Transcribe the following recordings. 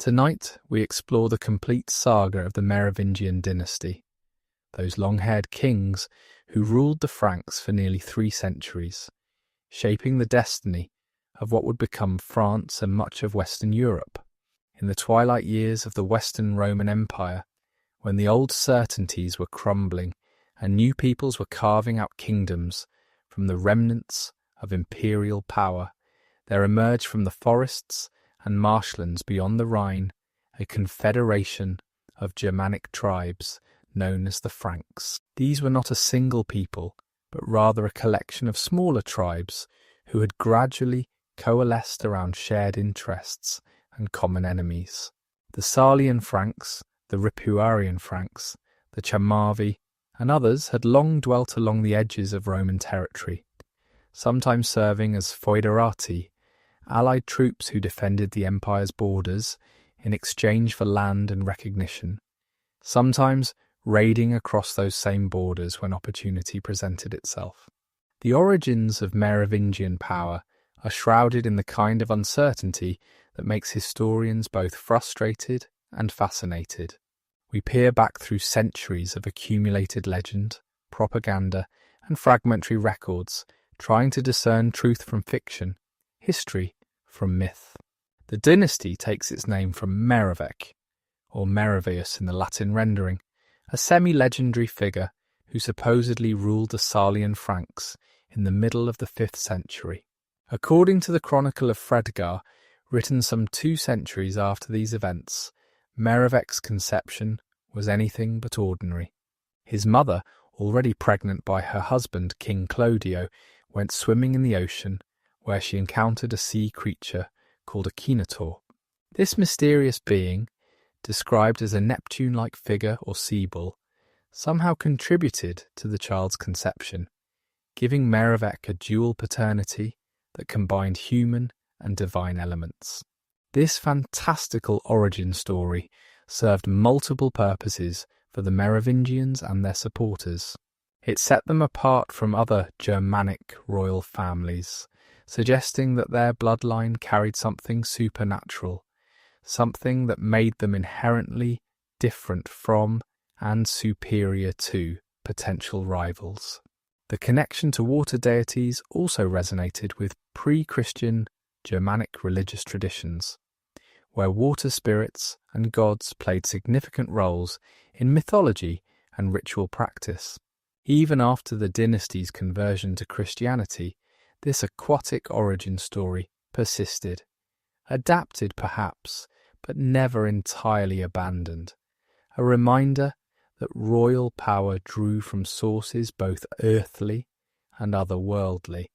Tonight, we explore the complete saga of the Merovingian Dynasty, those long-haired kings who ruled the Franks for nearly 3 centuries, shaping the destiny of what would become France and much of Western Europe. In the twilight years of the Western Roman Empire, when the old certainties were crumbling and new peoples were carving out kingdoms from the remnants of imperial power, there emerged from the forests and marshlands beyond the Rhine a confederation of Germanic tribes known as the Franks. These were not a single people, but rather a collection of smaller tribes who had gradually coalesced around shared interests and common enemies. The Salian Franks, the Ripuarian Franks, the Chamavi, and others had long dwelt along the edges of Roman territory, sometimes serving as foederati, allied troops who defended the empire's borders in exchange for land and recognition, sometimes raiding across those same borders when opportunity presented itself. The origins of Merovingian power are shrouded in the kind of uncertainty that makes historians both frustrated and fascinated. We peer back through centuries of accumulated legend, propaganda, and fragmentary records, trying to discern truth from fiction, history from myth. The dynasty takes its name from Merovec, or Meroveus in the Latin rendering, a semi-legendary figure who supposedly ruled the Salian Franks in the middle of the 5th century. According to the Chronicle of Fredgar, written some 2 centuries after these events, Merovec's conception was anything but ordinary. His mother, already pregnant by her husband King Clodio, went swimming in the ocean, where she encountered a sea creature called a Kinotaur. This mysterious being, described as a Neptune-like figure or sea bull, somehow contributed to the child's conception, giving Merovec a dual paternity that combined human and divine elements. This fantastical origin story served multiple purposes for the Merovingians and their supporters. It set them apart from other Germanic royal families, suggesting that their bloodline carried something supernatural, something that made them inherently different from and superior to potential rivals. The connection to water deities also resonated with pre-Christian Germanic religious traditions, where water spirits and gods played significant roles in mythology and ritual practice. Even after the dynasty's conversion to Christianity, this aquatic origin story persisted, adapted perhaps, but never entirely abandoned, a reminder that royal power drew from sources both earthly and otherworldly.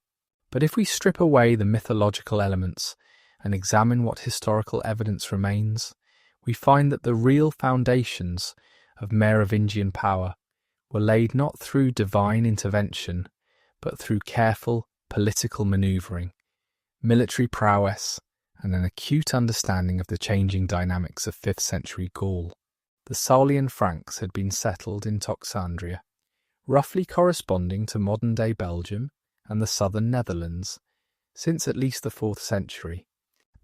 But if we strip away the mythological elements and examine what historical evidence remains, we find that the real foundations of Merovingian power were laid not through divine intervention, but through careful political manoeuvring, military prowess, and an acute understanding of the changing dynamics of 5th century Gaul. The Salian Franks had been settled in Toxandria, roughly corresponding to modern-day Belgium and the southern Netherlands, since at least the 4th century.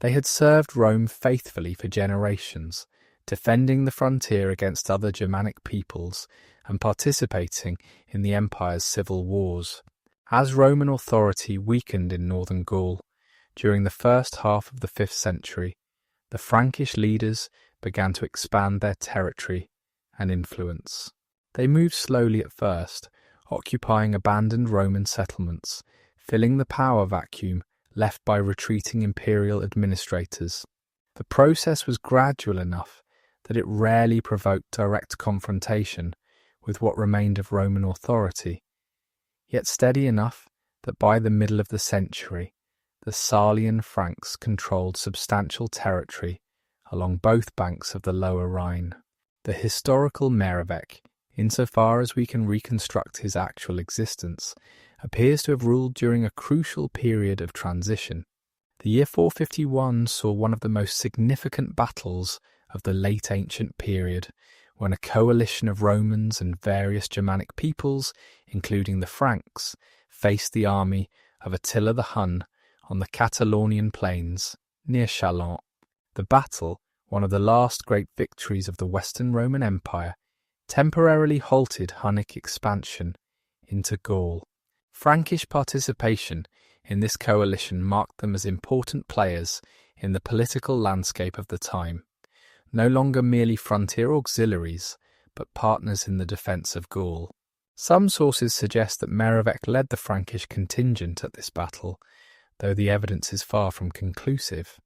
They had served Rome faithfully for generations, defending the frontier against other Germanic peoples and participating in the empire's civil wars. As Roman authority weakened in northern Gaul during the first half of the 5th century, the Frankish leaders began to expand their territory and influence. They moved slowly at first, occupying abandoned Roman settlements, filling the power vacuum left by retreating imperial administrators. The process was gradual enough that it rarely provoked direct confrontation with what remained of Roman authority, yet steady enough that by the middle of the century, the Salian Franks controlled substantial territory along both banks of the lower Rhine. The historical Merovec, insofar as we can reconstruct his actual existence, appears to have ruled during a crucial period of transition. The year 451 saw one of the most significant battles of the late ancient period, when a coalition of Romans and various Germanic peoples, including the Franks, faced the army of Attila the Hun on the Catalonian plains near Chalons. The battle one of the last great victories of the Western Roman Empire, temporarily halted Hunnic expansion into Gaul. Frankish participation in this coalition marked them as important players in the political landscape of the time, no longer merely frontier auxiliaries, but partners in the defence of Gaul. Some sources suggest that Merovingian led the Frankish contingent at this battle, though the evidence is far from conclusive.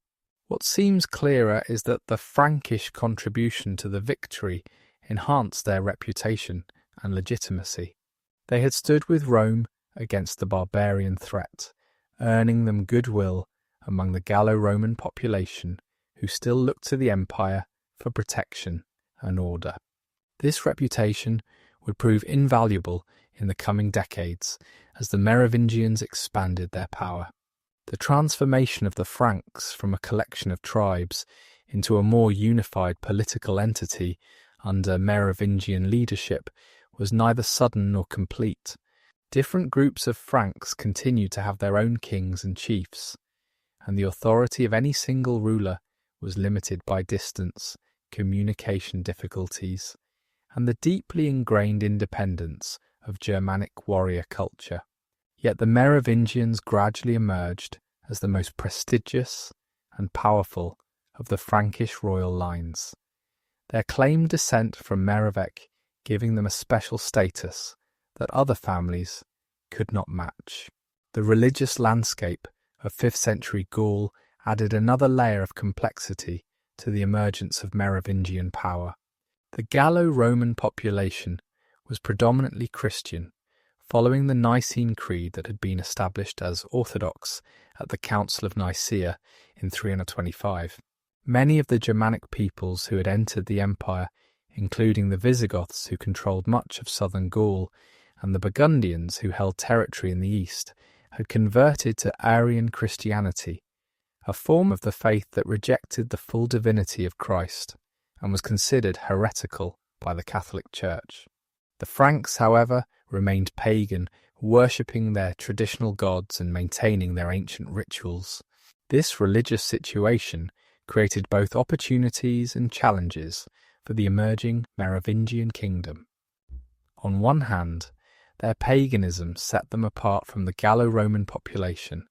What seems clearer is that the Frankish contribution to the victory enhanced their reputation and legitimacy. They had stood with Rome against the barbarian threat, earning them goodwill among the Gallo-Roman population who still looked to the empire for protection and order. This reputation would prove invaluable in the coming decades as the Merovingians expanded their power. The transformation of the Franks from a collection of tribes into a more unified political entity under Merovingian leadership was neither sudden nor complete. Different groups of Franks continued to have their own kings and chiefs, and the authority of any single ruler was limited by distance, communication difficulties, and the deeply ingrained independence of Germanic warrior culture. Yet the Merovingians gradually emerged as the most prestigious and powerful of the Frankish royal lines, their claimed descent from Merovec giving them a special status that other families could not match. The religious landscape of 5th century Gaul added another layer of complexity to the emergence of Merovingian power. The Gallo-Roman population was predominantly Christian, following the Nicene Creed that had been established as orthodox at the Council of Nicaea in 325. Many of the Germanic peoples who had entered the empire, including the Visigoths who controlled much of southern Gaul, and the Burgundians who held territory in the east, had converted to Arian Christianity, a form of the faith that rejected the full divinity of Christ and was considered heretical by the Catholic Church. The Franks, however, remained pagan, worshipping their traditional gods and maintaining their ancient rituals. This religious situation created both opportunities and challenges for the emerging Merovingian kingdom. On one hand, their paganism set them apart from the Gallo-Roman population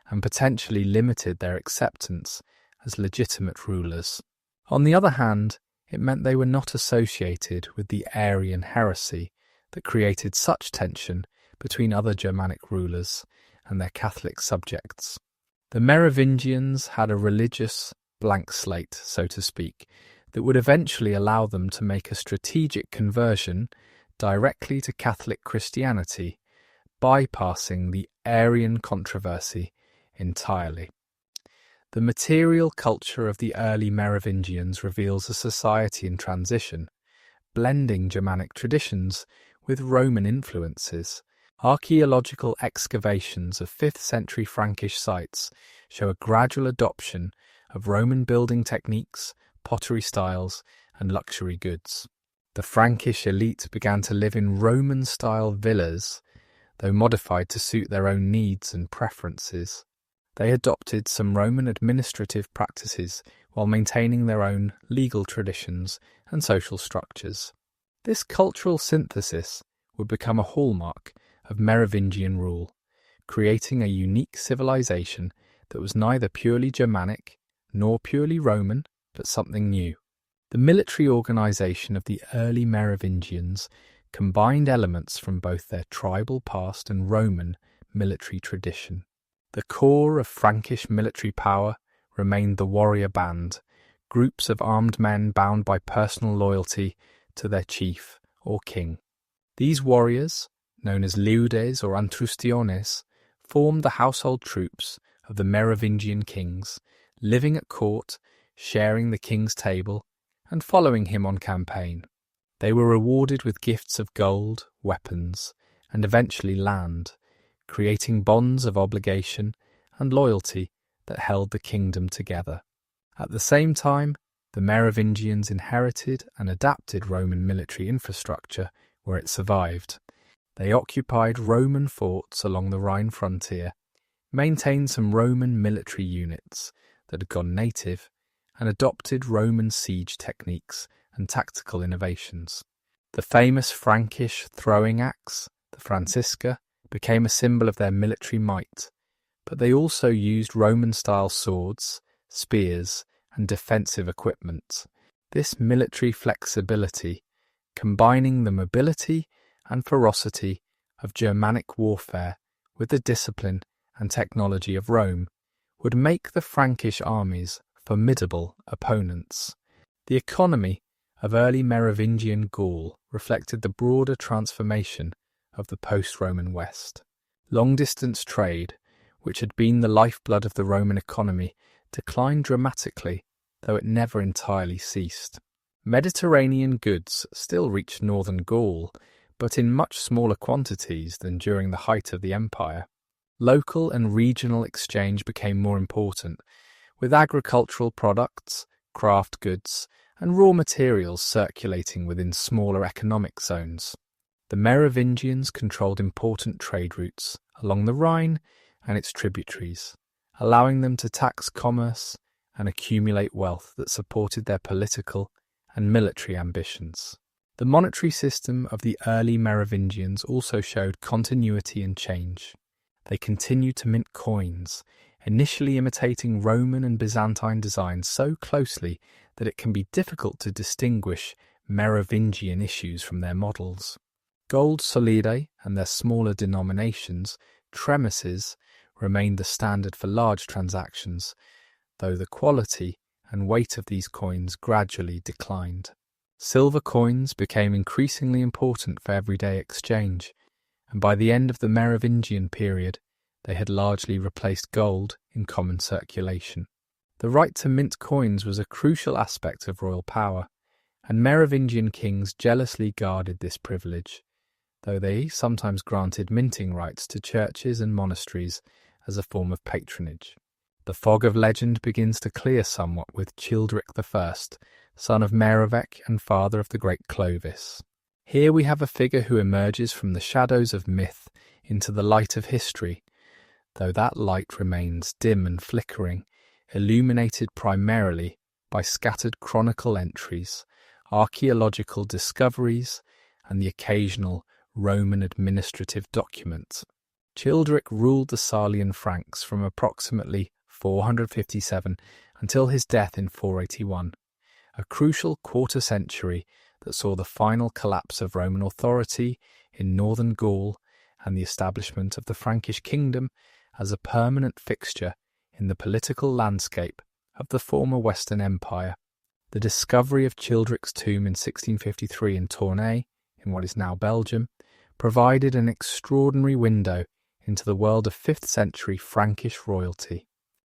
and potentially limited their acceptance as legitimate rulers. On the other hand, it meant they were not associated with the Arian heresy that created such tension between other Germanic rulers and their Catholic subjects. The Merovingians had a religious blank slate, so to speak, that would eventually allow them to make a strategic conversion directly to Catholic Christianity, bypassing the Arian controversy entirely. The material culture of the early Merovingians reveals a society in transition, blending Germanic traditions with Roman influences. Archaeological excavations of 5th century Frankish sites show a gradual adoption of Roman building techniques, pottery styles, and luxury goods. The Frankish elite began to live in Roman-style villas, though modified to suit their own needs and preferences. They adopted some Roman administrative practices while maintaining their own legal traditions and social structures. This cultural synthesis would become a hallmark of Merovingian rule, creating a unique civilization that was neither purely Germanic nor purely Roman, but something new. The military organization of the early Merovingians combined elements from both their tribal past and Roman military tradition. The core of Frankish military power remained the warrior band, groups of armed men bound by personal loyalty to their chief or king. These warriors, known as leudes or antrustiones, formed the household troops of the Merovingian kings, living at court, sharing the king's table, and following him on campaign. They were rewarded with gifts of gold, weapons, and eventually land, creating bonds of obligation and loyalty that held the kingdom together. At the same time, the Merovingians inherited and adapted Roman military infrastructure where it survived. They occupied Roman forts along the Rhine frontier, maintained some Roman military units that had gone native, and adopted Roman siege techniques and tactical innovations. The famous Frankish throwing axe, the Francisca, became a symbol of their military might, but they also used Roman-style swords, spears, and defensive equipment. This military flexibility, combining the mobility and ferocity of Germanic warfare with the discipline and technology of Rome, would make the Frankish armies formidable opponents. The economy of early Merovingian Gaul reflected the broader transformation of the post-Roman West. Long-distance trade, which had been the lifeblood of the Roman economy, declined dramatically, though it never entirely ceased. Mediterranean goods still reached northern Gaul, but in much smaller quantities than during the height of the empire. Local and regional exchange became more important, with agricultural products, craft goods, and raw materials circulating within smaller economic zones. The Merovingians controlled important trade routes along the Rhine and its tributaries, allowing them to tax commerce and accumulate wealth that supported their political and military ambitions. The monetary system of the early Merovingians also showed continuity and change. They continued to mint coins, initially imitating Roman and Byzantine designs so closely that it can be difficult to distinguish Merovingian issues from their models. Gold solidi and their smaller denominations, tremises, remained the standard for large transactions, though the quality and weight of these coins gradually declined. Silver coins became increasingly important for everyday exchange, and by the end of the Merovingian period, they had largely replaced gold in common circulation. The right to mint coins was a crucial aspect of royal power, and Merovingian kings jealously guarded this privilege, though they sometimes granted minting rights to churches and monasteries as a form of patronage. The fog of legend begins to clear somewhat with Childeric I, son of Merovec and father of the great Clovis. Here we have a figure who emerges from the shadows of myth into the light of history, though that light remains dim and flickering, illuminated primarily by scattered chronicle entries, archaeological discoveries, and the occasional Roman administrative document. Childeric ruled the Salian Franks from approximately 457 until his death in 481, a crucial quarter-century that saw the final collapse of Roman authority in northern Gaul and the establishment of the Frankish kingdom as a permanent fixture in the political landscape of the former Western Empire. The discovery of Childeric's tomb in 1653 in Tournai, in what is now Belgium, provided an extraordinary window into the world of 5th century Frankish royalty.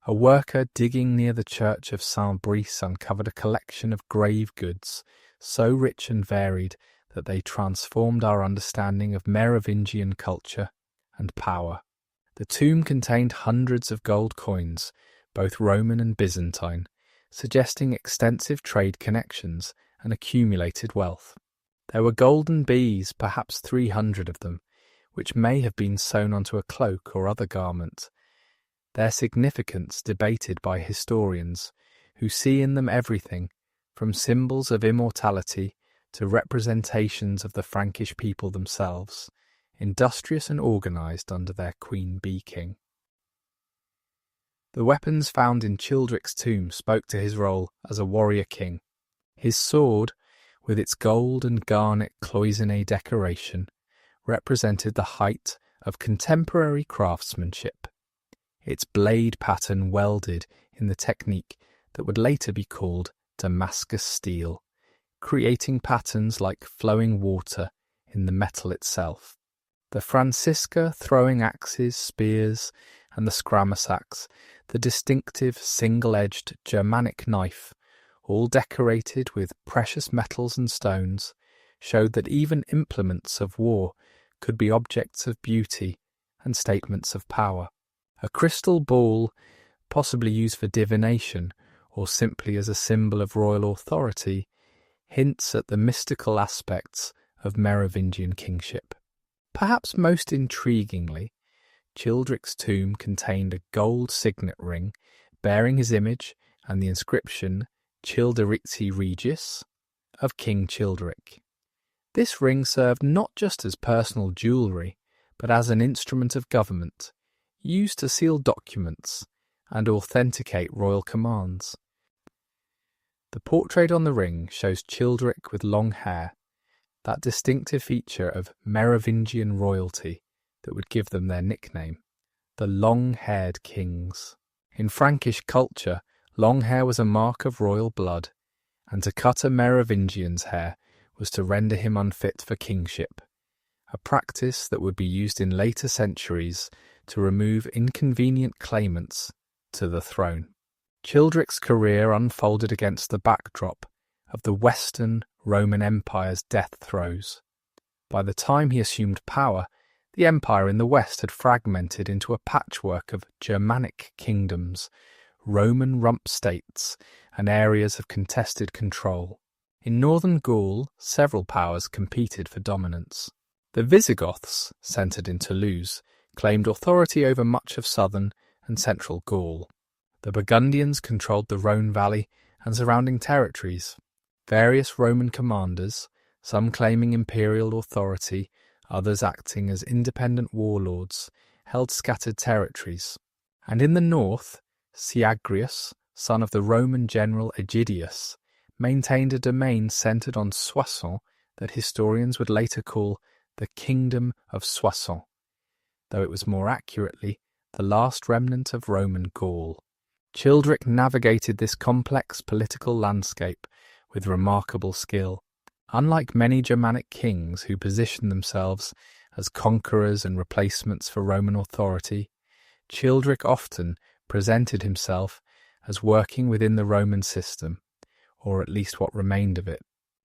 A worker digging near the church of Saint-Brice uncovered a collection of grave goods so rich and varied that they transformed our understanding of Merovingian culture and power. The tomb contained hundreds of gold coins, both Roman and Byzantine, suggesting extensive trade connections and accumulated wealth. There were golden bees, perhaps 300 of them, which may have been sewn onto a cloak or other garment, their significance debated by historians, who see in them everything from symbols of immortality to representations of the Frankish people themselves, industrious and organised under their Queen Bee-King. The weapons found in Childeric's tomb spoke to his role as a warrior king. His sword, with its gold and garnet cloisonné decoration, represented the height of contemporary craftsmanship, its blade pattern welded in the technique that would later be called Damascus steel, creating patterns like flowing water in the metal itself. The Francisca throwing axes, spears, and the scramasax, the distinctive single-edged Germanic knife, all decorated with precious metals and stones, showed that even implements of war could be objects of beauty and statements of power. A crystal ball, possibly used for divination or simply as a symbol of royal authority, hints at the mystical aspects of Merovingian kingship. Perhaps most intriguingly, Childeric's tomb contained a gold signet ring bearing his image and the inscription Childericti Regis of King Childeric. This ring served not just as personal jewellery, but as an instrument of government, used to seal documents and authenticate royal commands. The portrait on the ring shows Childeric with long hair, that distinctive feature of Merovingian royalty that would give them their nickname, the long-haired kings. In Frankish culture, long hair was a mark of royal blood, and to cut a Merovingian's hair was to render him unfit for kingship, a practice that would be used in later centuries to remove inconvenient claimants to the throne. Childeric's career unfolded against the backdrop of the Western Roman Empire's death throes. By the time he assumed power, the empire in the West had fragmented into a patchwork of Germanic kingdoms, Roman rump states, and areas of contested control. In northern Gaul, several powers competed for dominance. The Visigoths, centred in Toulouse, claimed authority over much of southern and central Gaul. The Burgundians controlled the Rhone Valley and surrounding territories. Various Roman commanders, some claiming imperial authority, others acting as independent warlords, held scattered territories. And in the north, Syagrius, son of the Roman general Aegidius, maintained a domain centred on Soissons that historians would later call the Kingdom of Soissons, though it was more accurately the last remnant of Roman Gaul. Childeric navigated this complex political landscape with remarkable skill. Unlike many Germanic kings who positioned themselves as conquerors and replacements for Roman authority, Childeric often presented himself as working within the Roman system, or at least what remained of it.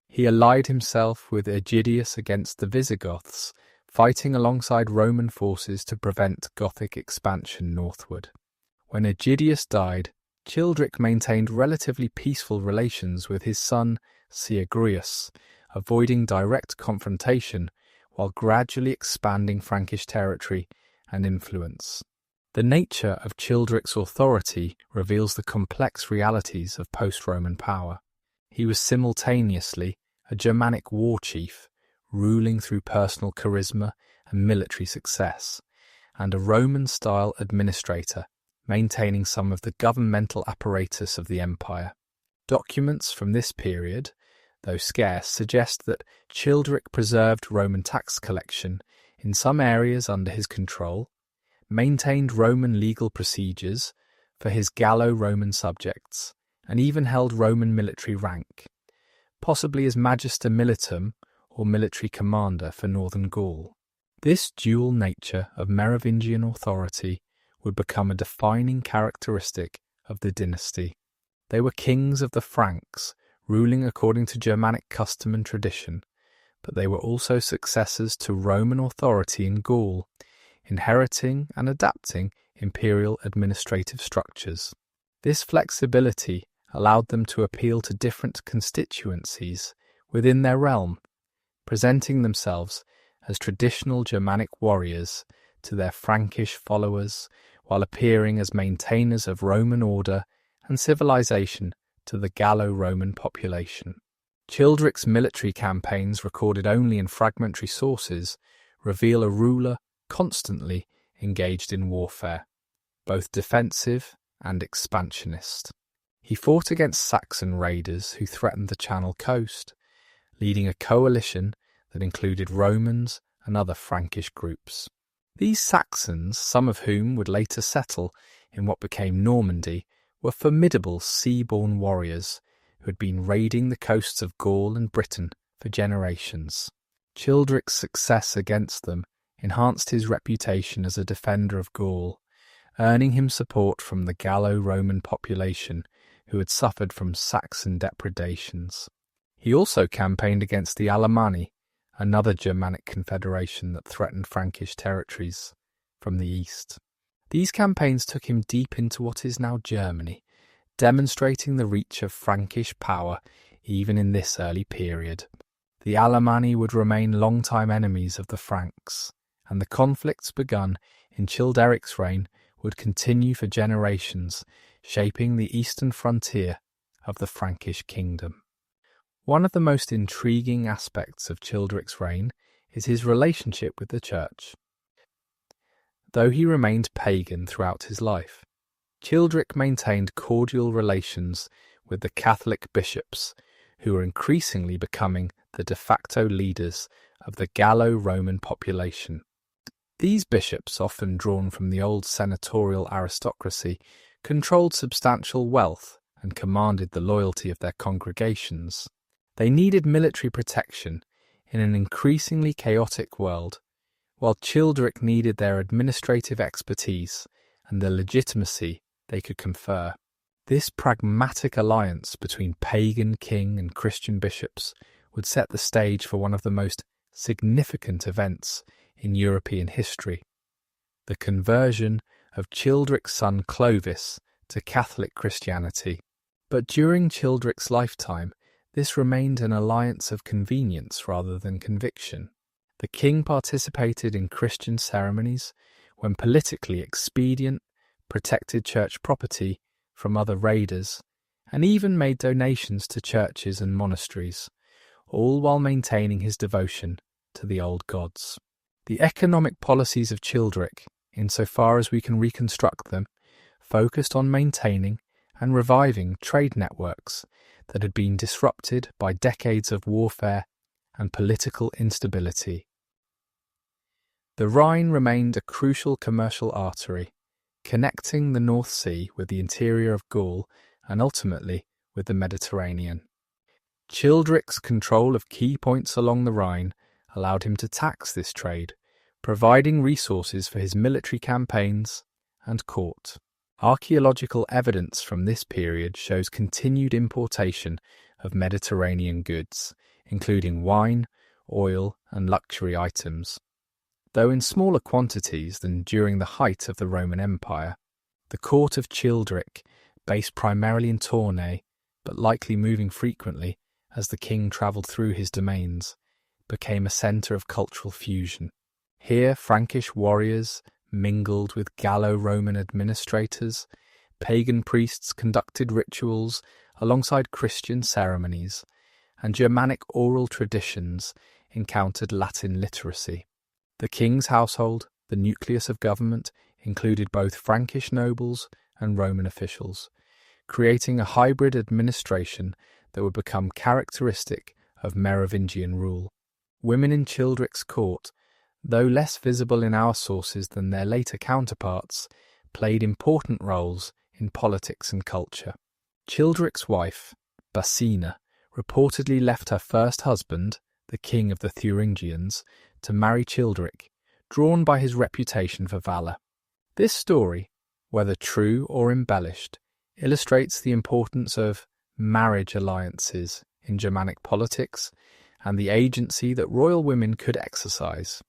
He allied himself with Aegidius against the Visigoths, fighting alongside Roman forces to prevent Gothic expansion northward. When Aegidius died, Childeric maintained relatively peaceful relations with his son Syagrius, avoiding direct confrontation while gradually expanding Frankish territory and influence. The nature of Childeric's authority reveals the complex realities of post-Roman power. He was simultaneously a Germanic war chief, ruling through personal charisma and military success, and a Roman-style administrator, maintaining some of the governmental apparatus of the empire. Documents from this period, though scarce, suggest that Childeric preserved Roman tax collection in some areas under his control, maintained Roman legal procedures for his Gallo-Roman subjects, and even held Roman military rank, possibly as Magister Militum or military commander for northern Gaul. This dual nature of Merovingian authority would become a defining characteristic of the dynasty. They were kings of the Franks, ruling according to Germanic custom and tradition, but they were also successors to Roman authority in Gaul, inheriting and adapting imperial administrative structures. This flexibility allowed them to appeal to different constituencies within their realm, presenting themselves as traditional Germanic warriors to their Frankish followers, while appearing as maintainers of Roman order and civilization to the Gallo-Roman population. Childeric's military campaigns, recorded only in fragmentary sources, reveal a ruler constantly engaged in warfare, both defensive and expansionist. He fought against Saxon raiders who threatened the Channel coast, leading a coalition that included Romans and other Frankish groups. These Saxons, some of whom would later settle in what became Normandy, were formidable sea-borne warriors who had been raiding the coasts of Gaul and Britain for generations. Childeric's success against them enhanced his reputation as a defender of Gaul, earning him support from the Gallo-Roman population who had suffered from Saxon depredations. He also campaigned against the Alemanni, another Germanic confederation that threatened Frankish territories from the east. These campaigns took him deep into what is now Germany, demonstrating the reach of Frankish power even in this early period. The Alemanni would remain long-time enemies of the Franks, and the conflicts begun in Childeric's reign would continue for generations, shaping the eastern frontier of the Frankish kingdom. One of the most intriguing aspects of Childeric's reign is his relationship with the church. Though he remained pagan throughout his life, Childeric maintained cordial relations with the Catholic bishops, who were increasingly becoming the de facto leaders of the Gallo-Roman population. These bishops, often drawn from the old senatorial aristocracy, controlled substantial wealth and commanded the loyalty of their congregations. They needed military protection in an increasingly chaotic world, while Childeric needed their administrative expertise and the legitimacy they could confer. This pragmatic alliance between pagan king and Christian bishops would set the stage for one of the most significant events in European history, the conversion of Childeric's son Clovis to Catholic Christianity. But during Childeric's lifetime, this remained an alliance of convenience rather than conviction. The king participated in Christian ceremonies when politically expedient, protected church property from other raiders, and even made donations to churches and monasteries, all while maintaining his devotion to the old gods. The economic policies of Childeric, insofar as we can reconstruct them, focused on maintaining and reviving trade networks that had been disrupted by decades of warfare and political instability. The Rhine remained a crucial commercial artery, connecting the North Sea with the interior of Gaul and ultimately with the Mediterranean. Childeric's control of key points along the Rhine allowed him to tax this trade, providing resources for his military campaigns and court. Archaeological evidence from this period shows continued importation of Mediterranean goods, including wine, oil, and luxury items. Though in smaller quantities than during the height of the Roman Empire, the court of Childeric, based primarily in Tournai, but likely moving frequently as the king travelled through his domains, became a centre of cultural fusion. Here Frankish warriors mingled with Gallo-Roman administrators, pagan priests conducted rituals alongside Christian ceremonies, and Germanic oral traditions encountered Latin literacy. The king's household, the nucleus of government, included both Frankish nobles and Roman officials, creating a hybrid administration that would become characteristic of Merovingian rule. Women in Childeric's court, though less visible in our sources than their later counterparts, played important roles in politics and culture. Childeric's wife, Basina, reportedly left her first husband, the king of the Thuringians, to marry Childeric, drawn by his reputation for valour. This story, whether true or embellished, illustrates the importance of marriage alliances in Germanic politics and the agency that royal women could exercise.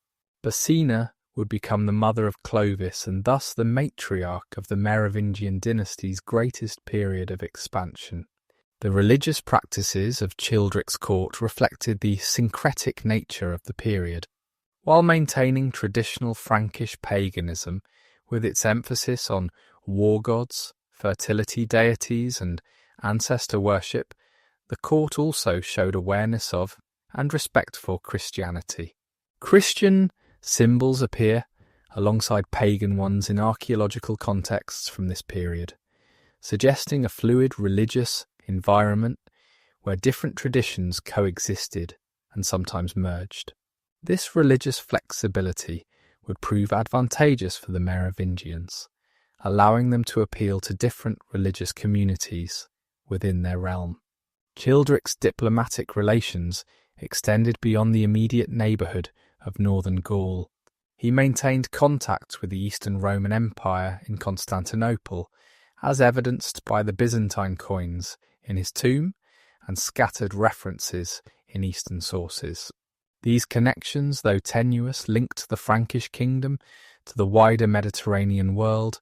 Basina would become the mother of Clovis and thus the matriarch of the Merovingian Dynasty's greatest period of expansion. The religious practices of Childeric's court reflected the syncretic nature of the period. While maintaining traditional Frankish paganism with its emphasis on war gods, fertility deities and ancestor worship, the court also showed awareness of and respect for Christianity. Christian symbols appear alongside pagan ones in archaeological contexts from this period, suggesting a fluid religious environment where different traditions coexisted and sometimes merged. This religious flexibility would prove advantageous for the Merovingians, allowing them to appeal to different religious communities within their realm. Childeric's diplomatic relations extended beyond the immediate neighbourhood of northern Gaul. He maintained contact with the Eastern Roman Empire in Constantinople, as evidenced by the Byzantine coins in his tomb and scattered references in Eastern sources. These connections, though tenuous, linked the Frankish kingdom to the wider Mediterranean world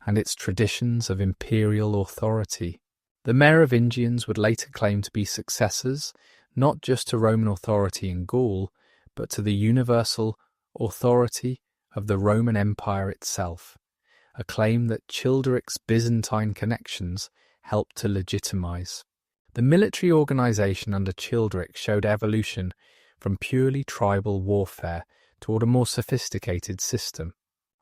and its traditions of imperial authority. The Merovingians would later claim to be successors not just to Roman authority in Gaul, but to the universal authority of the Roman Empire itself, a claim that Childeric's Byzantine connections helped to legitimize. The military organisation under Childeric showed evolution from purely tribal warfare toward a more sophisticated system.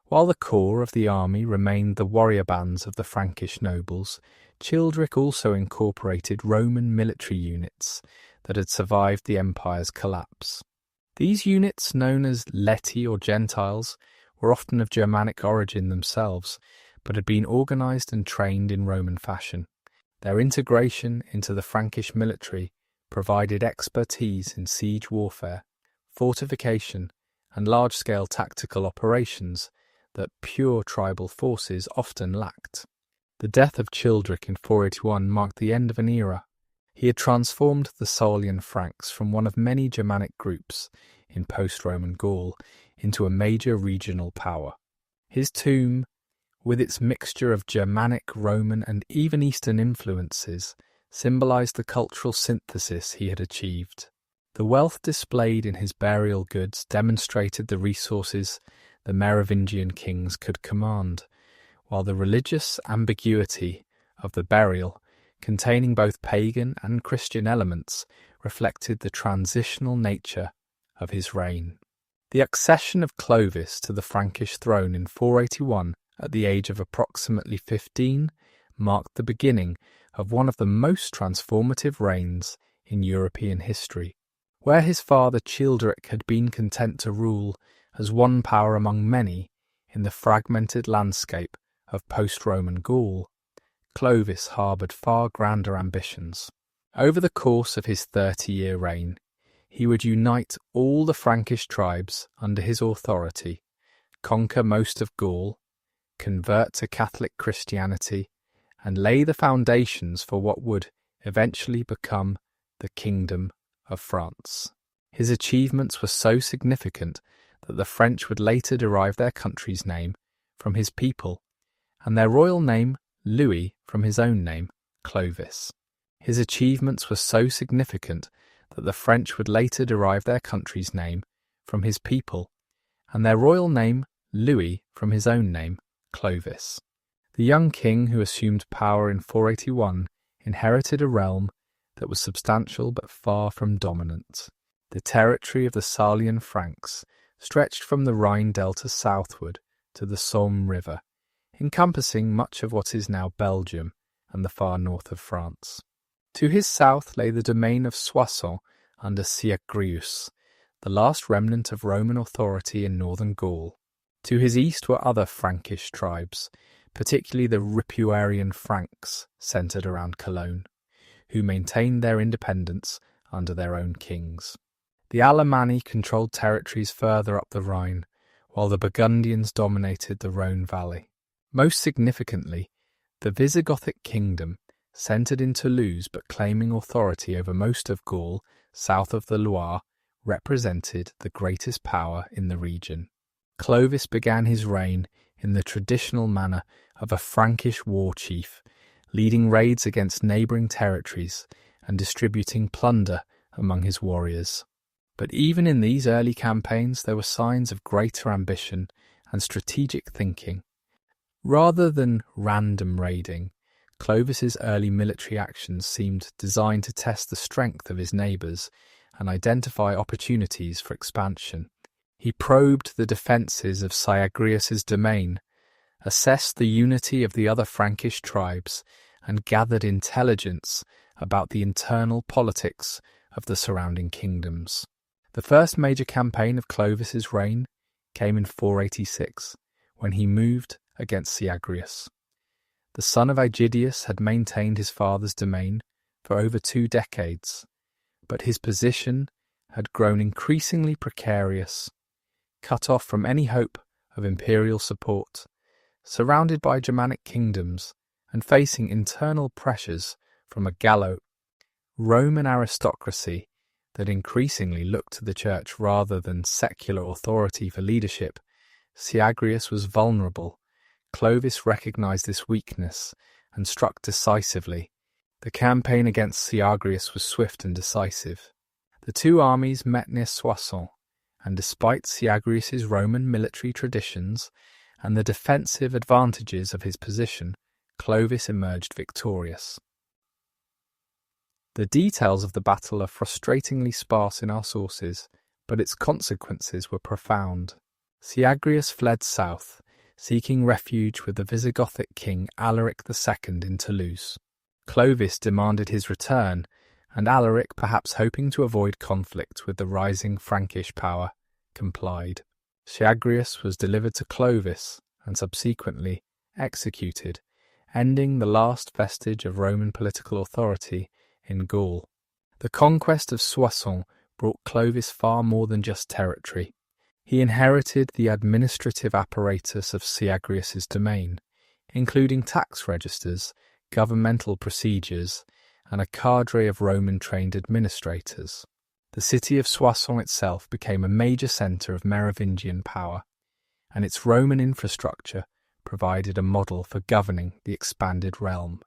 While the core of the army remained the warrior bands of the Frankish nobles, Childeric also incorporated Roman military units that had survived the empire's collapse. These units, known as Leti or Gentiles, were often of Germanic origin themselves, but had been organised and trained in Roman fashion. Their integration into the Frankish military provided expertise in siege warfare, fortification, and large-scale tactical operations that pure tribal forces often lacked. The death of Childeric in 481 marked the end of an era. He had transformed the Saulian Franks from one of many Germanic groups in post-Roman Gaul into a major regional power. His tomb, with its mixture of Germanic, Roman, and even Eastern influences, symbolized the cultural synthesis he had achieved. The wealth displayed in his burial goods demonstrated the resources the Merovingian kings could command, while the religious ambiguity of the burial, containing both pagan and Christian elements, reflected the transitional nature of his reign. The accession of Clovis to the Frankish throne in 481 at the age of approximately 15 marked the beginning of one of the most transformative reigns in European history. Where his father Childeric had been content to rule as one power among many in the fragmented landscape of post-Roman Gaul, Clovis harboured far grander ambitions. Over the course of his 30-year reign, he would unite all the Frankish tribes under his authority, conquer most of Gaul, convert to Catholic Christianity, and lay the foundations for what would eventually become the Kingdom of France. His achievements were so significant that the French would later derive their country's name from his people, and their royal name Louis from his own name, Clovis. His achievements were so significant that the French would later derive their country's name from his people, and their royal name Louis from his own name, Clovis. The young king who assumed power in 481 inherited a realm that was substantial but far from dominant. The territory of the Saulian Franks stretched from the Rhine delta southward to the Somme River, encompassing much of what is now Belgium and the far north of France. To his south lay the domain of Soissons under Syagrius, the last remnant of Roman authority in northern Gaul. To his east were other Frankish tribes, particularly the Ripuarian Franks centred around Cologne, who maintained their independence under their own kings. The Alemanni controlled territories further up the Rhine, while the Burgundians dominated the Rhone valley. Most significantly, the Visigothic kingdom, centred in Toulouse but claiming authority over most of Gaul south of the Loire, represented the greatest power in the region. Clovis began his reign in the traditional manner of a Frankish war chief, leading raids against neighbouring territories and distributing plunder among his warriors. But even in these early campaigns there were signs of greater ambition and strategic thinking. Rather than random raiding, Clovis's early military actions seemed designed to test the strength of his neighbours and identify opportunities for expansion. He probed the defences of Syagrius's domain, assessed the unity of the other Frankish tribes, and gathered intelligence about the internal politics of the surrounding kingdoms. The first major campaign of Clovis's reign came in 486, when he moved against Syagrius. The son of Aegidius had maintained his father's domain for over 2 decades, but his position had grown increasingly precarious, cut off from any hope of imperial support, surrounded by Germanic kingdoms, and facing internal pressures from a Gallo-Roman aristocracy that increasingly looked to the church rather than secular authority for leadership. Syagrius was vulnerable. Clovis recognised this weakness and struck decisively. The campaign against Syagrius was swift and decisive. The two armies met near Soissons, and despite Syagrius's Roman military traditions and the defensive advantages of his position, Clovis emerged victorious. The details of the battle are frustratingly sparse in our sources, but its consequences were profound. Syagrius fled south, seeking refuge with the Visigothic king Alaric II in Toulouse. Clovis demanded his return, and Alaric, perhaps hoping to avoid conflict with the rising Frankish power, complied. Syagrius was delivered to Clovis and subsequently executed, ending the last vestige of Roman political authority in Gaul. The conquest of Soissons brought Clovis far more than just territory. He inherited the administrative apparatus of Syagrius's domain, including tax registers, governmental procedures, and a cadre of Roman-trained administrators. The city of Soissons itself became a major centre of Merovingian power, and its Roman infrastructure provided a model for governing the expanded realm.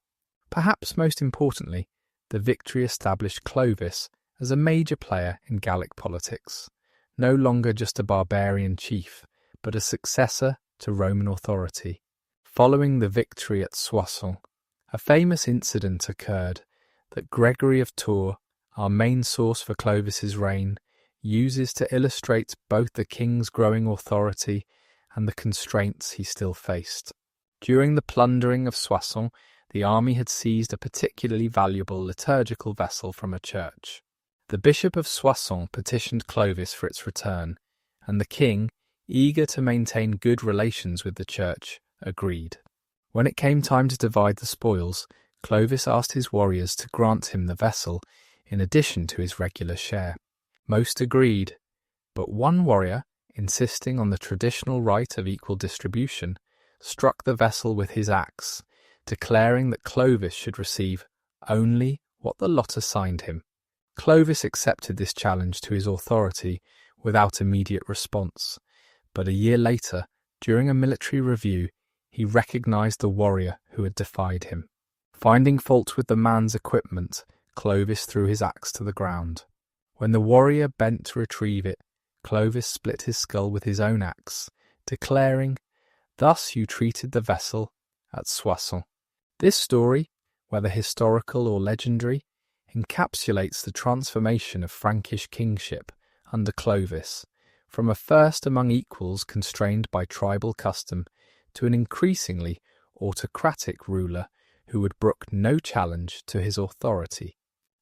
Perhaps most importantly, the victory established Clovis as a major player in Gallic politics, no longer just a barbarian chief, but a successor to Roman authority. Following the victory at Soissons, a famous incident occurred that Gregory of Tours, our main source for Clovis's reign, uses to illustrate both the king's growing authority and the constraints he still faced. During the plundering of Soissons, the army had seized a particularly valuable liturgical vessel from a church. The Bishop of Soissons petitioned Clovis for its return, and the king, eager to maintain good relations with the church, agreed. When it came time to divide the spoils, Clovis asked his warriors to grant him the vessel in addition to his regular share. Most agreed, but one warrior, insisting on the traditional right of equal distribution, struck the vessel with his axe, declaring that Clovis should receive only what the lot assigned him. Clovis accepted this challenge to his authority without immediate response, but a year later, during a military review, he recognized the warrior who had defied him. Finding fault with the man's equipment, Clovis threw his axe to the ground. When the warrior bent to retrieve it, Clovis split his skull with his own axe, declaring, "Thus you treated the vessel at Soissons." This story, whether historical or legendary, encapsulates the transformation of Frankish kingship under Clovis, from a first among equals constrained by tribal custom to an increasingly autocratic ruler who would brook no challenge to his authority.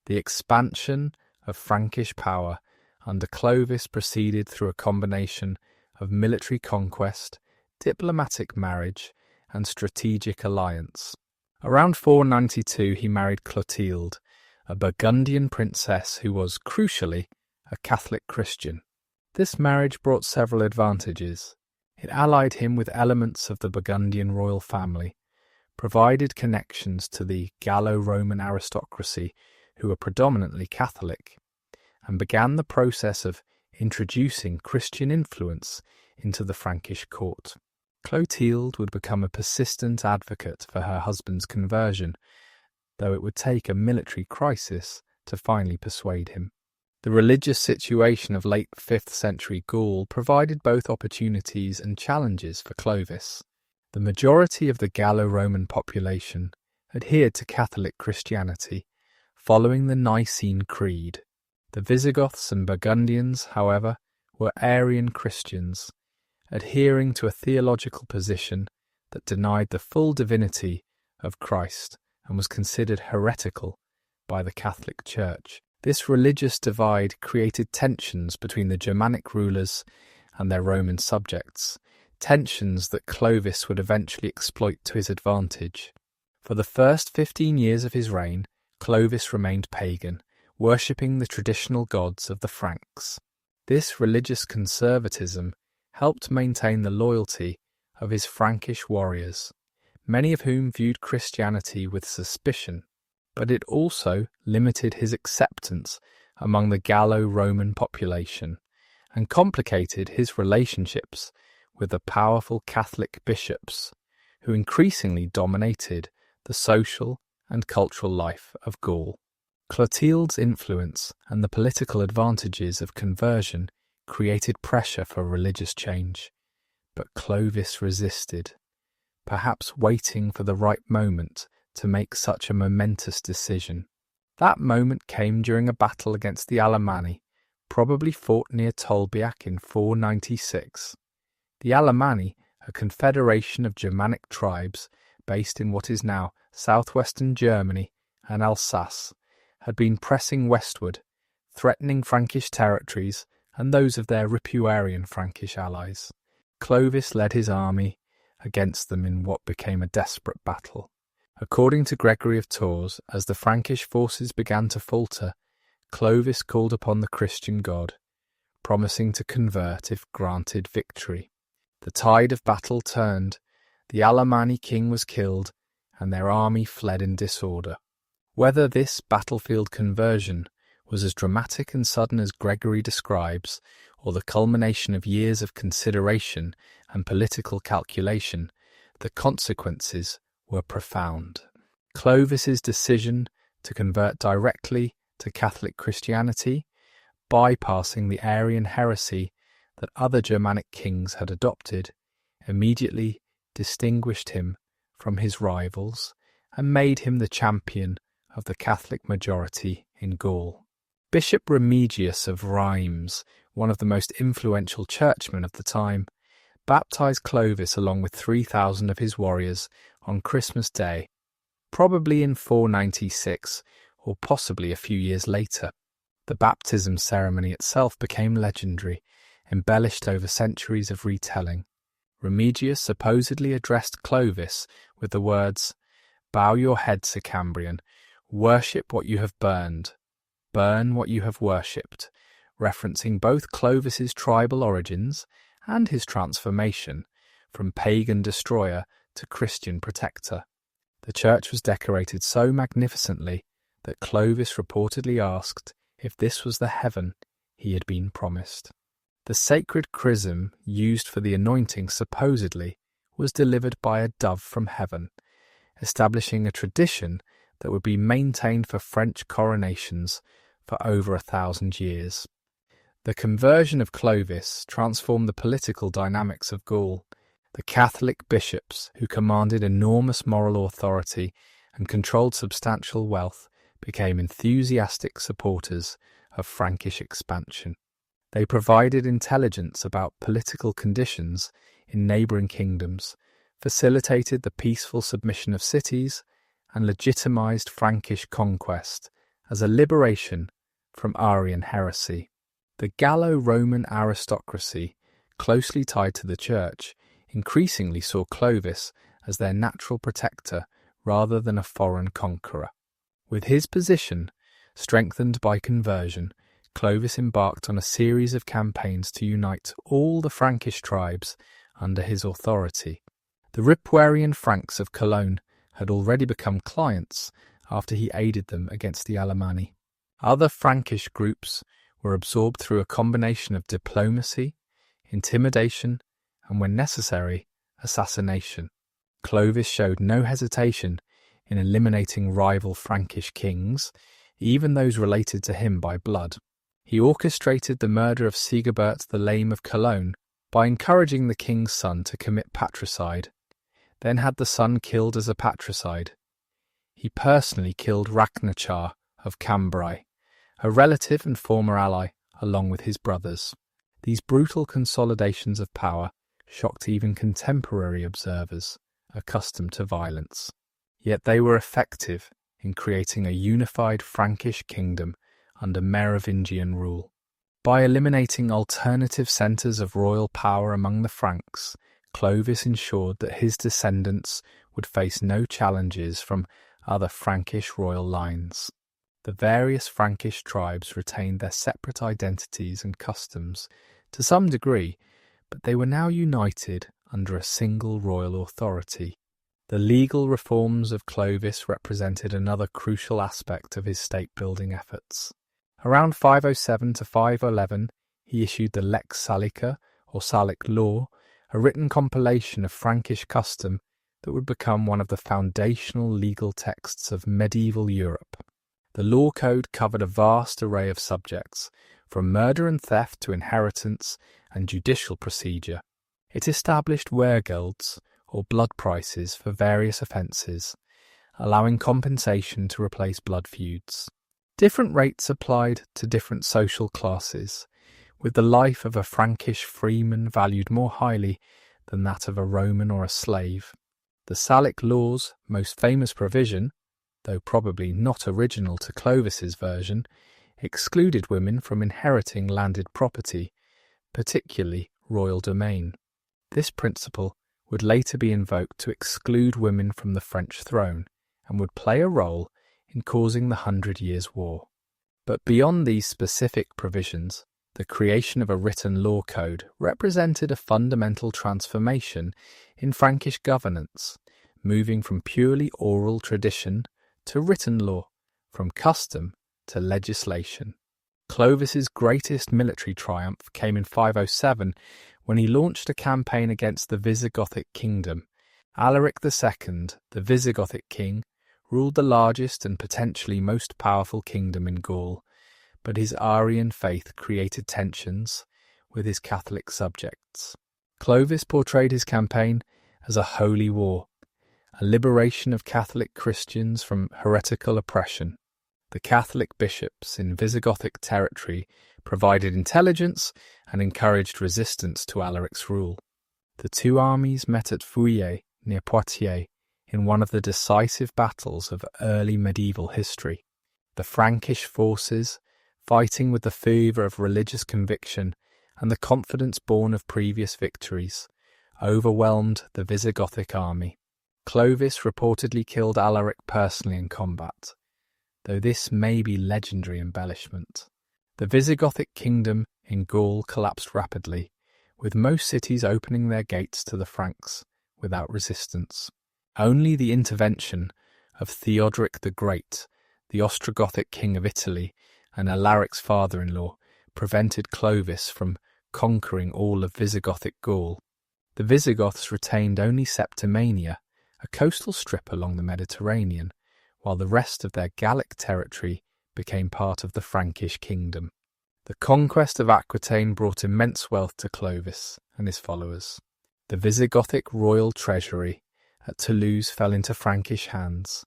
The expansion of Frankish power under Clovis proceeded through a combination of military conquest, diplomatic marriage, and strategic alliance. Around 492 he married Clotilde, a Burgundian princess who was, crucially, a Catholic Christian. This marriage brought several advantages. It allied him with elements of the Burgundian royal family, provided connections to the Gallo-Roman aristocracy who were predominantly Catholic, and began the process of introducing Christian influence into the Frankish court. Clotilde would become a persistent advocate for her husband's conversion, though it would take a military crisis to finally persuade him. The religious situation of late 5th century Gaul provided both opportunities and challenges for Clovis. The majority of the Gallo-Roman population adhered to Catholic Christianity, following the Nicene Creed. The Visigoths and Burgundians, however, were Arian Christians, adhering to a theological position that denied the full divinity of Christ and was considered heretical by the Catholic Church. This religious divide created tensions between the Germanic rulers and their Roman subjects, tensions that Clovis would eventually exploit to his advantage. For the first 15 years of his reign, Clovis remained pagan, worshipping the traditional gods of the Franks. This religious conservatism helped maintain the loyalty of his Frankish warriors, many of whom viewed Christianity with suspicion, but it also limited his acceptance among the Gallo-Roman population and complicated his relationships with the powerful Catholic bishops, who increasingly dominated the social and cultural life of Gaul. Clotilde's influence and the political advantages of conversion created pressure for religious change, but Clovis resisted, perhaps waiting for the right moment to make such a momentous decision. That moment came during a battle against the Alemanni, probably fought near Tolbiac in 496. The Alemanni, a confederation of Germanic tribes based in what is now southwestern Germany and Alsace, had been pressing westward, threatening Frankish territories and those of their Ripuarian Frankish allies. Clovis led his army against them in what became a desperate battle. According to Gregory of Tours, as the Frankish forces began to falter, Clovis called upon the Christian God, promising to convert if granted victory. The tide of battle turned, the Alemanni king was killed, and their army fled in disorder. Whether this battlefield conversion was as dramatic and sudden as Gregory describes, or the culmination of years of consideration and political calculation, the consequences were profound. Clovis's decision to convert directly to Catholic Christianity, bypassing the Arian heresy that other Germanic kings had adopted, immediately distinguished him from his rivals and made him the champion of the Catholic majority in Gaul. Bishop Remigius of Rheims, one of the most influential churchmen of the time, baptized Clovis along with 3,000 of his warriors on Christmas Day, probably in 496 or possibly a few years later. The baptism ceremony itself became legendary, embellished over centuries of retelling. Remigius supposedly addressed Clovis with the words, "Bow your head, Sir Cambrian, worship what you have burned, burn what you have worshipped," referencing both Clovis's tribal origins and his transformation from pagan destroyer to Christian protector. The church was decorated so magnificently that Clovis reportedly asked if this was the heaven he had been promised. The sacred chrism used for the anointing supposedly was delivered by a dove from heaven, establishing a tradition that would be maintained for French coronations for over 1,000 years. The conversion of Clovis transformed the political dynamics of Gaul. The Catholic bishops, who commanded enormous moral authority and controlled substantial wealth, became enthusiastic supporters of Frankish expansion. They provided intelligence about political conditions in neighbouring kingdoms, facilitated the peaceful submission of cities, and legitimised Frankish conquest as a liberation from Arian heresy. The Gallo-Roman aristocracy, closely tied to the church, increasingly saw Clovis as their natural protector rather than a foreign conqueror. With his position strengthened by conversion, Clovis embarked on a series of campaigns to unite all the Frankish tribes under his authority. The Ripuarian Franks of Cologne had already become clients after he aided them against the Alemanni. Other Frankish groups were absorbed through a combination of diplomacy, intimidation, and, when necessary, assassination. Clovis showed no hesitation in eliminating rival Frankish kings, even those related to him by blood. He orchestrated the murder of Sigebert the Lame of Cologne by encouraging the king's son to commit patricide, then had the son killed as a patricide. He personally killed Ragnachar of Cambrai, a relative and former ally, along with his brothers. These brutal consolidations of power shocked even contemporary observers accustomed to violence. Yet they were effective in creating a unified Frankish kingdom under Merovingian rule. By eliminating alternative centres of royal power among the Franks, Clovis ensured that his descendants would face no challenges from other Frankish royal lines. The various Frankish tribes retained their separate identities and customs to some degree, but they were now united under a single royal authority. The legal reforms of Clovis represented another crucial aspect of his state-building efforts. Around 507 to 511, he issued the Lex Salica, or Salic law, a written compilation of Frankish custom that would become one of the foundational legal texts of medieval Europe. The law code covered a vast array of subjects, from murder and theft to inheritance and judicial procedure. It established weregelds, or blood prices, for various offences, allowing compensation to replace blood feuds. Different rates applied to different social classes, with the life of a Frankish freeman valued more highly than that of a Roman or a slave. The Salic law's most famous provision, though probably not original to Clovis's version, excluded women from inheriting landed property, particularly royal domain. This principle would later be invoked to exclude women from the French throne and would play a role in causing the 100 Years' War. But beyond these specific provisions, the creation of a written law code represented a fundamental transformation in Frankish governance, moving from purely oral tradition to written law, from custom to legislation. Clovis's greatest military triumph came in 507 when he launched a campaign against the Visigothic kingdom. Alaric II, the Visigothic king, ruled the largest and potentially most powerful kingdom in Gaul, but his Arian faith created tensions with his Catholic subjects. Clovis portrayed his campaign as a holy war, a liberation of Catholic Christians from heretical oppression. The Catholic bishops in Visigothic territory provided intelligence and encouraged resistance to Alaric's rule. The two armies met at Fouillé, near Poitiers, in one of the decisive battles of early medieval history. The Frankish forces, fighting with the fervour of religious conviction and the confidence born of previous victories, overwhelmed the Visigothic army. Clovis reportedly killed Alaric personally in combat, though this may be legendary embellishment. The Visigothic kingdom in Gaul collapsed rapidly, with most cities opening their gates to the Franks without resistance. Only the intervention of Theodoric the Great, the Ostrogothic king of Italy and Alaric's father-in-law, prevented Clovis from conquering all of Visigothic Gaul. The Visigoths retained only Septimania, a coastal strip along the Mediterranean, while the rest of their Gallic territory became part of the Frankish kingdom. The conquest of Aquitaine brought immense wealth to Clovis and his followers. The Visigothic royal treasury at Toulouse fell into Frankish hands,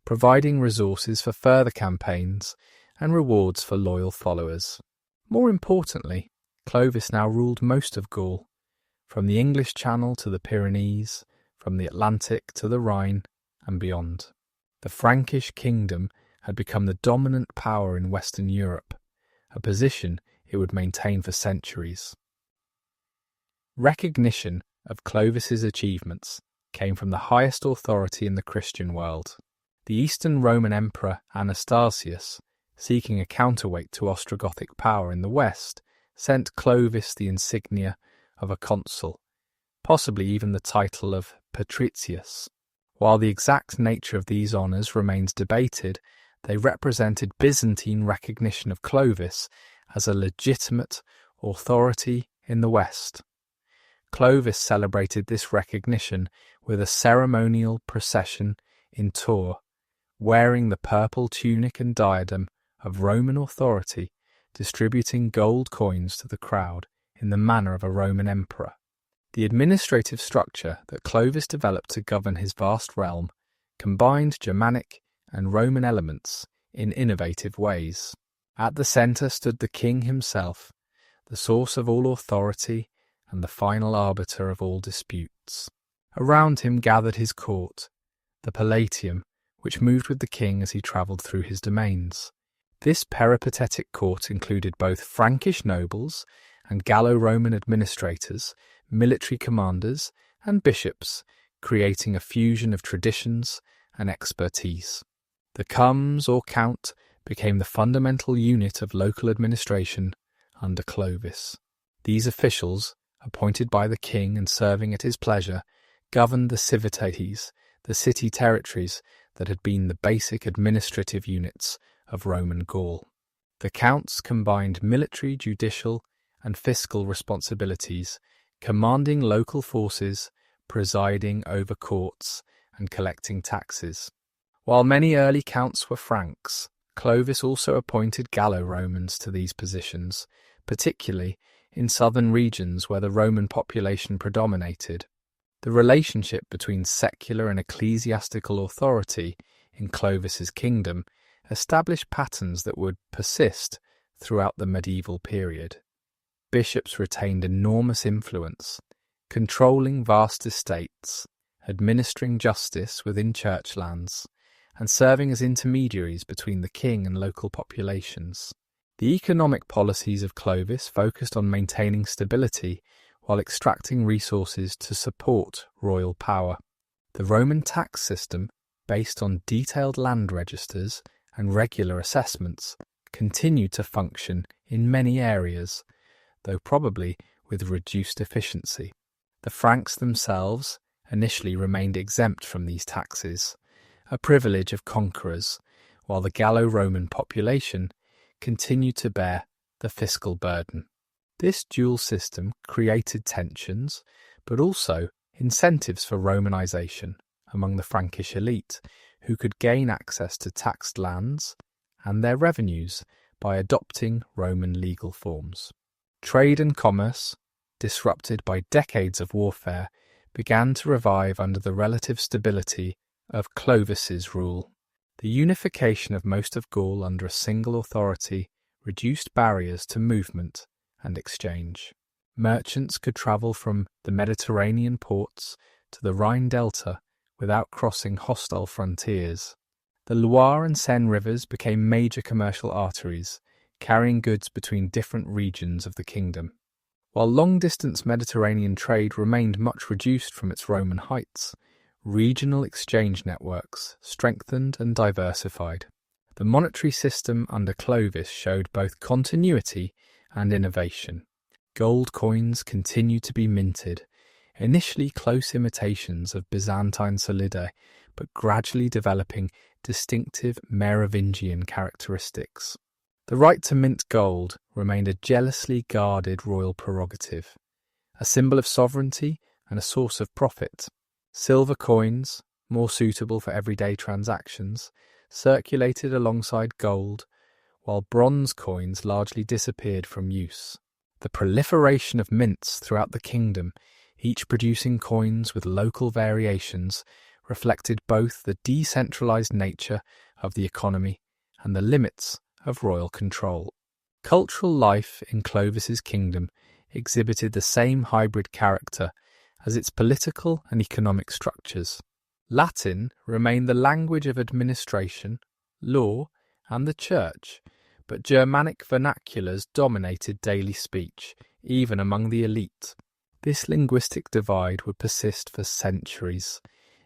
providing resources for further campaigns and rewards for loyal followers. More importantly, Clovis now ruled most of Gaul, from the English Channel to the Pyrenees, from the Atlantic to the Rhine and beyond. The Frankish kingdom had become the dominant power in Western Europe, a position it would maintain for centuries. Recognition of Clovis's achievements came from the highest authority in the Christian world. The Eastern Roman Emperor Anastasius, seeking a counterweight to Ostrogothic power in the West, sent Clovis the insignia of a consul, possibly even the title of patricius. While the exact nature of these honours remains debated, they represented Byzantine recognition of Clovis as a legitimate authority in the West. Clovis celebrated this recognition with a ceremonial procession in Tours, wearing the purple tunic and diadem of Roman authority, distributing gold coins to the crowd in the manner of a Roman emperor. The administrative structure that Clovis developed to govern his vast realm combined Germanic and Roman elements in innovative ways. At the centre stood the king himself, the source of all authority and the final arbiter of all disputes. Around him gathered his court, the Palatium, which moved with the king as he travelled through his domains. This peripatetic court included both Frankish nobles and Gallo-Roman administrators, military commanders, and bishops, creating a fusion of traditions and expertise. The comes or count became the fundamental unit of local administration under Clovis. These officials, appointed by the king and serving at his pleasure, governed the civitates, the city territories that had been the basic administrative units of Roman Gaul. The counts combined military, judicial, and fiscal responsibilities, commanding local forces, presiding over courts, and collecting taxes. While many early counts were Franks, Clovis also appointed Gallo-Romans to these positions, particularly in southern regions where the Roman population predominated. The relationship between secular and ecclesiastical authority in Clovis's kingdom established patterns that would persist throughout the medieval period. Bishops retained enormous influence, controlling vast estates, administering justice within church lands, and serving as intermediaries between the king and local populations. The economic policies of Clovis focused on maintaining stability while extracting resources to support royal power. The Roman tax system, based on detailed land registers and regular assessments, continued to function in many areas, though probably with reduced efficiency. The Franks themselves initially remained exempt from these taxes, a privilege of conquerors, while the Gallo-Roman population continued to bear the fiscal burden. This dual system created tensions, but also incentives for Romanization among the Frankish elite, who could gain access to taxed lands and their revenues by adopting Roman legal forms. Trade and commerce, disrupted by decades of warfare, began to revive under the relative stability of Clovis's rule. The unification of most of Gaul under a single authority reduced barriers to movement and exchange. Merchants could travel from the Mediterranean ports to the Rhine Delta without crossing hostile frontiers. The Loire and Seine rivers became major commercial arteries, carrying goods between different regions of the kingdom. While long-distance Mediterranean trade remained much reduced from its Roman heights, regional exchange networks strengthened and diversified. The monetary system under Clovis showed both continuity and innovation. Gold coins continued to be minted, initially close imitations of Byzantine solidi, but gradually developing distinctive Merovingian characteristics. The right to mint gold remained a jealously guarded royal prerogative, a symbol of sovereignty and a source of profit. Silver coins, more suitable for everyday transactions, circulated alongside gold, while bronze coins largely disappeared from use. The proliferation of mints throughout the kingdom, each producing coins with local variations, reflected both the decentralized nature of the economy and the limits of royal control. Cultural life in Clovis's kingdom exhibited the same hybrid character as its political and economic structures. Latin remained the language of administration, law, and the church, but Germanic vernaculars dominated daily speech, even among the elite. This linguistic divide would persist for centuries,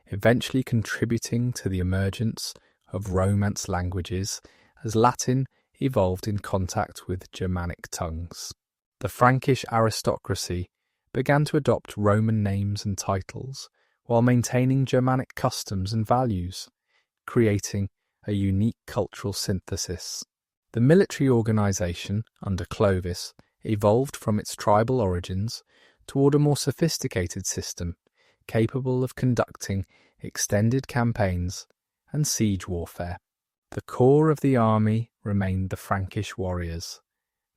eventually contributing to the emergence of Romance languages as Latin evolved in contact with Germanic tongues. The Frankish aristocracy began to adopt Roman names and titles while maintaining Germanic customs and values, creating a unique cultural synthesis. The military organisation under Clovis evolved from its tribal origins toward a more sophisticated system capable of conducting extended campaigns and siege warfare. The core of the army remained the Frankish warriors,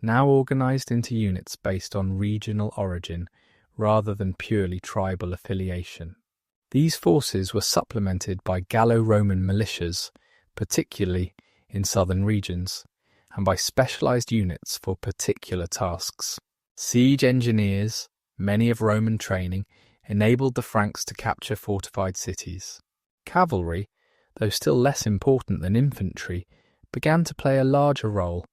now organised into units based on regional origin rather than purely tribal affiliation. These forces were supplemented by Gallo-Roman militias, particularly in southern regions, and by specialised units for particular tasks. Siege engineers, many of Roman training, enabled the Franks to capture fortified cities. Cavalry, though still less important than infantry, began to play a larger role,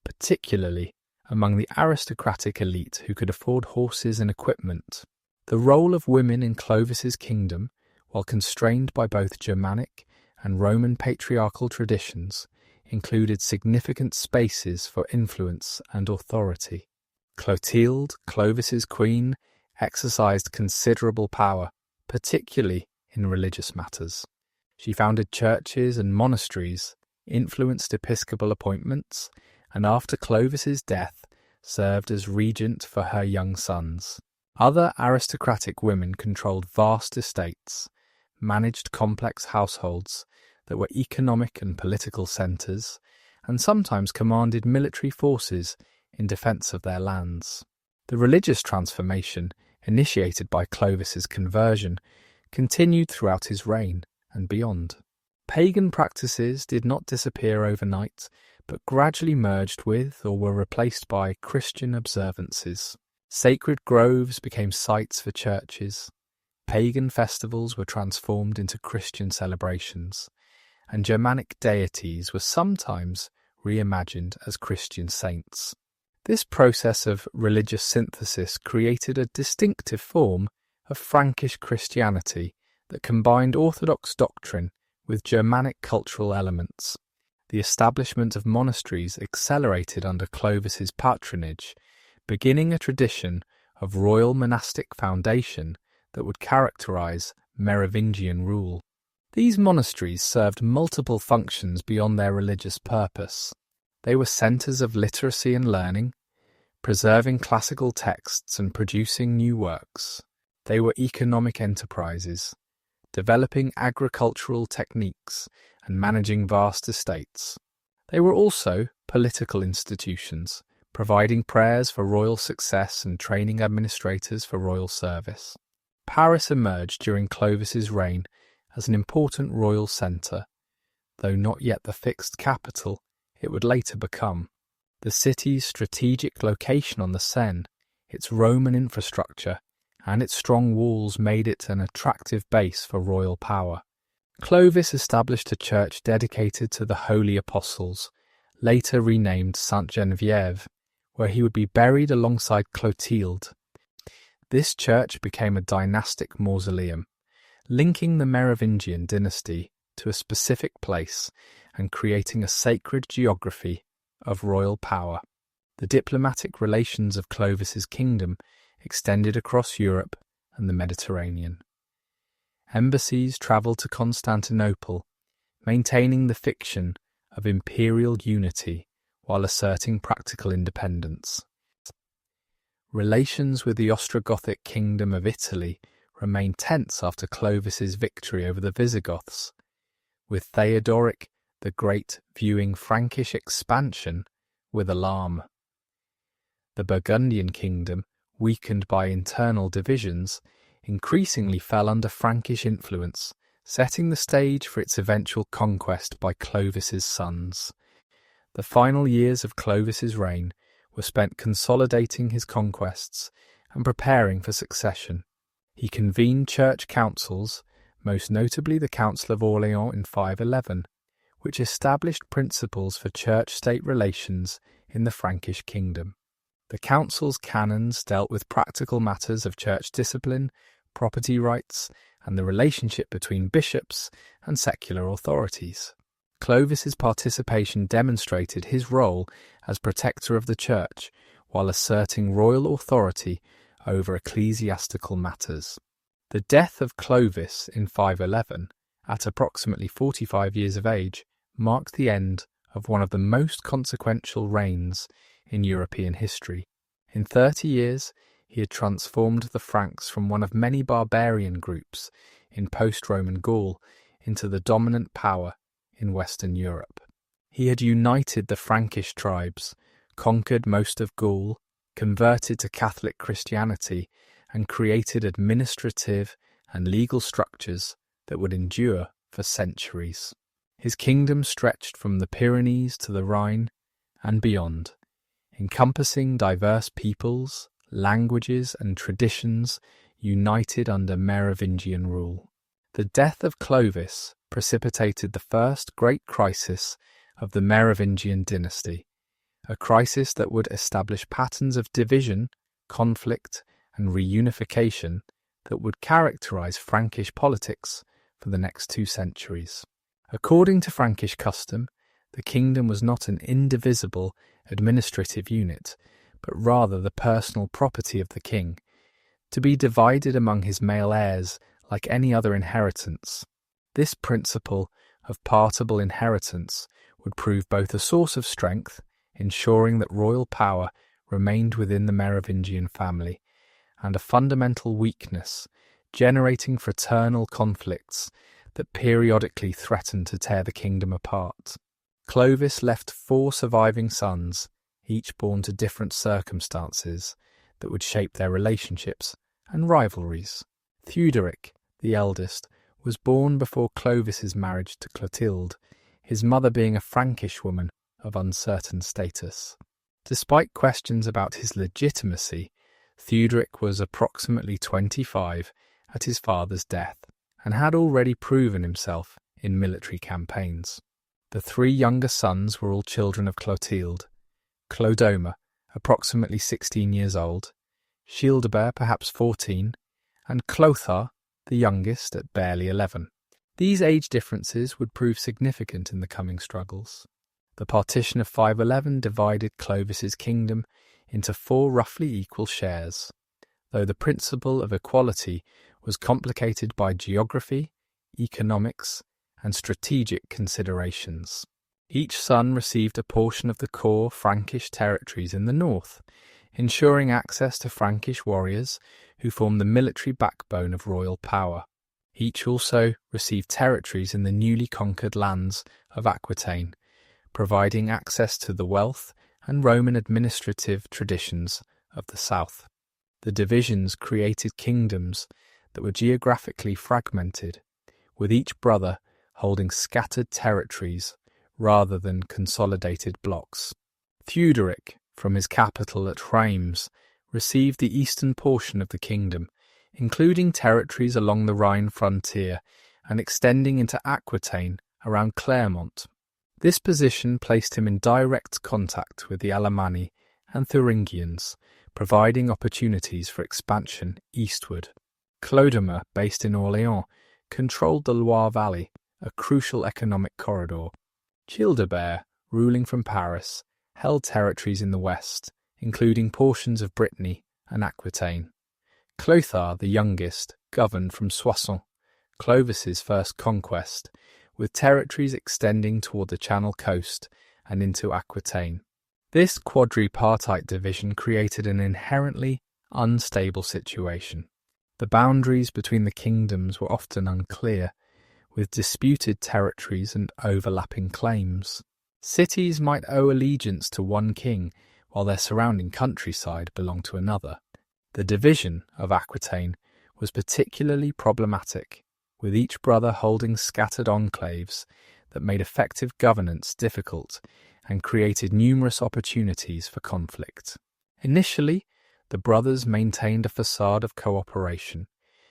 particularly among the aristocratic elite who could afford horses and equipment. The role of women in Clovis's kingdom, while constrained by both Germanic and Roman patriarchal traditions, included significant spaces for influence and authority. Clotilde, Clovis's queen, exercised considerable power, particularly in religious matters. She founded churches and monasteries, influenced episcopal appointments, and after Clovis's death, served as regent for her young sons. Other aristocratic women controlled vast estates, managed complex households that were economic and political centres, and sometimes commanded military forces in defence of their lands. The religious transformation, initiated by Clovis's conversion, continued throughout his reign and beyond. Pagan practices did not disappear overnight, but gradually merged with or were replaced by Christian observances. Sacred groves became sites for churches. Pagan festivals were transformed into Christian celebrations, and Germanic deities were sometimes reimagined as Christian saints. This process of religious synthesis created a distinctive form of Frankish Christianity that combined Orthodox doctrine with Germanic cultural elements. The establishment of monasteries accelerated under Clovis's patronage, beginning a tradition of royal monastic foundation that would characterize Merovingian rule. These monasteries served multiple functions beyond their religious purpose. They were centers of literacy and learning, preserving classical texts and producing new works. They were economic enterprises, developing agricultural techniques and managing vast estates. They were also political institutions, providing prayers for royal success and training administrators for royal service. Paris emerged during Clovis's reign as an important royal centre, though not yet the fixed capital it would later become. The city's strategic location on the Seine, its Roman infrastructure, and its strong walls made it an attractive base for royal power. Clovis established a church dedicated to the Holy Apostles, later renamed Sainte Geneviève, where he would be buried alongside Clotilde. This church became a dynastic mausoleum, linking the Merovingian dynasty to a specific place and creating a sacred geography of royal power. The diplomatic relations of Clovis's kingdom extended across Europe and the Mediterranean. Embassies travelled to Constantinople, maintaining the fiction of imperial unity while asserting practical independence. Relations with the Ostrogothic kingdom of Italy remained tense after Clovis's victory over the Visigoths, with Theodoric the Great viewing Frankish expansion with alarm. The Burgundian kingdom, weakened by internal divisions, increasingly fell under Frankish influence, setting the stage for its eventual conquest by Clovis's sons. The final years of Clovis's reign were spent consolidating his conquests and preparing for succession. He convened church councils, most notably the Council of Orleans in 511, which established principles for church-state relations in the Frankish kingdom. The council's canons dealt with practical matters of church discipline, property rights, and the relationship between bishops and secular authorities. Clovis's participation demonstrated his role as protector of the church while asserting royal authority over ecclesiastical matters. The death of Clovis in 511, at approximately 45 years of age, marked the end of one of the most consequential reigns in European history. In 30 years, he had transformed the Franks from one of many barbarian groups in post-Roman Gaul into the dominant power in Western Europe. He had united the Frankish tribes, conquered most of Gaul, converted to Catholic Christianity, and created administrative and legal structures that would endure for centuries. His kingdom stretched from the Pyrenees to the Rhine and beyond, encompassing diverse peoples, languages, and traditions united under Merovingian rule. The death of Clovis precipitated the first great crisis of the Merovingian dynasty, a crisis that would establish patterns of division, conflict, and reunification that would characterize Frankish politics for the next 2 centuries. According to Frankish custom, the kingdom was not an indivisible administrative unit, but rather the personal property of the king, to be divided among his male heirs like any other inheritance. This principle of partible inheritance would prove both a source of strength, ensuring that royal power remained within the Merovingian family, and a fundamental weakness, generating fraternal conflicts that periodically threatened to tear the kingdom apart. Clovis left 4 surviving sons, each born to different circumstances that would shape their relationships and rivalries. Theuderic, the eldest, was born before Clovis's marriage to Clotilde, his mother being a Frankish woman of uncertain status. Despite questions about his legitimacy, Theuderic was approximately 25 at his father's death and had already proven himself in military campaigns. The three younger sons were all children of Clotilde: Clodoma, approximately 16 years old, Childebert, perhaps 14, and Clothar, the youngest, at barely 11. These age differences would prove significant in the coming struggles. The partition of 511 divided Clovis's kingdom into 4 roughly equal shares, though the principle of equality was complicated by geography, economics, and strategic considerations. Each son received a portion of the core Frankish territories in the north, ensuring access to Frankish warriors who formed the military backbone of royal power. Each also received territories in the newly conquered lands of Aquitaine, providing access to the wealth and Roman administrative traditions of the south. The divisions created kingdoms that were geographically fragmented, with each brother holding scattered territories rather than consolidated blocks. Theuderic, from his capital at Reims, received the eastern portion of the kingdom, including territories along the Rhine frontier and extending into Aquitaine around Clermont. This position placed him in direct contact with the Alemanni and Thuringians, providing opportunities for expansion eastward. Clodoma, based in Orléans, controlled the Loire Valley, a crucial economic corridor. Childebert, ruling from Paris, held territories in the west, including portions of Brittany and Aquitaine. Clothar, the youngest, governed from Soissons, Clovis's first conquest, with territories extending toward the Channel coast and into Aquitaine. This quadripartite division created an inherently unstable situation. The boundaries between the kingdoms were often unclear, with disputed territories and overlapping claims. Cities might owe allegiance to one king, while their surrounding countryside belonged to another. The division of Aquitaine was particularly problematic, with each brother holding scattered enclaves that made effective governance difficult and created numerous opportunities for conflict. Initially, the brothers maintained a facade of cooperation,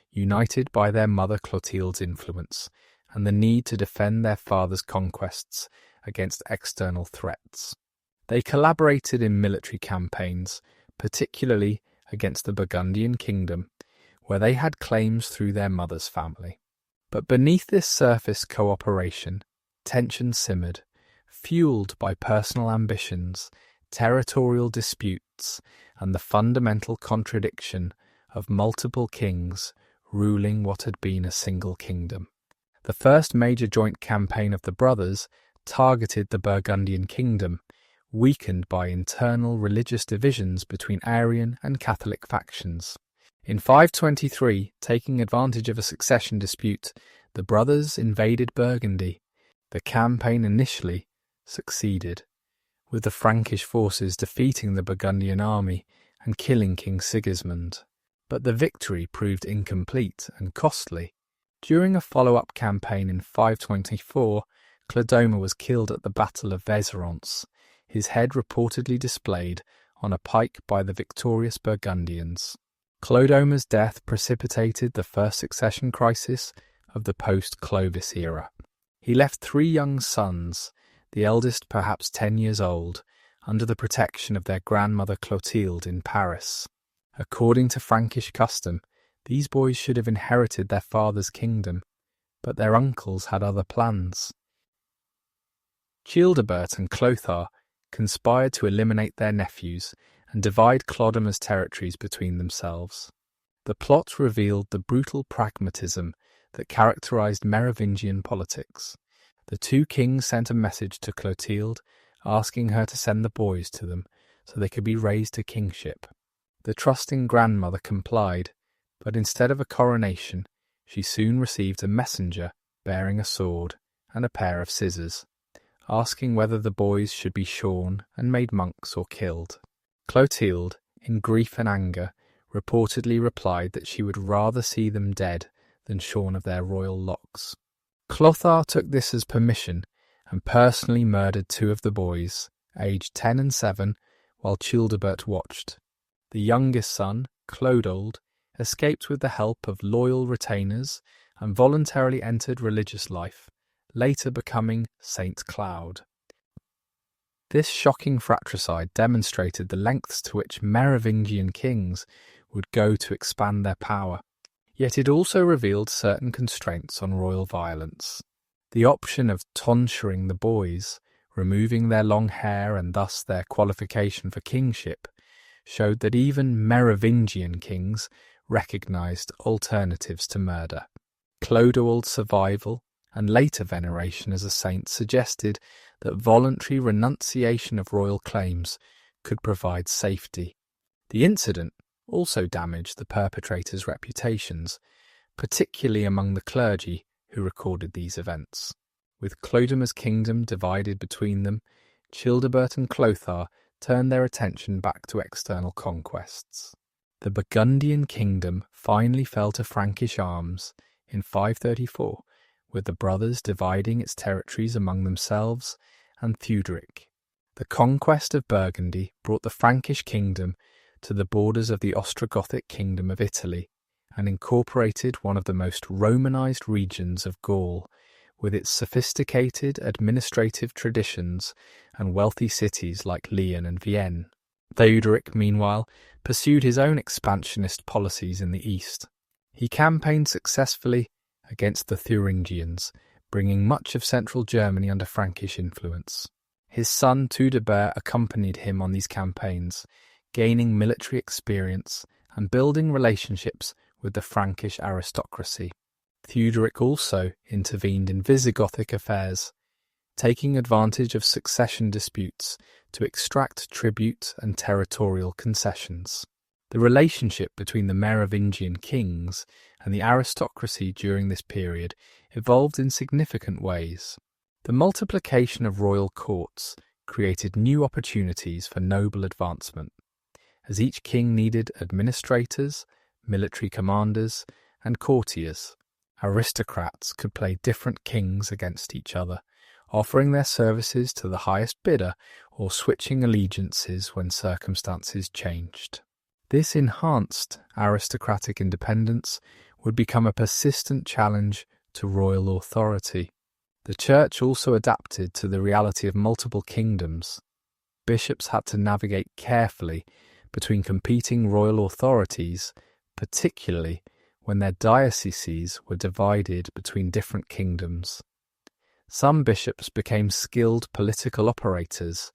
united by their mother Clotilde's influence and the need to defend their father's conquests against external threats. They collaborated in military campaigns, particularly against the Burgundian kingdom, where they had claims through their mother's family. But beneath this surface cooperation, tension simmered, fueled by personal ambitions, territorial disputes, and the fundamental contradiction of multiple kings ruling what had been a single kingdom. The first major joint campaign of the brothers targeted the Burgundian kingdom, weakened by internal religious divisions between Arian and Catholic factions. In 523, taking advantage of a succession dispute, the brothers invaded Burgundy. The campaign initially succeeded, with the Frankish forces defeating the Burgundian army and killing King Sigismund. But the victory proved incomplete and costly. During a follow-up campaign in 524, Clodoma was killed at the Battle of Vézérance, his head reportedly displayed on a pike by the victorious Burgundians. Clodoma's death precipitated the first succession crisis of the post-Clovis era. He left 3 young sons, the eldest perhaps 10 years old, under the protection of their grandmother Clotilde in Paris. According to Frankish custom, these boys should have inherited their father's kingdom, but their uncles had other plans. Childebert and Clothar conspired to eliminate their nephews and divide Clodoma's territories between themselves. The plot revealed the brutal pragmatism that characterized Merovingian politics. The 2 kings sent a message to Clotilde asking her to send the boys to them so they could be raised to kingship. The trusting grandmother complied, but instead of a coronation, she soon received a messenger bearing a sword and a pair of scissors, asking whether the boys should be shorn and made monks or killed. Clotilde, in grief and anger, reportedly replied that she would rather see them dead than shorn of their royal locks. Clothar took this as permission and personally murdered 2 of the boys, aged 10 and 7, while Childebert watched. The youngest son, Clodoald, escaped with the help of loyal retainers and voluntarily entered religious life, later becoming Saint Cloud. This shocking fratricide demonstrated the lengths to which Merovingian kings would go to expand their power, yet it also revealed certain constraints on royal violence. The option of tonsuring the boys, removing their long hair and thus their qualification for kingship, showed that even Merovingian kings recognised alternatives to murder. Clodoald's survival and later veneration as a saint suggested that voluntary renunciation of royal claims could provide safety. The incident also damaged the perpetrators' reputations, particularly among the clergy who recorded these events. With Clodomer's kingdom divided between them, Childebert and Clothar turned their attention back to external conquests. The Burgundian kingdom finally fell to Frankish arms in 534, with the brothers dividing its territories among themselves and Theuderic. The conquest of Burgundy brought the Frankish kingdom to the borders of the Ostrogothic kingdom of Italy and incorporated one of the most Romanized regions of Gaul, with its sophisticated administrative traditions and wealthy cities like Lyon and Vienne. Theuderic, meanwhile, pursued his own expansionist policies in the east. He campaigned successfully against the Thuringians, bringing much of central Germany under Frankish influence. His son Theudebert accompanied him on these campaigns, gaining military experience and building relationships with the Frankish aristocracy. Theuderic also intervened in Visigothic affairs, taking advantage of succession disputes to extract tribute and territorial concessions. The relationship between the Merovingian kings and the aristocracy during this period evolved in significant ways. The multiplication of royal courts created new opportunities for noble advancement, as each king needed administrators, military commanders, and courtiers. Aristocrats could play different kings against each other, offering their services to the highest bidder or switching allegiances when circumstances changed. This enhanced aristocratic independence would become a persistent challenge to royal authority. The Church also adapted to the reality of multiple kingdoms. Bishops had to navigate carefully between competing royal authorities, particularly when their dioceses were divided between different kingdoms. Some bishops became skilled political operators,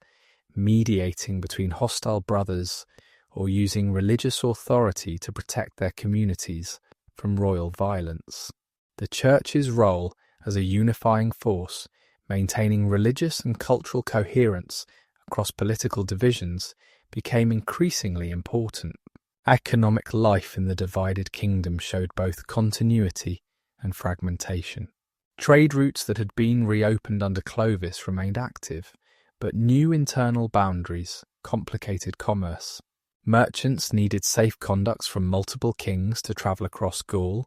mediating between hostile brothers or using religious authority to protect their communities from royal violence. The Church's role as a unifying force, maintaining religious and cultural coherence across political divisions, became increasingly important. Economic life in the divided kingdom showed both continuity and fragmentation. Trade routes that had been reopened under Clovis remained active, but new internal boundaries complicated commerce. Merchants needed safe conducts from multiple kings to travel across Gaul,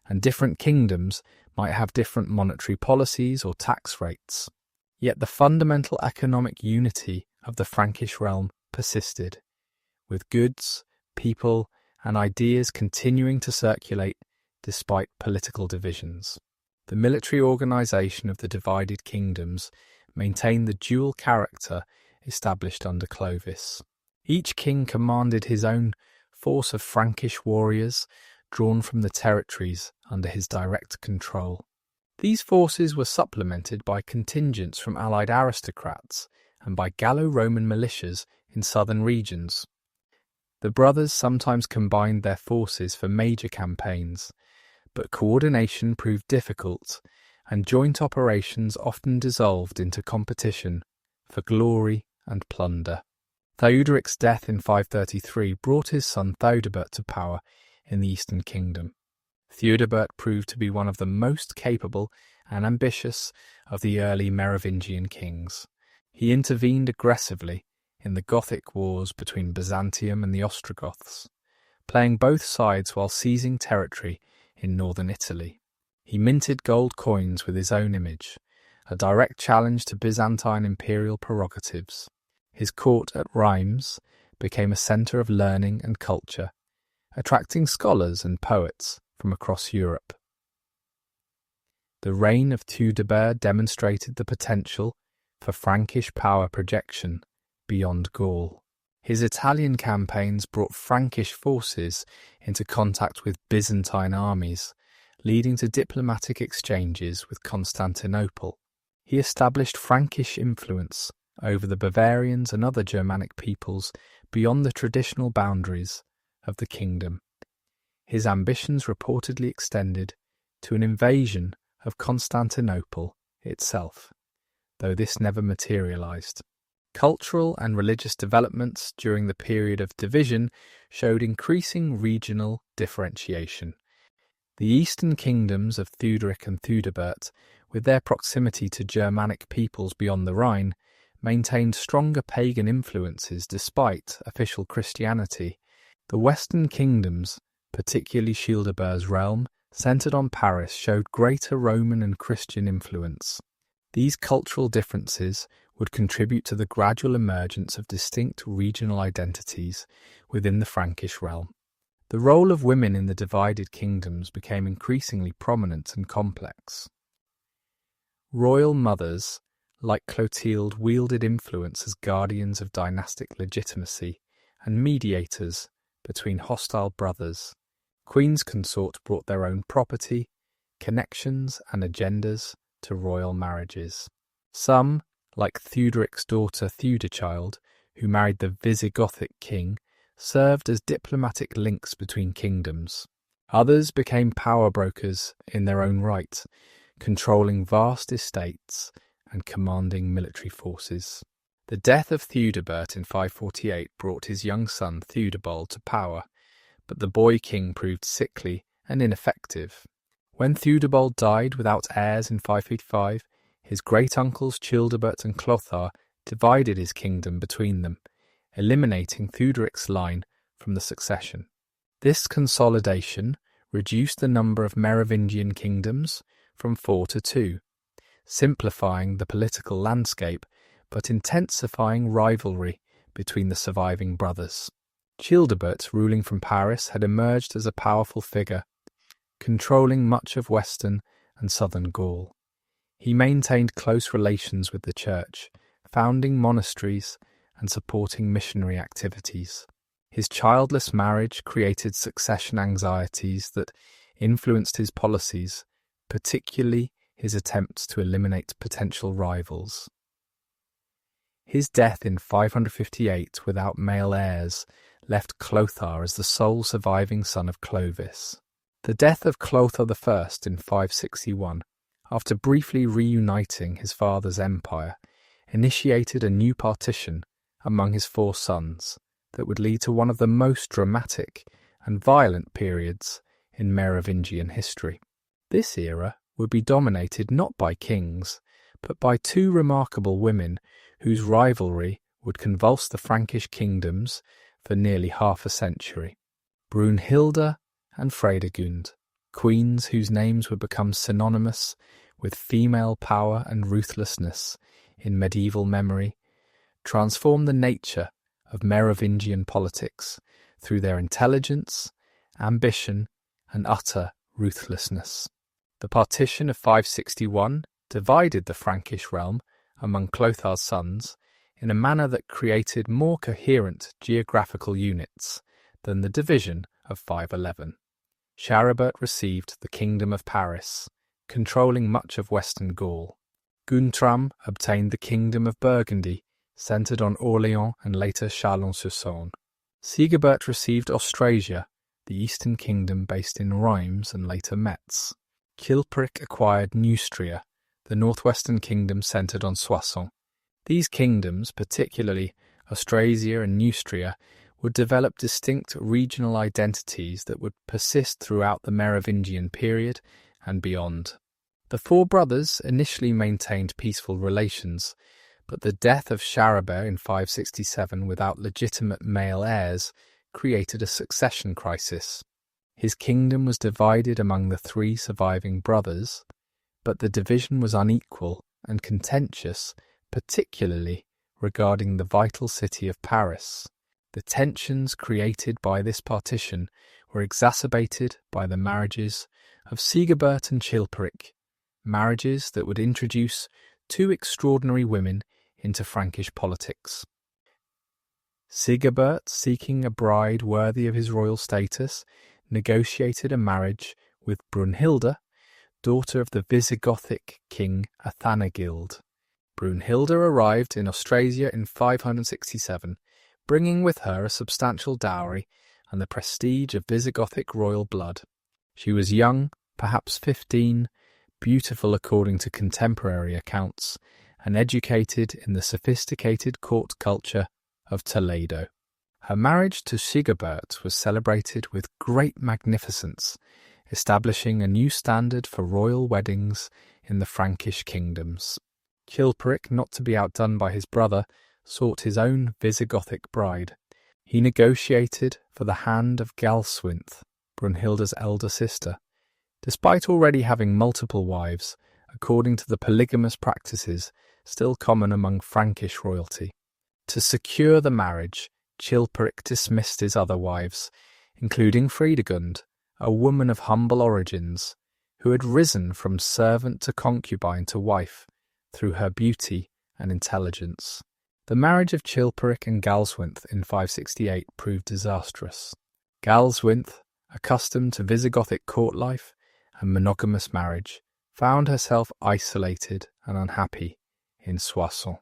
and different kingdoms might have different monetary policies or tax rates. Yet the fundamental economic unity of the Frankish realm persisted, with goods, people, and ideas continuing to circulate despite political divisions. The military organisation of the divided kingdoms maintained the dual character established under Clovis. Each king commanded his own force of Frankish warriors drawn from the territories under his direct control. These forces were supplemented by contingents from allied aristocrats and by Gallo-Roman militias in southern regions. The brothers sometimes combined their forces for major campaigns, but coordination proved difficult, and joint operations often dissolved into competition for glory and plunder. Theuderic's death in 533 brought his son Theudebert to power in the Eastern Kingdom. Theudebert proved to be one of the most capable and ambitious of the early Merovingian kings. He intervened aggressively in the Gothic wars between Byzantium and the Ostrogoths, playing both sides while seizing territory in northern Italy. He minted gold coins with his own image, a direct challenge to Byzantine imperial prerogatives. His court at Rheims became a centre of learning and culture, attracting scholars and poets from across Europe. The reign of Theudebert demonstrated the potential for Frankish power projection beyond Gaul. His Italian campaigns brought Frankish forces into contact with Byzantine armies, leading to diplomatic exchanges with Constantinople. He established Frankish influence over the Bavarians and other Germanic peoples beyond the traditional boundaries of the kingdom. His ambitions reportedly extended to an invasion of Constantinople itself, though this never materialized. Cultural and religious developments during the period of division showed increasing regional differentiation. The eastern kingdoms of Theuderic and Theudebert, with their proximity to Germanic peoples beyond the Rhine, maintained stronger pagan influences despite official Christianity. The western kingdoms, particularly Childebert's realm, centered on Paris, showed greater Roman and Christian influence. These cultural differences would contribute to the gradual emergence of distinct regional identities within the Frankish realm. The role of women in the divided kingdoms became increasingly prominent and complex. Royal mothers, like Clotilde, wielded influence as guardians of dynastic legitimacy and mediators between hostile brothers. Queens consort brought their own property, connections, and agendas to royal marriages. Some, like Theuderic's daughter Theuderchild, who married the Visigothic king, served as diplomatic links between kingdoms. Others became power brokers in their own right, controlling vast estates and commanding military forces. The death of Theudebert in 548 brought his young son Theudebald to power, but the boy king proved sickly and ineffective. When Theudebald died without heirs in 555, his great-uncles Childebert and Clothar divided his kingdom between them, eliminating Theuderic's line from the succession. This consolidation reduced the number of Merovingian kingdoms from 4 to 2, simplifying the political landscape but intensifying rivalry between the surviving brothers. Childebert, ruling from Paris, had emerged as a powerful figure, controlling much of western and southern Gaul. He maintained close relations with the church, founding monasteries and supporting missionary activities. His childless marriage created succession anxieties that influenced his policies, particularly his attempts to eliminate potential rivals. His death in 558 without male heirs left Clothar as the sole surviving son of Clovis. The death of Clothar I in 561, after briefly reuniting his father's empire, initiated a new partition among his 4 sons that would lead to one of the most dramatic and violent periods in Merovingian history. This era would be dominated not by kings, but by 2 remarkable women whose rivalry would convulse the Frankish kingdoms for nearly half a century. Brunhilde and Fredegund, queens whose names would become synonymous with female power and ruthlessness in medieval memory, transformed the nature of Merovingian politics through their intelligence, ambition, and utter ruthlessness. The partition of 561 divided the Frankish realm among Clothar's sons in a manner that created more coherent geographical units than the division of 511. Charibert received the Kingdom of Paris, controlling much of western Gaul. Guntram obtained the Kingdom of Burgundy, centred on Orléans and later Chalon-sur-Saône. Sigebert received Austrasia, the eastern kingdom based in Reims and later Metz. Chilperic acquired Neustria, the northwestern kingdom centred on Soissons. These kingdoms, particularly Austrasia and Neustria, would develop distinct regional identities that would persist throughout the Merovingian period and beyond. The 4 brothers initially maintained peaceful relations, but the death of Charibert in 567 without legitimate male heirs created a succession crisis. His kingdom was divided among the 3 surviving brothers, but the division was unequal and contentious, particularly regarding the vital city of Paris. The tensions created by this partition were exacerbated by the marriages of Sigebert and Chilperic, marriages that would introduce 2 extraordinary women into Frankish politics. Sigebert, seeking a bride worthy of his royal status, negotiated a marriage with Brunhilde, daughter of the Visigothic king Athanagild. Brunhilde arrived in Austrasia in 567, bringing with her a substantial dowry and the prestige of Visigothic royal blood. She was young, perhaps 15, beautiful according to contemporary accounts, and educated in the sophisticated court culture of Toledo. Her marriage to Sigebert was celebrated with great magnificence, establishing a new standard for royal weddings in the Frankish kingdoms. Chilperic, not to be outdone by his brother, sought his own Visigothic bride. He negotiated for the hand of Galswinthe, Brunhilde's elder sister. Despite already having multiple wives, according to the polygamous practices still common among Frankish royalty. To secure the marriage, Chilperic dismissed his other wives, including Fredegund, a woman of humble origins, who had risen from servant to concubine to wife through her beauty and intelligence. The marriage of Chilperic and Galswinthe in 568 proved disastrous. Galswinthe, accustomed to Visigothic court life and monogamous marriage, found herself isolated and unhappy in Soissons.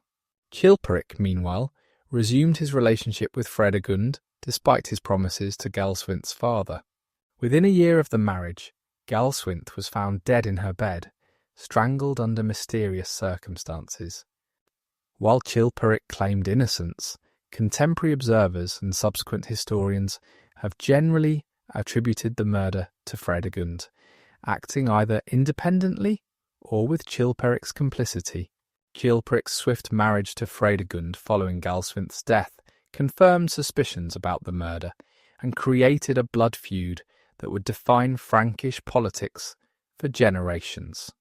Chilperic, meanwhile, resumed his relationship with Fredegund despite his promises to Galswinthe's father. Within a year of the marriage, Galswinthe was found dead in her bed, strangled under mysterious circumstances. While Chilperic claimed innocence, contemporary observers and subsequent historians have generally attributed the murder to Fredegund, acting either independently or with Chilperic's complicity. Chilperic's swift marriage to Fredegund following Galswinthe's death confirmed suspicions about the murder and created a blood feud that would define Frankish politics for generations.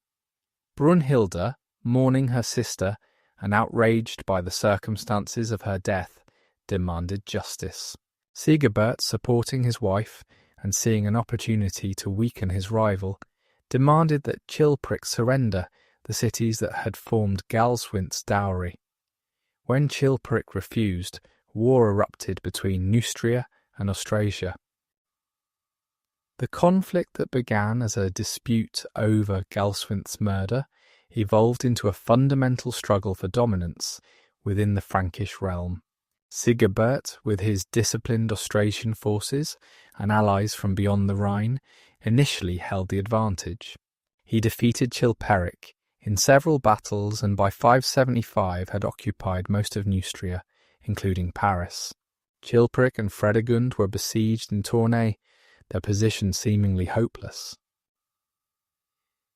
Brunhilde, mourning her sister and outraged by the circumstances of her death, demanded justice. Sigebert, supporting his wife and seeing an opportunity to weaken his rival, demanded that Chilperic surrender the cities that had formed Galswinthe's dowry. When Chilperic refused, war erupted between Neustria and Austrasia. The conflict that began as a dispute over Galswinthe's murder evolved into a fundamental struggle for dominance within the Frankish realm. Sigebert, with his disciplined Austrasian forces and allies from beyond the Rhine, initially held the advantage. He defeated Chilperic in several battles and by 575 had occupied most of Neustria, including Paris. Chilperic and Fredegund were besieged in Tournai, their position seemingly hopeless.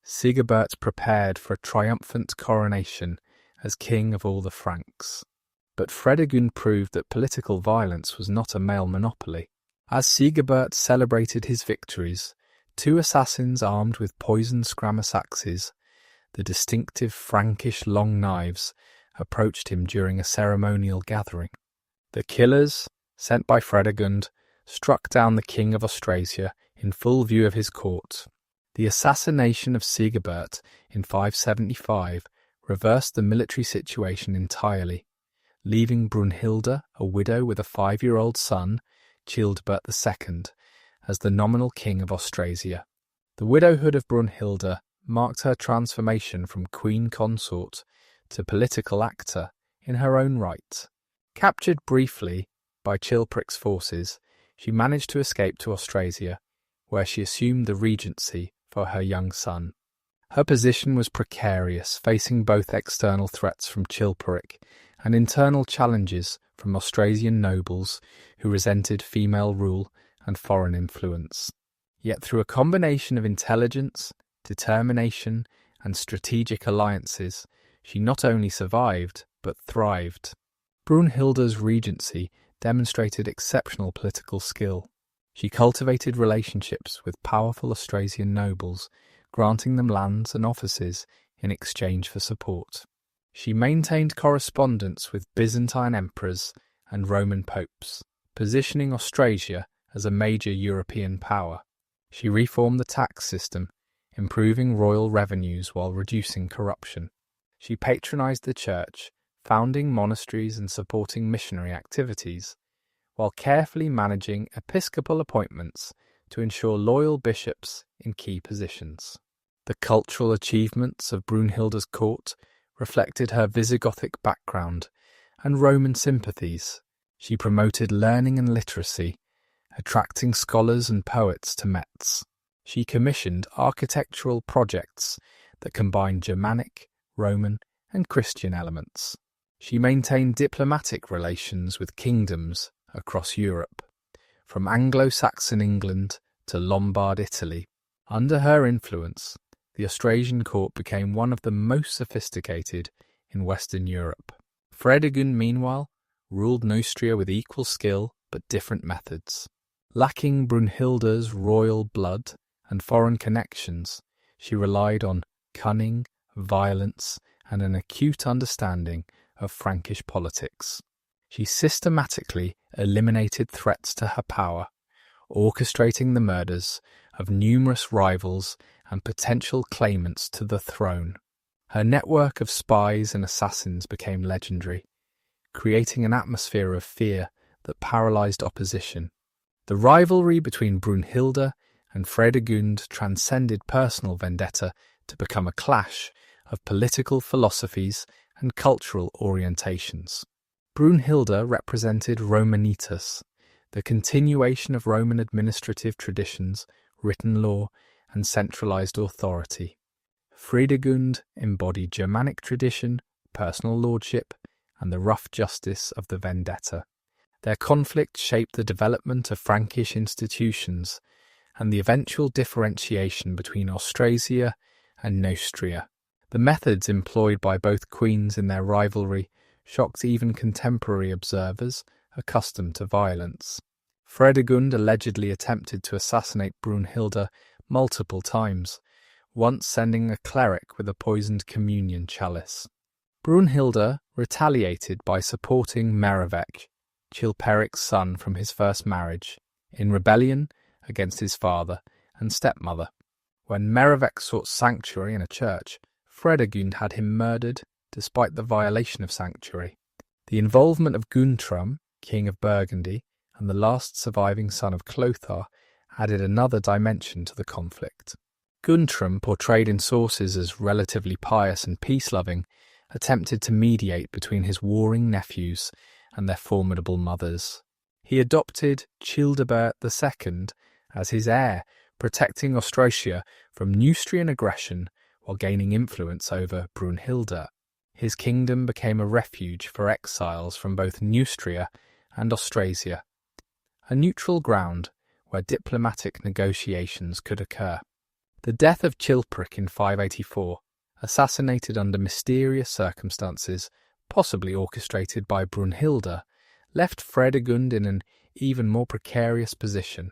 Sigebert prepared for a triumphant coronation as king of all the Franks. But Fredegund proved that political violence was not a male monopoly. As Sigebert celebrated his victories, 2 assassins armed with poisoned squamous axes, the distinctive Frankish long knives, approached him during a ceremonial gathering. The killers, sent by Fredegund, struck down the king of Austrasia in full view of his court. The assassination of Sigebert in 575 reversed the military situation entirely, leaving Brunhilde, a widow with a 5-year-old son, Childebert II, as the nominal king of Austrasia. The widowhood of Brunhilde marked her transformation from queen consort to political actor in her own right. Captured briefly by Chilperic's forces, she managed to escape to Austrasia, where she assumed the regency for her young son. Her position was precarious, facing both external threats from Chilperic and internal challenges from Austrasian nobles who resented female rule and foreign influence. Yet through a combination of intelligence, determination, and strategic alliances, she not only survived, but thrived. Brunhilde's regency demonstrated exceptional political skill. She cultivated relationships with powerful Austrasian nobles, granting them lands and offices in exchange for support. She maintained correspondence with Byzantine emperors and Roman popes, positioning Austrasia as a major European power. She reformed the tax system, improving royal revenues while reducing corruption. She patronized the church, founding monasteries and supporting missionary activities, while carefully managing episcopal appointments to ensure loyal bishops in key positions. The cultural achievements of Brunhilde's court reflected her Visigothic background and Roman sympathies. She promoted learning and literacy, attracting scholars and poets to Metz. She commissioned architectural projects that combined Germanic, Roman, and Christian elements. She maintained diplomatic relations with kingdoms across Europe, from Anglo-Saxon England to Lombard Italy. Under her influence, the Austrasian court became one of the most sophisticated in Western Europe. Fredegund, meanwhile, ruled Neustria with equal skill but different methods. Lacking Brunhilde's royal blood and foreign connections, she relied on cunning, violence, and an acute understanding of Frankish politics. She systematically eliminated threats to her power, orchestrating the murders of numerous rivals and potential claimants to the throne. Her network of spies and assassins became legendary, creating an atmosphere of fear that paralysed opposition. The rivalry between Brunhilde and Fredegund transcended personal vendetta to become a clash of political philosophies and cultural orientations. Brunhilde represented Romanitas, the continuation of Roman administrative traditions, written law, and centralised authority. Fredegund embodied Germanic tradition, personal lordship, and the rough justice of the vendetta. Their conflict shaped the development of Frankish institutions and the eventual differentiation between Austrasia and Neustria. The methods employed by both queens in their rivalry shocked even contemporary observers accustomed to violence. Fredegund allegedly attempted to assassinate Brunhilde multiple times, once sending a cleric with a poisoned communion chalice. Brunhilde retaliated by supporting Merovec, Chilperic's son from his first marriage, in rebellion against his father and stepmother. When Merovec sought sanctuary in a church, Fredegund had him murdered despite the violation of sanctuary. The involvement of Guntram, king of Burgundy, and the last surviving son of Clothar added another dimension to the conflict. Guntram, portrayed in sources as relatively pious and peace-loving, attempted to mediate between his warring nephews and their formidable mothers. He adopted Childebert II as his heir, protecting Austrasia from Neustrian aggression while gaining influence over Brunhilde. His kingdom became a refuge for exiles from both Neustria and Austrasia, a neutral ground where diplomatic negotiations could occur. The death of Chilperic in 584, assassinated under mysterious circumstances, possibly orchestrated by Brunhilde, left Fredegund in an even more precarious position.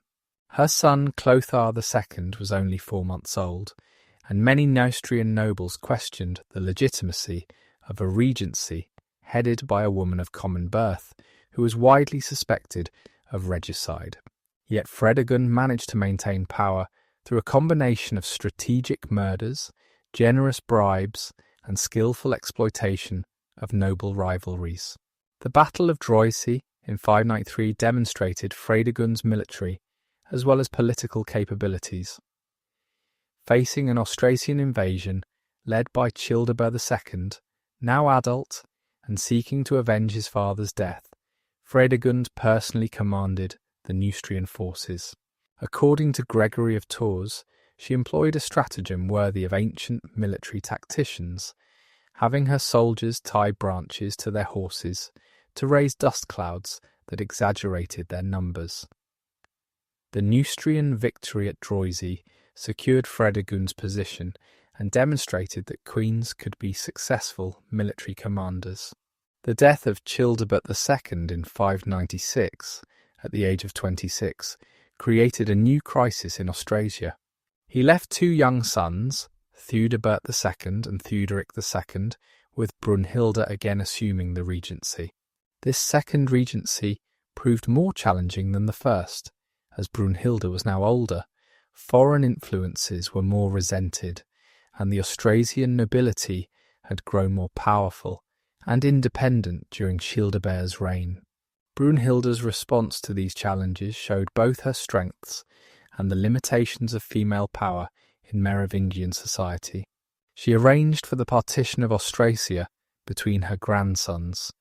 Her son Clothar II was only 4 months old, and many Neustrian nobles questioned the legitimacy of a regency headed by a woman of common birth who was widely suspected of regicide. Yet Fredegund managed to maintain power through a combination of strategic murders, generous bribes, and skillful exploitation of noble rivalries. The Battle of Droisi in 593 demonstrated Fredegund's military as well as political capabilities. Facing an Austrasian invasion led by Childebert II, now adult and seeking to avenge his father's death, Fredegund personally commanded the Neustrian forces. According to Gregory of Tours, she employed a stratagem worthy of ancient military tacticians, having her soldiers tie branches to their horses to raise dust clouds that exaggerated their numbers. The Neustrian victory at Droisi secured Fredegund's position and demonstrated that queens could be successful military commanders. The death of Childebert II in 596, at the age of 26, created a new crisis in Austrasia. He left two young sons, Theudebert II and Theuderic II, with Brunhilde again assuming the regency. This second regency proved more challenging than the first, as Brunhilde was now older, foreign influences were more resented, and the Austrasian nobility had grown more powerful and independent during Childebert's reign. Brunhilde's response to these challenges showed both her strengths and the limitations of female power in Merovingian society. She arranged for the partition of Austrasia between her grandsons,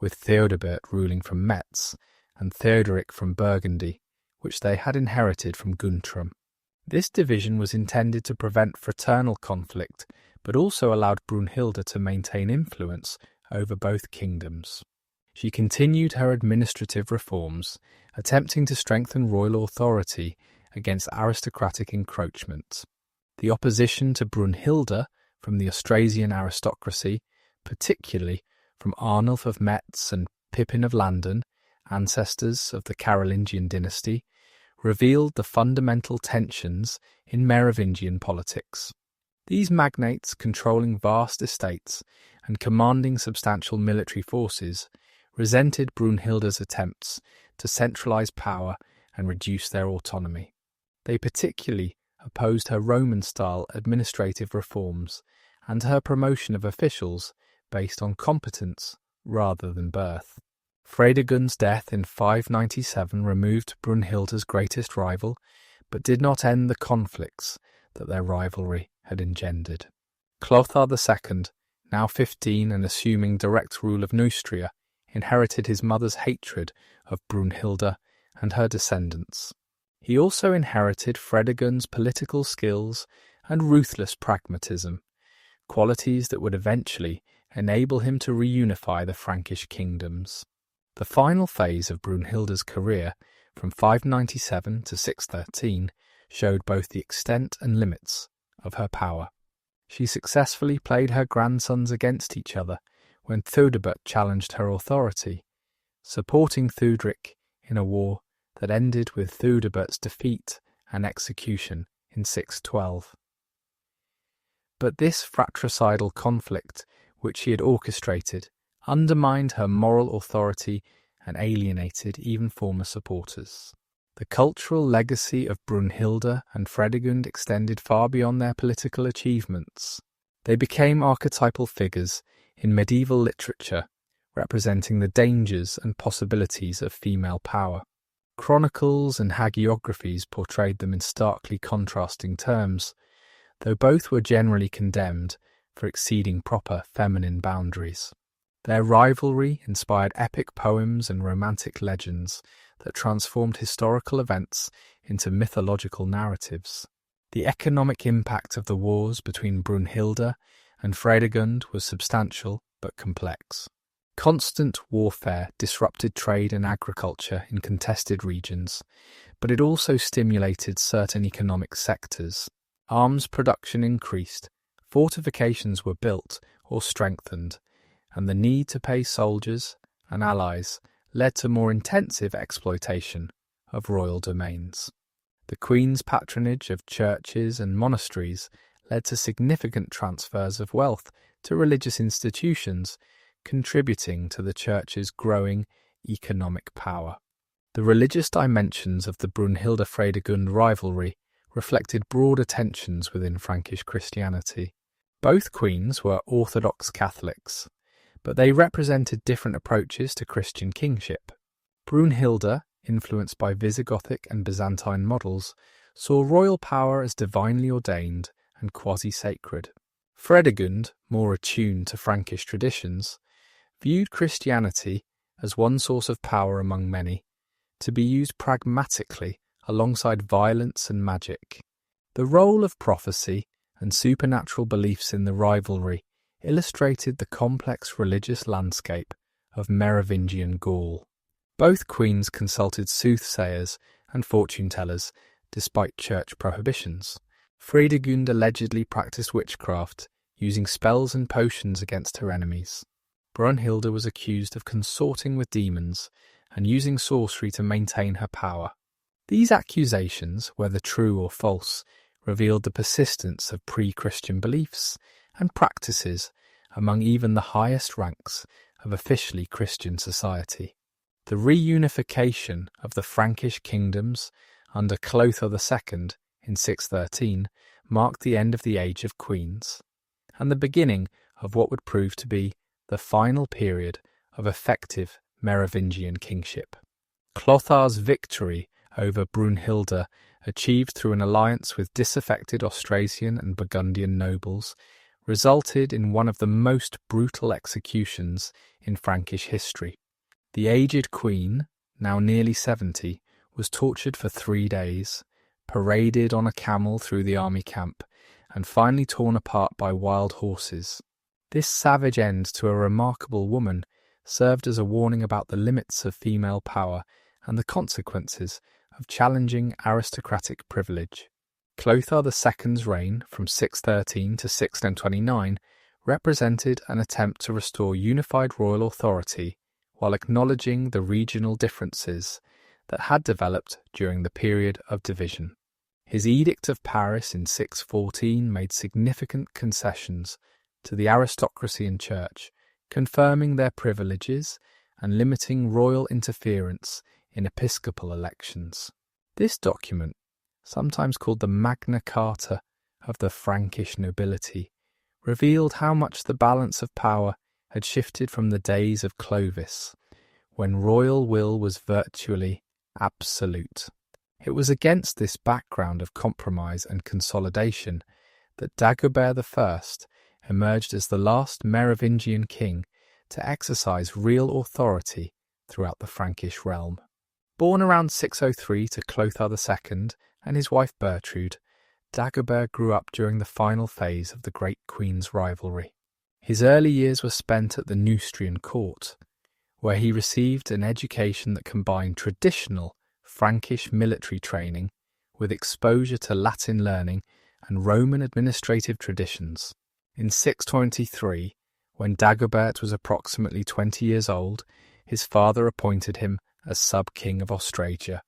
with Theudebert ruling from Metz and Theodoric from Burgundy, which they had inherited from Guntram. This division was intended to prevent fraternal conflict, but also allowed Brunhilde to maintain influence over both kingdoms. She continued her administrative reforms, attempting to strengthen royal authority against aristocratic encroachment. The opposition to Brunhilde from the Austrasian aristocracy, particularly from Arnulf of Metz and Pippin of Landen, ancestors of the Carolingian dynasty, revealed the fundamental tensions in Merovingian politics. These magnates, controlling vast estates and commanding substantial military forces, resented Brunhilde's attempts to centralize power and reduce their autonomy. They particularly opposed her Roman-style administrative reforms and her promotion of officials based on competence rather than birth. Fredegund's death in 597 removed Brunhilde's greatest rival, but did not end the conflicts that their rivalry had engendered. Clothar II, now 15 and assuming direct rule of Neustria, inherited his mother's hatred of Brunhilde and her descendants. He also inherited Fredegund's political skills and ruthless pragmatism, qualities that would eventually enable him to reunify the Frankish kingdoms. The final phase of Brunhilde's career, from 597 to 613, showed both the extent and limits of her power. She successfully played her grandsons against each other when Theudebert challenged her authority, supporting Theuderic in a war that ended with Theudebert's defeat and execution in 612. But this fratricidal conflict, which she had orchestrated, undermined her moral authority and alienated even former supporters. The cultural legacy of Brunhilde and Fredegund extended far beyond their political achievements. They became archetypal figures in medieval literature, representing the dangers and possibilities of female power. Chronicles and hagiographies portrayed them in starkly contrasting terms, though both were generally condemned for exceeding proper feminine boundaries. Their rivalry inspired epic poems and romantic legends that transformed historical events into mythological narratives. The economic impact of the wars between Brunhilde and Fredegund was substantial but complex. Constant warfare disrupted trade and agriculture in contested regions, but it also stimulated certain economic sectors. Arms production increased, fortifications were built or strengthened, and the need to pay soldiers and allies led to more intensive exploitation of royal domains. The Queen's patronage of churches and monasteries led to significant transfers of wealth to religious institutions, contributing to the Church's growing economic power. The religious dimensions of the Brunhilde-Fredegund rivalry reflected broader tensions within Frankish Christianity. Both queens were Orthodox Catholics, but they represented different approaches to Christian kingship. Brunhilde, influenced by Visigothic and Byzantine models, saw royal power as divinely ordained and quasi-sacred. Fredegund, more attuned to Frankish traditions, viewed Christianity as one source of power among many, to be used pragmatically alongside violence and magic. The role of prophecy and supernatural beliefs in the rivalry illustrated the complex religious landscape of Merovingian Gaul. Both queens consulted soothsayers and fortune-tellers despite church prohibitions. Fredegund allegedly practiced witchcraft, using spells and potions against her enemies. Brunhilde was accused of consorting with demons and using sorcery to maintain her power. These accusations, whether true or false, revealed the persistence of pre-Christian beliefs and practices among even the highest ranks of officially Christian society. The reunification of the Frankish kingdoms under Clothar II in 613 marked the end of the Age of Queens, and the beginning of what would prove to be the final period of effective Merovingian kingship. Clothar's victory over Brunhilde, achieved through an alliance with disaffected Austrasian and Burgundian nobles, resulted in one of the most brutal executions in Frankish history. The aged queen, now nearly 70, was tortured for 3 days, paraded on a camel through the army camp, and finally torn apart by wild horses. This savage end to a remarkable woman served as a warning about the limits of female power and the consequences of challenging aristocratic privilege. Clothar II's reign from 613 to 629 represented an attempt to restore unified royal authority while acknowledging the regional differences that had developed during the period of division. His Edict of Paris in 614 made significant concessions to the aristocracy and church, confirming their privileges and limiting royal interference in episcopal elections. This document, sometimes called the Magna Carta of the Frankish nobility, revealed how much the balance of power had shifted from the days of Clovis, when royal will was virtually absolute. It was against this background of compromise and consolidation that Dagobert I emerged as the last Merovingian king to exercise real authority throughout the Frankish realm. Born around 603 to Clothar II and his wife Bertrude, Dagobert grew up during the final phase of the Great Queen's rivalry. His early years were spent at the Neustrian court, where he received an education that combined traditional Frankish military training with exposure to Latin learning and Roman administrative traditions. In 623, when Dagobert was approximately 20 years old, his father appointed him as sub-king of Austrasia.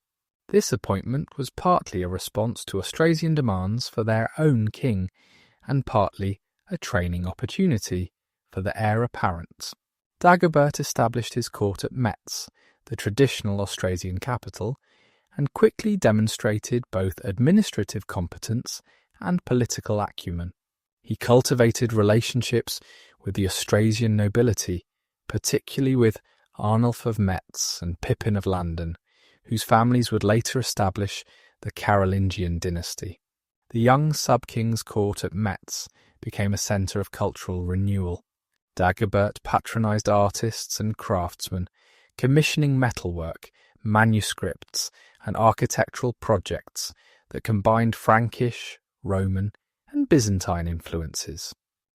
This appointment was partly a response to Austrasian demands for their own king, and partly a training opportunity for the heir apparent. Dagobert established his court at Metz, the traditional Austrasian capital, and quickly demonstrated both administrative competence and political acumen. He cultivated relationships with the Austrasian nobility, particularly with Arnulf of Metz and Pippin of Landen, whose families would later establish the Carolingian Dynasty. The young sub-king's court at Metz became a centre of cultural renewal. Dagobert patronised artists and craftsmen, commissioning metalwork, manuscripts, and architectural projects that combined Frankish, Roman, and Byzantine influences.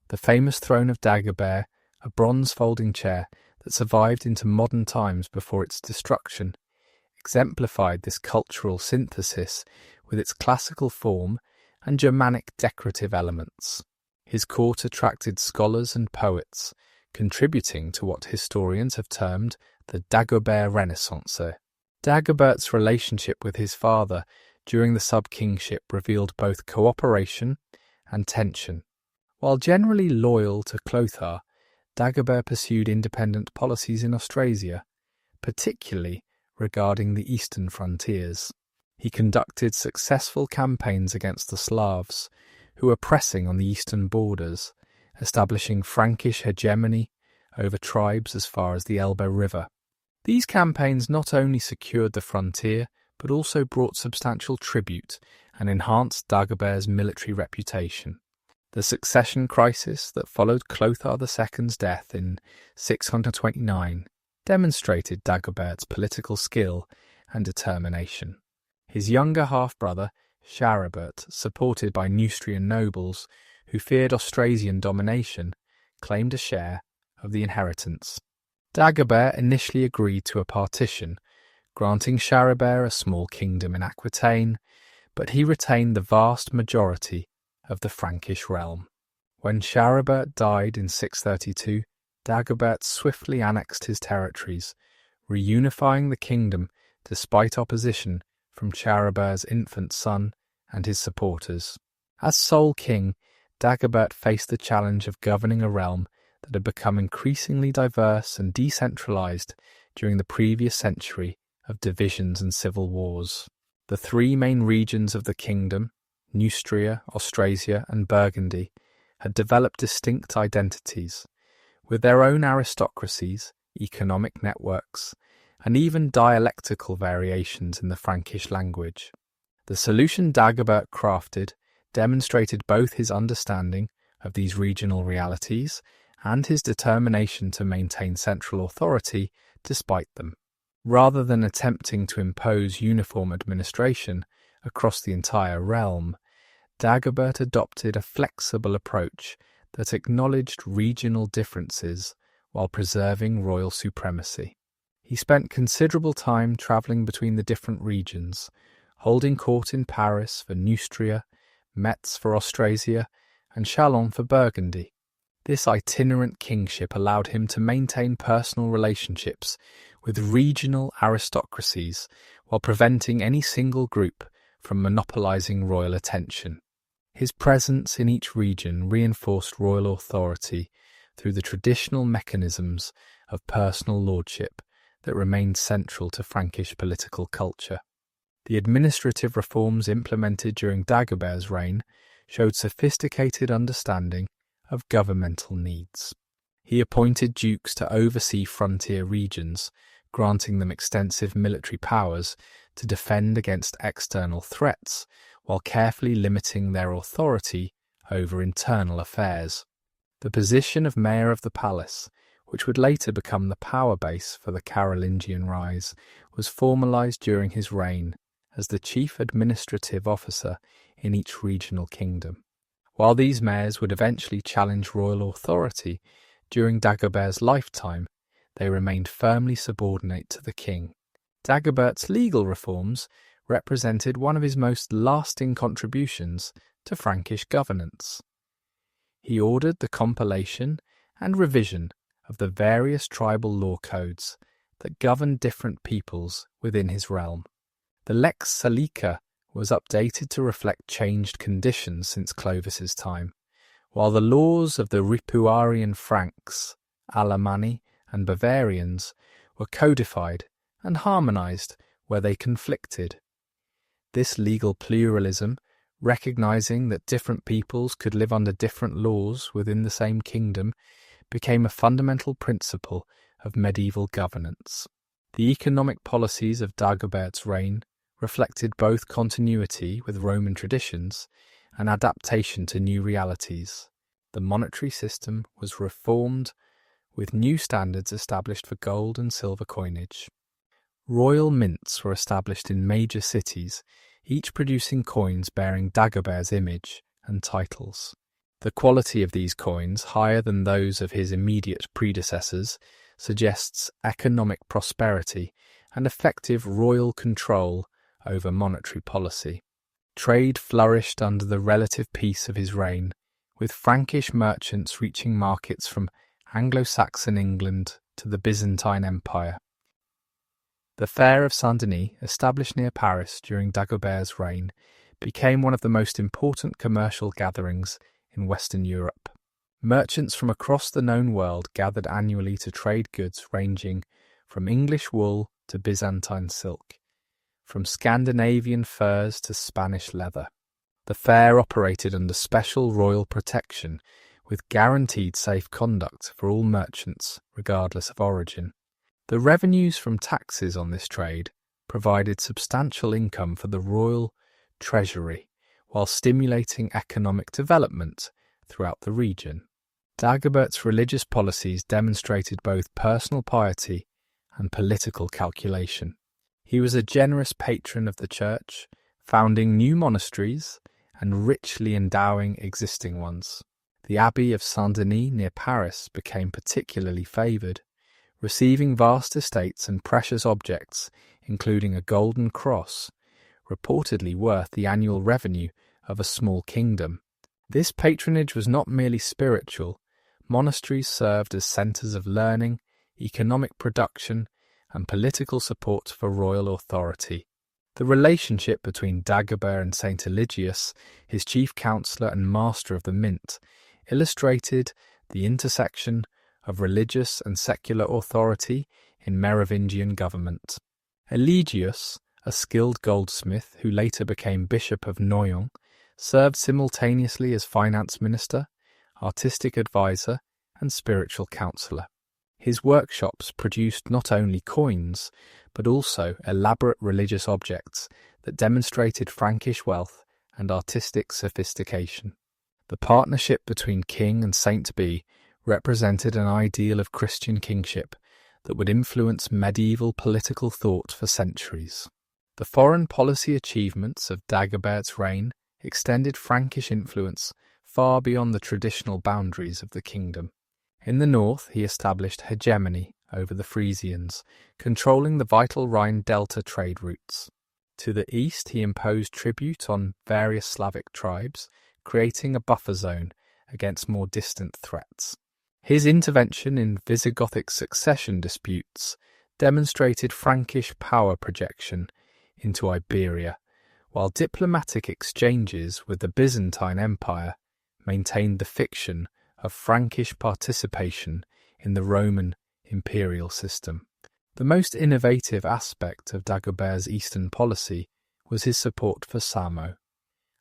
The famous throne of Dagobert, a bronze folding chair that survived into modern times before its destruction, exemplified this cultural synthesis with its classical form and Germanic decorative elements. His court attracted scholars and poets, contributing to what historians have termed the Dagobert Renaissance. Dagobert's relationship with his father during the sub-kingship revealed both cooperation and tension. While generally loyal to Clothar, Dagobert pursued independent policies in Austrasia, particularly regarding the eastern frontiers. He conducted successful campaigns against the Slavs, who were pressing on the eastern borders, establishing Frankish hegemony over tribes as far as the Elbe River. These campaigns not only secured the frontier, but also brought substantial tribute and enhanced Dagobert's military reputation. The succession crisis that followed Clothar II's death in 629 demonstrated Dagobert's political skill and determination. His younger half-brother, Charibert, supported by Neustrian nobles who feared Austrasian domination, claimed a share of the inheritance. Dagobert initially agreed to a partition, granting Charibert a small kingdom in Aquitaine, but he retained the vast majority of the Frankish realm. When Charibert died in 632, Dagobert swiftly annexed his territories, reunifying the kingdom despite opposition from Charabert's infant son and his supporters. As sole king, Dagobert faced the challenge of governing a realm that had become increasingly diverse and decentralized during the previous century of divisions and civil wars. The three main regions of the kingdom, Neustria, Austrasia, and Burgundy, had developed distinct identities, with their own aristocracies, economic networks, and even dialectical variations in the Frankish language. The solution Dagobert crafted demonstrated both his understanding of these regional realities and his determination to maintain central authority despite them. Rather than attempting to impose uniform administration across the entire realm, Dagobert adopted a flexible approach that acknowledged regional differences while preserving royal supremacy. He spent considerable time travelling between the different regions, holding court in Paris for Neustria, Metz for Austrasia, and Chalon for Burgundy. This itinerant kingship allowed him to maintain personal relationships with regional aristocracies while preventing any single group from monopolizing royal attention. His presence in each region reinforced royal authority through the traditional mechanisms of personal lordship that remained central to Frankish political culture. The administrative reforms implemented during Dagobert's reign showed sophisticated understanding of governmental needs. He appointed dukes to oversee frontier regions, granting them extensive military powers to defend against external threats, while carefully limiting their authority over internal affairs. The position of Mayor of the Palace, which would later become the power base for the Carolingian rise, was formalized during his reign as the chief administrative officer in each regional kingdom. While these mayors would eventually challenge royal authority during Dagobert's lifetime, they remained firmly subordinate to the king. Dagobert's legal reforms represented one of his most lasting contributions to Frankish governance. He ordered the compilation and revision of the various tribal law codes that governed different peoples within his realm. The Lex Salica was updated to reflect changed conditions since Clovis's time, while the laws of the Ripuarian Franks, Alemanni, and Bavarians were codified and harmonized where they conflicted. This legal pluralism, recognizing that different peoples could live under different laws within the same kingdom, became a fundamental principle of medieval governance. The economic policies of Dagobert's reign reflected both continuity with Roman traditions and adaptation to new realities. The monetary system was reformed, with new standards established for gold and silver coinage. Royal mints were established in major cities, each producing coins bearing Dagobert's image and titles. The quality of these coins, higher than those of his immediate predecessors, suggests economic prosperity and effective royal control over monetary policy. Trade flourished under the relative peace of his reign, with Frankish merchants reaching markets from Anglo-Saxon England to the Byzantine Empire. The Fair of Saint-Denis, established near Paris during Dagobert's reign, became one of the most important commercial gatherings in Western Europe. Merchants from across the known world gathered annually to trade goods ranging from English wool to Byzantine silk, from Scandinavian furs to Spanish leather. The fair operated under special royal protection, with guaranteed safe conduct for all merchants, regardless of origin. The revenues from taxes on this trade provided substantial income for the royal treasury, while stimulating economic development throughout the region. Dagobert's religious policies demonstrated both personal piety and political calculation. He was a generous patron of the church, founding new monasteries and richly endowing existing ones. The Abbey of Saint-Denis near Paris became particularly favoured, receiving vast estates and precious objects, including a golden cross, reportedly worth the annual revenue of a small kingdom. This patronage was not merely spiritual. Monasteries served as centres of learning, economic production, and political support for royal authority. The relationship between Dagobert and Saint Eligius, his chief counsellor and master of the mint, illustrated the intersection of religious and secular authority in Merovingian government. Eligius, a skilled goldsmith who later became Bishop of Noyon, served simultaneously as finance minister, artistic advisor, and spiritual counsellor. His workshops produced not only coins, but also elaborate religious objects that demonstrated Frankish wealth and artistic sophistication. The partnership between king and saint be represented an ideal of Christian kingship that would influence medieval political thought for centuries. The foreign policy achievements of Dagobert's reign extended Frankish influence far beyond the traditional boundaries of the kingdom. In the north, he established hegemony over the Frisians, controlling the vital Rhine delta trade routes. To the east, he imposed tribute on various Slavic tribes, creating a buffer zone against more distant threats. His intervention in Visigothic succession disputes demonstrated Frankish power projection into Iberia, while diplomatic exchanges with the Byzantine Empire maintained the fiction of Frankish participation in the Roman imperial system. The most innovative aspect of Dagobert's eastern policy was his support for Samo,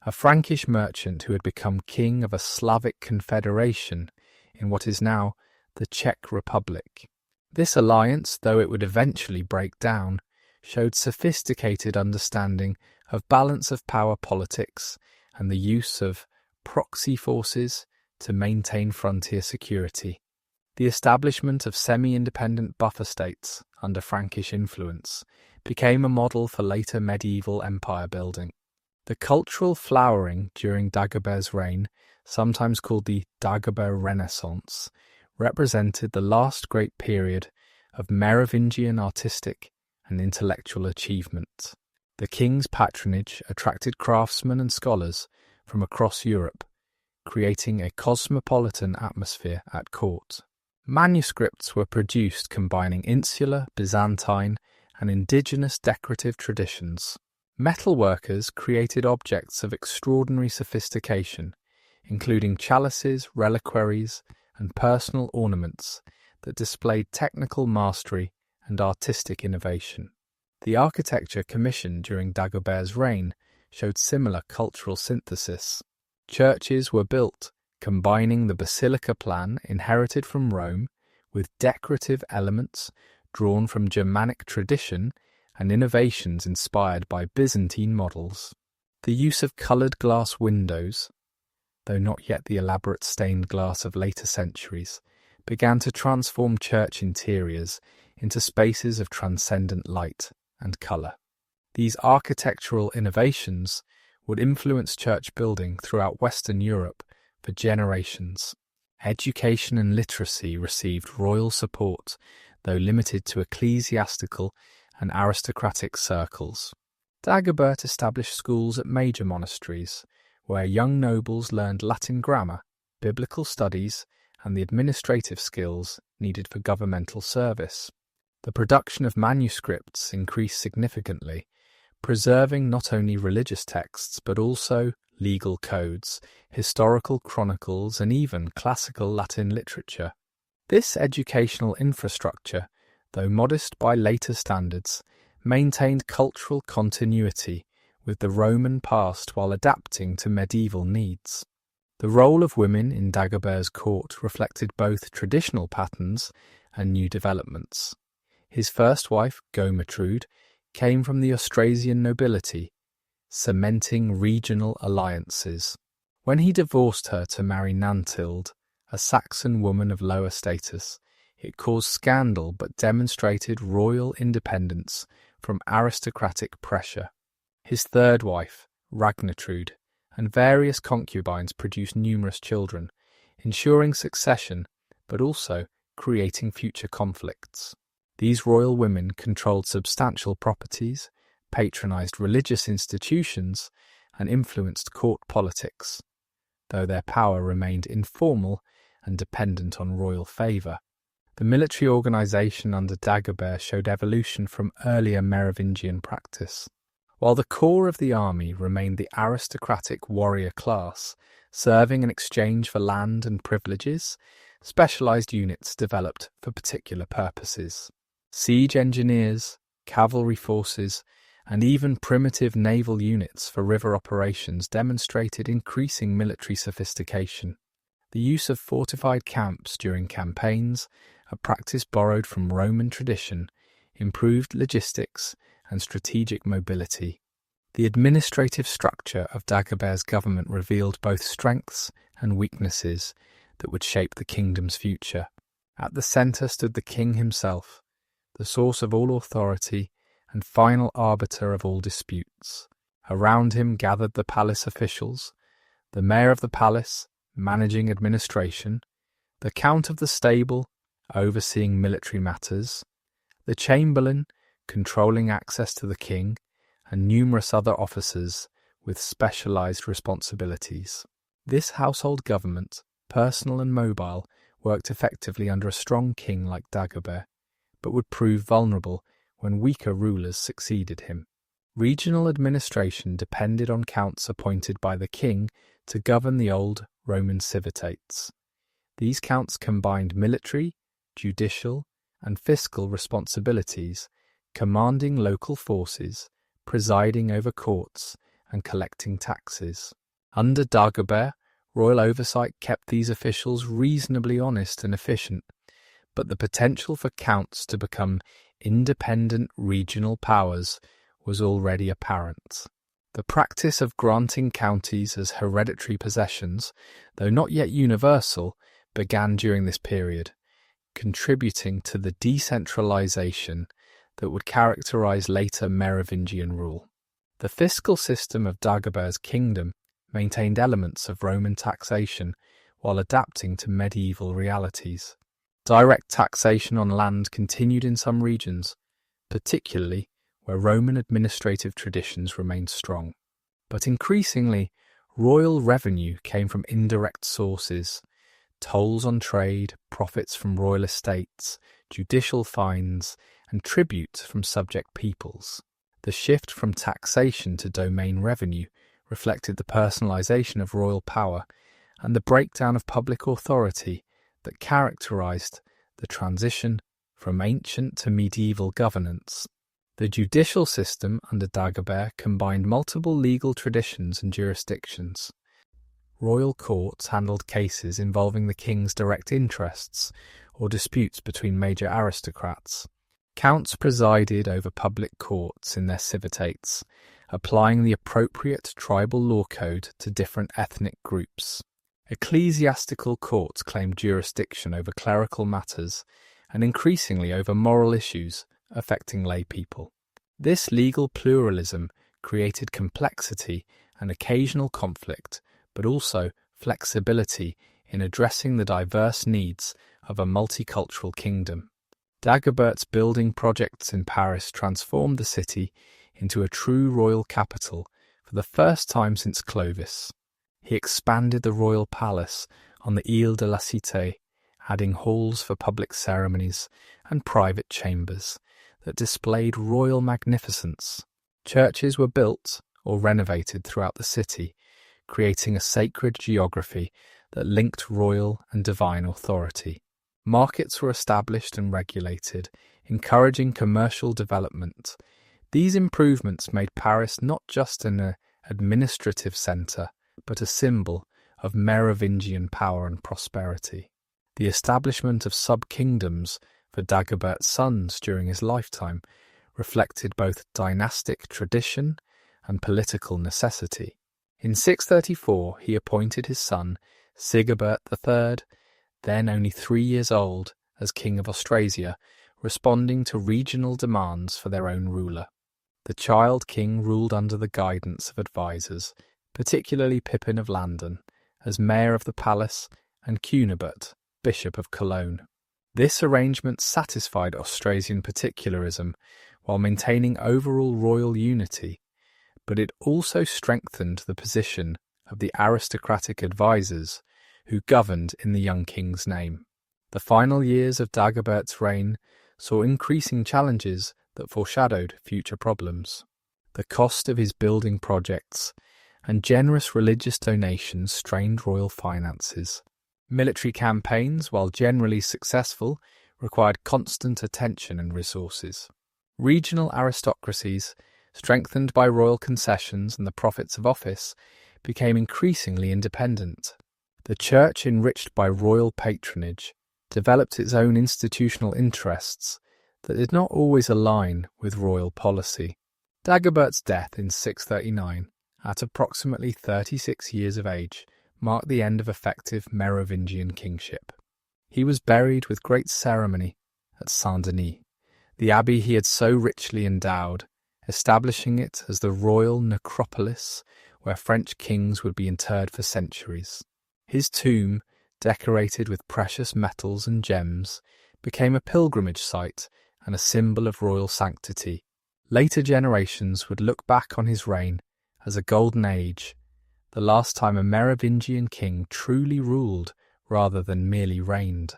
a Frankish merchant who had become king of a Slavic confederation in what is now the Czech Republic. This alliance, though it would eventually break down, showed sophisticated understanding of balance of power politics and the use of proxy forces to maintain frontier security. The establishment of semi-independent buffer states under Frankish influence became a model for later medieval empire building. The cultural flowering during Dagobert's reign, sometimes called the Dagobert Renaissance, represented the last great period of Merovingian artistic and intellectual achievement. The king's patronage attracted craftsmen and scholars from across Europe, creating a cosmopolitan atmosphere at court. Manuscripts were produced combining insular, Byzantine, and indigenous decorative traditions. Metalworkers created objects of extraordinary sophistication, including chalices, reliquaries, and personal ornaments that displayed technical mastery and artistic innovation. The architecture commissioned during Dagobert's reign showed similar cultural synthesis. Churches were built, combining the basilica plan inherited from Rome with decorative elements drawn from Germanic tradition and innovations inspired by Byzantine models. The use of coloured glass windows, though not yet the elaborate stained glass of later centuries, began to transform church interiors into spaces of transcendent light and colour. These architectural innovations would influence church building throughout Western Europe for generations. Education and literacy received royal support, though limited to ecclesiastical and aristocratic circles. Dagobert established schools at major monasteries, where young nobles learned Latin grammar, biblical studies, and the administrative skills needed for governmental service. The production of manuscripts increased significantly, preserving not only religious texts but also legal codes, historical chronicles, and even classical Latin literature. This educational infrastructure, though modest by later standards, maintained cultural continuity with the Roman past while adapting to medieval needs. The role of women in Dagobert's court reflected both traditional patterns and new developments. His first wife, Gertrude, came from the Austrasian nobility, cementing regional alliances. When he divorced her to marry Nantild, a Saxon woman of lower status, it caused scandal but demonstrated royal independence from aristocratic pressure. His third wife, Ragnatrude, and various concubines produced numerous children, ensuring succession but also creating future conflicts. These royal women controlled substantial properties, patronised religious institutions, and influenced court politics, though their power remained informal and dependent on royal favour. The military organisation under Dagobert showed evolution from earlier Merovingian practice. while the core of the army remained the aristocratic warrior class, serving in exchange for land and privileges. Specialized units developed for particular purposes. Siege engineers, cavalry forces, and even primitive naval units for river operations demonstrated increasing military sophistication. The use of fortified camps during campaigns, a practice borrowed from Roman tradition, improved logistics and strategic mobility. The administrative structure of Dagobert's government revealed both strengths and weaknesses that would shape the kingdom's future. At the centre stood the king himself, the source of all authority and final arbiter of all disputes. Around him gathered the palace officials, the mayor of the palace, managing administration, the count of the stable, overseeing military matters, the chamberlain, controlling access to the king, and numerous other officers with specialized responsibilities. This household government, personal and mobile, worked effectively under a strong king like Dagobert, but would prove vulnerable when weaker rulers succeeded him. Regional administration depended on counts appointed by the king to govern the old Roman civitates. These counts combined military, judicial, and fiscal responsibilities, commanding local forces, presiding over courts, and collecting taxes. Under Dagobert, royal oversight kept these officials reasonably honest and efficient, but the potential for counts to become independent regional powers was already apparent. The practice of granting counties as hereditary possessions, though not yet universal, began during this period, contributing to the decentralization that would characterize later Merovingian rule. The fiscal system of Dagobert's kingdom maintained elements of Roman taxation while adapting to medieval realities. Direct taxation on land continued in some regions, particularly where Roman administrative traditions remained strong. But increasingly, royal revenue came from indirect sources: tolls on trade, profits from royal estates, judicial fines, and tribute from subject peoples. The shift from taxation to domain revenue reflected the personalization of royal power and the breakdown of public authority that characterized the transition from ancient to medieval governance. The judicial system under Dagobert combined multiple legal traditions and jurisdictions. Royal courts handled cases involving the king's direct interests or disputes between major aristocrats. Counts presided over public courts in their civitates, applying the appropriate tribal law code to different ethnic groups. Ecclesiastical courts claimed jurisdiction over clerical matters and increasingly over moral issues affecting lay people. This legal pluralism created complexity and occasional conflict, but also flexibility in addressing the diverse needs of a multicultural kingdom. Dagobert's building projects in Paris transformed the city into a true royal capital for the first time since Clovis. He expanded the royal palace on the Ile de la Cité, adding halls for public ceremonies and private chambers that displayed royal magnificence. Churches were built or renovated throughout the city, creating a sacred geography that linked royal and divine authority. Markets were established and regulated, encouraging commercial development. These improvements made Paris not just an administrative centre, but a symbol of Merovingian power and prosperity. The establishment of sub-kingdoms for Dagobert's sons during his lifetime reflected both dynastic tradition and political necessity. In 634 he appointed his son Sigebert III, then only 3 years old, as King of Austrasia, responding to regional demands for their own ruler. The child king ruled under the guidance of advisors, particularly Pippin of Landen, as mayor of the palace, and Cunibert, bishop of Cologne. This arrangement satisfied Austrasian particularism while maintaining overall royal unity, but it also strengthened the position of the aristocratic advisors who governed in the young king's name. The final years of Dagobert's reign saw increasing challenges that foreshadowed future problems. The cost of his building projects and generous religious donations strained royal finances. Military campaigns, while generally successful, required constant attention and resources. Regional aristocracies, strengthened by royal concessions and the profits of office, became increasingly independent. The church, enriched by royal patronage, developed its own institutional interests that did not always align with royal policy. Dagobert's death in 639, at approximately 36 years of age, marked the end of effective Merovingian kingship. He was buried with great ceremony at Saint-Denis, the abbey he had so richly endowed, establishing it as the royal necropolis where French kings would be interred for centuries. His tomb, decorated with precious metals and gems, became a pilgrimage site and a symbol of royal sanctity. Later generations would look back on his reign as a golden age, the last time a Merovingian king truly ruled rather than merely reigned.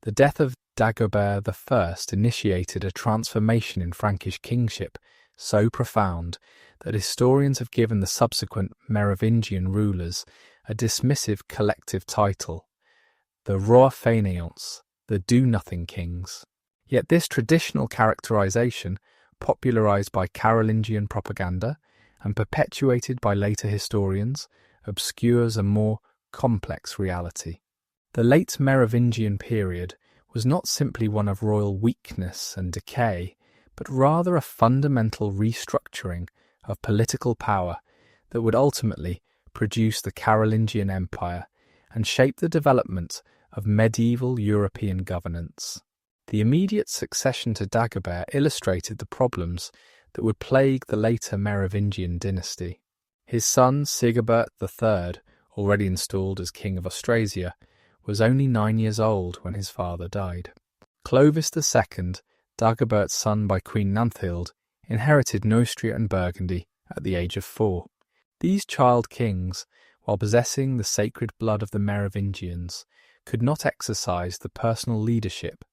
The death of Dagobert I initiated a transformation in Frankish kingship so profound that historians have given the subsequent Merovingian rulers a dismissive collective title, the Rois Fainéants, the do-nothing kings. Yet this traditional characterization, popularized by Carolingian propaganda and perpetuated by later historians, obscures a more complex reality. The late Merovingian period was not simply one of royal weakness and decay, but rather a fundamental restructuring of political power that would ultimately produce the Carolingian Empire and shape the development of medieval European governance. The immediate succession to Dagobert illustrated the problems that would plague the later Merovingian dynasty. His son Sigebert III, already installed as King of Austrasia, was only 9 years old when his father died. Clovis II, Dagobert's son by Queen Nanthild, inherited Neustria and Burgundy at the age of 4. These child kings, while possessing the sacred blood of the Merovingians, could not exercise the personal leadership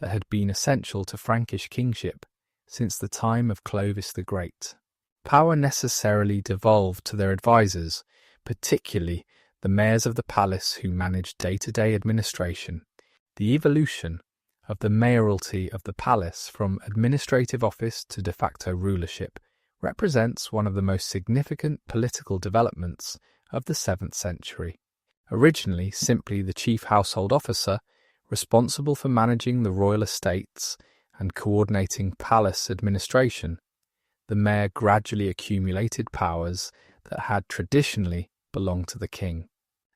that had been essential to Frankish kingship since the time of Clovis the Great. Power necessarily devolved to their advisors, particularly the mayors of the palace who managed day-to-day administration. The evolution of the mayoralty of the palace from administrative office to de facto rulership represents one of the most significant political developments of the 7th century. Originally simply the chief household officer, responsible for managing the royal estates and coordinating palace administration, the mayor gradually accumulated powers that had traditionally belonged to the king.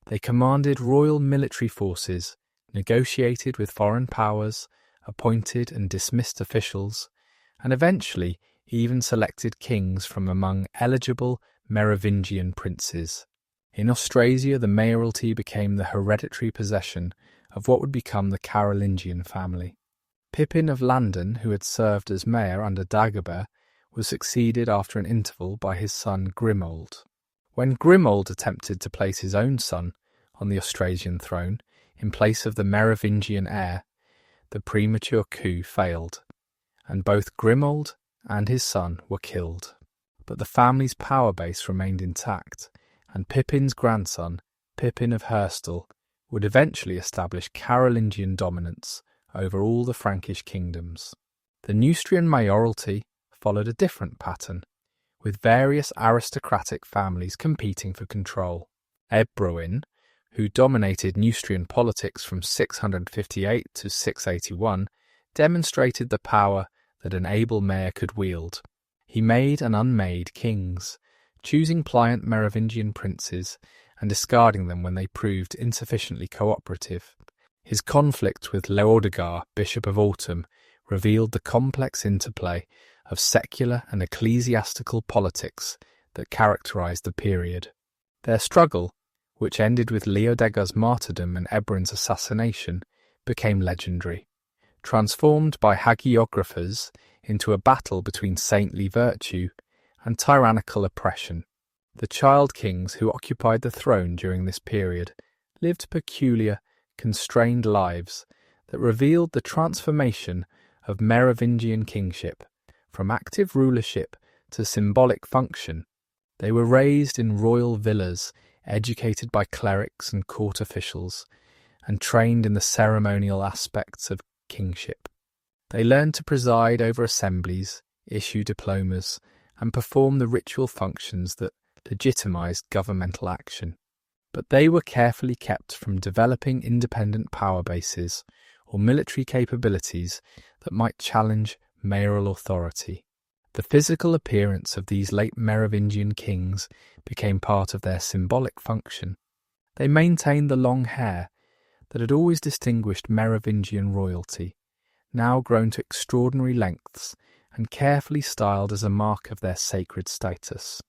They commanded royal military forces, negotiated with foreign powers, appointed and dismissed officials, and eventually even selected kings from among eligible Merovingian princes. In Austrasia, the mayoralty became the hereditary possession of what would become the Carolingian family. Pippin of Landen, who had served as mayor under Dagobert, was succeeded after an interval by his son Grimoald. When Grimoald attempted to place his own son on the Austrasian throne in place of the Merovingian heir, the premature coup failed, and both Grimoald and his son were killed. But the family's power base remained intact, and Pippin's grandson, Pippin of Herstal, would eventually establish Carolingian dominance over all the Frankish kingdoms. The Neustrian mayoralty followed a different pattern, with various aristocratic families competing for control. Ebroin, who dominated Neustrian politics from 658 to 681, demonstrated the power that an able mayor could wield. He made and unmade kings, choosing pliant Merovingian princes and discarding them when they proved insufficiently cooperative. His conflict with Leodegar, Bishop of Autumn, revealed the complex interplay of secular and ecclesiastical politics that characterized the period. Their struggle, which ended with Leodegar's martyrdom and Ebroin's assassination, became legendary, transformed by hagiographers into a battle between saintly virtue and tyrannical oppression. The child kings who occupied the throne during this period lived peculiar, constrained lives that revealed the transformation of Merovingian kingship from active rulership to symbolic function. They were raised in royal villas, educated by clerics and court officials, and trained in the ceremonial aspects of kingship. They learned to preside over assemblies, issue diplomas, and perform the ritual functions that legitimized governmental action. But they were carefully kept from developing independent power bases or military capabilities that might challenge mayoral authority. The physical appearance of these late Merovingian kings became part of their symbolic function. They maintained the long hair that had always distinguished Merovingian royalty, now grown to extraordinary lengths and carefully styled as a mark of their sacred status.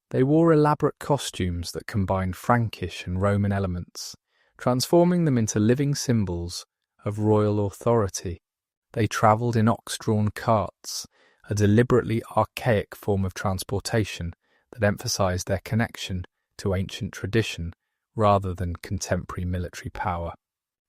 They wore elaborate costumes that combined Frankish and Roman elements, transforming them into living symbols of royal authority. They travelled in ox-drawn carts, a deliberately archaic form of transportation that emphasised their connection to ancient tradition rather than contemporary military power.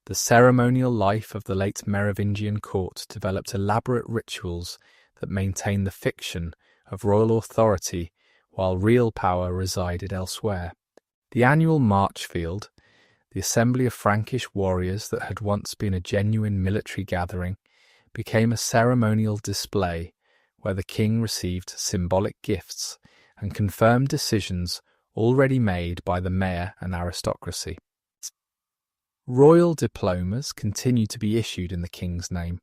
The ceremonial life of the late Merovingian court developed elaborate rituals that maintained the fiction of royal authority while real power resided elsewhere. The annual March Field, the assembly of Frankish warriors that had once been a genuine military gathering, became a ceremonial display where the king received symbolic gifts and confirmed decisions already made by the mayor and aristocracy. Royal diplomas continued to be issued in the king's name,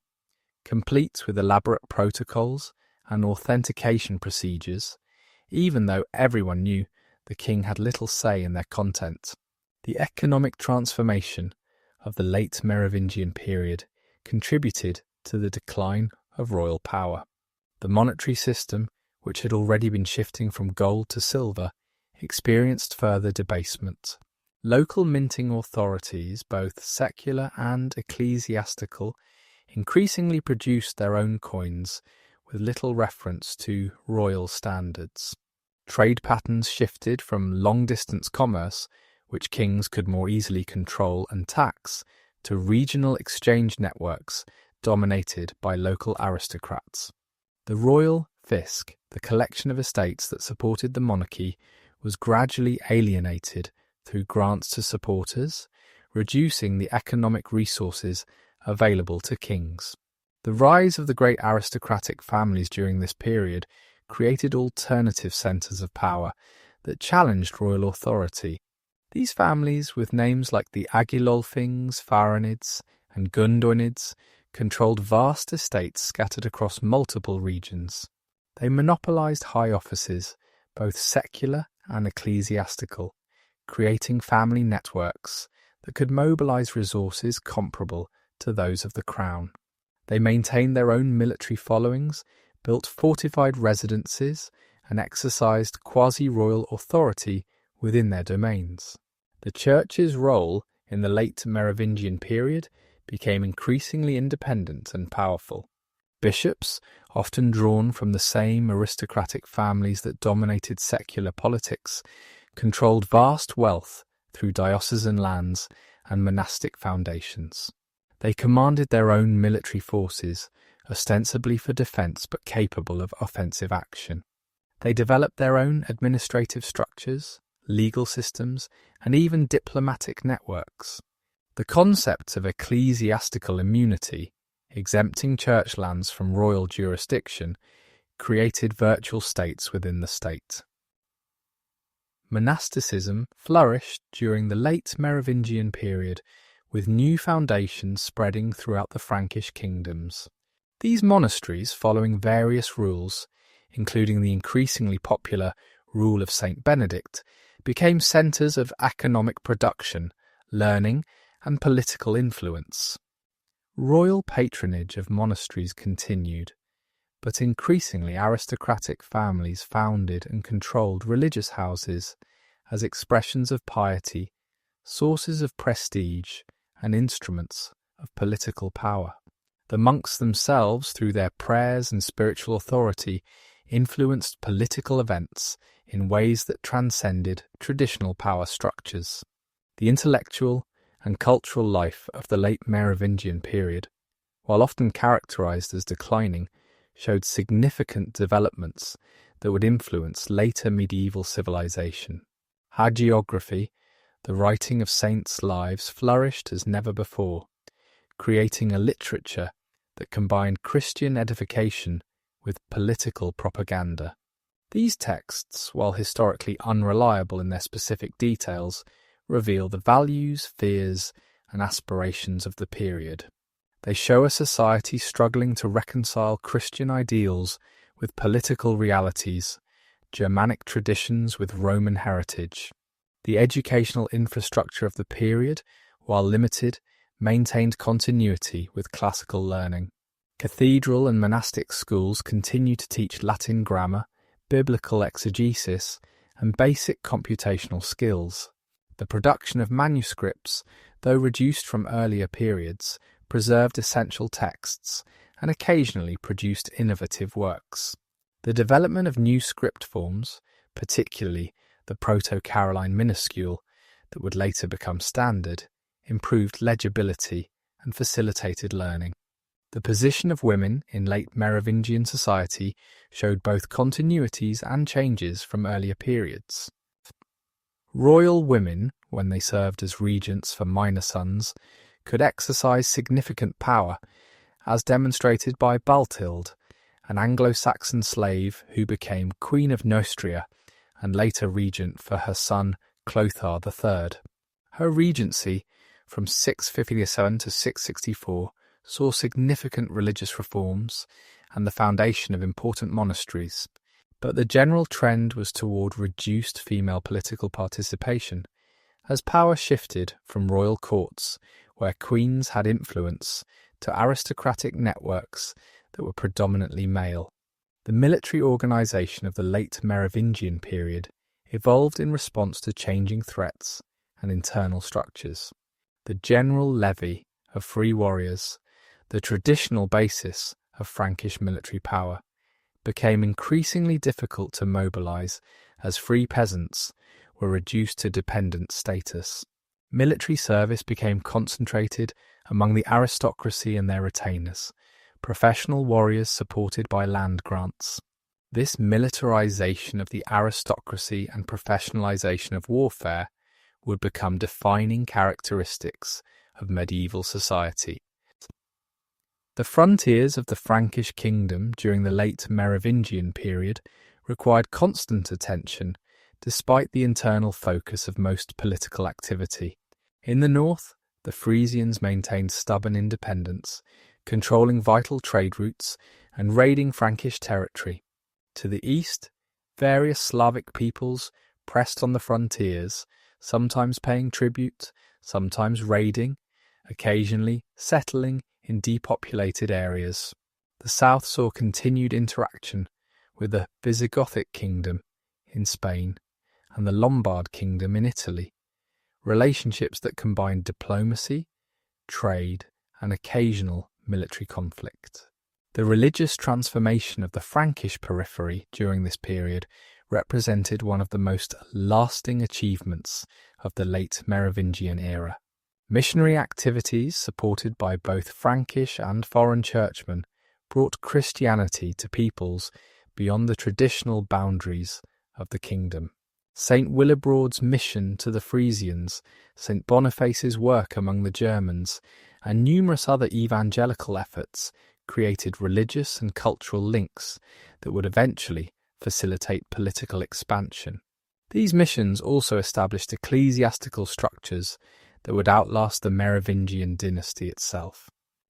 complete with elaborate protocols and authentication procedures, even though everyone knew the king had little say in their content. The economic transformation of the late Merovingian period contributed to the decline of royal power. The monetary system, which had already been shifting from gold to silver, experienced further debasement. Local minting authorities, both secular and ecclesiastical, increasingly produced their own coins with little reference to royal standards. Trade patterns shifted from long-distance commerce, which kings could more easily control and tax, to regional exchange networks dominated by local aristocrats. The royal fisc, the collection of estates that supported the monarchy, was gradually alienated through grants to supporters, reducing the economic resources available to kings. The rise of the great aristocratic families during this period created alternative centres of power that challenged royal authority. These families, with names like the Agilolfings, Faranids, and Gundonids, controlled vast estates scattered across multiple regions. They monopolised high offices, both secular and ecclesiastical, creating family networks that could mobilise resources comparable to those of the crown. They maintained their own military followings, built fortified residences, and exercised quasi-royal authority within their domains. The church's role in the late Merovingian period became increasingly independent and powerful. Bishops, often drawn from the same aristocratic families that dominated secular politics, controlled vast wealth through diocesan lands and monastic foundations. They commanded their own military forces, ostensibly for defence but capable of offensive action. They developed their own administrative structures, legal systems, and even diplomatic networks. The concept of ecclesiastical immunity, exempting church lands from royal jurisdiction, created virtual states within the state. Monasticism flourished during the late Merovingian period, with new foundations spreading throughout the Frankish kingdoms. These monasteries, following various rules, including the increasingly popular Rule of Saint Benedict, became centres of economic production, learning, and political influence. Royal patronage of monasteries continued, but increasingly aristocratic families founded and controlled religious houses as expressions of piety, sources of prestige, and instruments of political power. The monks themselves, through their prayers and spiritual authority, influenced political events in ways that transcended traditional power structures. The intellectual and cultural life of the late Merovingian period, while often characterized as declining, showed significant developments that would influence later medieval civilization. Hagiography, the writing of saints' lives, flourished as never before, creating a literature that combined Christian edification with political propaganda. These texts, while historically unreliable in their specific details, reveal the values, fears, and aspirations of the period. They show a society struggling to reconcile Christian ideals with political realities, Germanic traditions with Roman heritage. The educational infrastructure of the period, while limited, maintained continuity with classical learning. Cathedral and monastic schools continue to teach Latin grammar, biblical exegesis, and basic computational skills. The production of manuscripts, though reduced from earlier periods, preserved essential texts and occasionally produced innovative works. The development of new script forms, particularly the Proto-Caroline minuscule that would later become standard, improved legibility and facilitated learning. The position of women in late Merovingian society showed both continuities and changes from earlier periods. Royal women, when they served as regents for minor sons, could exercise significant power, as demonstrated by Baltilde, an Anglo-Saxon slave who became Queen of Neustria and later regent for her son Clothar III. Her regency, from 657 to 664, saw significant religious reforms and the foundation of important monasteries, but the general trend was toward reduced female political participation, as power shifted from royal courts, where queens had influence, to aristocratic networks that were predominantly male. The military organisation of the late Merovingian period evolved in response to changing threats and internal structures. The general levy of free warriors, the traditional basis of Frankish military power, became increasingly difficult to mobilise as free peasants were reduced to dependent status. Military service became concentrated among the aristocracy and their retainers, professional warriors supported by land grants. This militarisation of the aristocracy and professionalisation of warfare would become defining characteristics of medieval society. The frontiers of the Frankish kingdom during the late Merovingian period required constant attention despite the internal focus of most political activity. In the north, the Frisians maintained stubborn independence, controlling vital trade routes and raiding Frankish territory. To the east, various Slavic peoples pressed on the frontiers, sometimes paying tribute, sometimes raiding, occasionally settling in depopulated areas. The south saw continued interaction with the Visigothic kingdom in Spain and the Lombard kingdom in Italy, relationships that combined diplomacy, trade, and occasional military conflict. The religious transformation of the Frankish periphery during this period represented one of the most lasting achievements of the late Merovingian era. Missionary activities, supported by both Frankish and foreign churchmen, brought Christianity to peoples beyond the traditional boundaries of the kingdom. St. Willibrord's mission to the Frisians, St. Boniface's work among the Germans, and numerous other evangelical efforts created religious and cultural links that would eventually facilitate political expansion. These missions also established ecclesiastical structures that would outlast the Merovingian dynasty itself.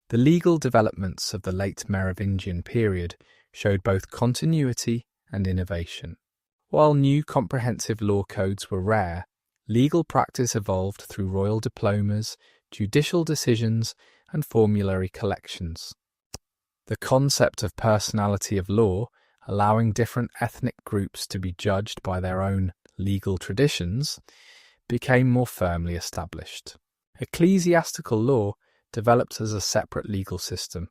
The legal developments of the late Merovingian period showed both continuity and innovation. While new comprehensive law codes were rare, legal practice evolved through royal diplomas, judicial decisions, and formulary collections. The concept of personality of law, allowing different ethnic groups to be judged by their own legal traditions, became more firmly established. Ecclesiastical law developed as a separate legal system,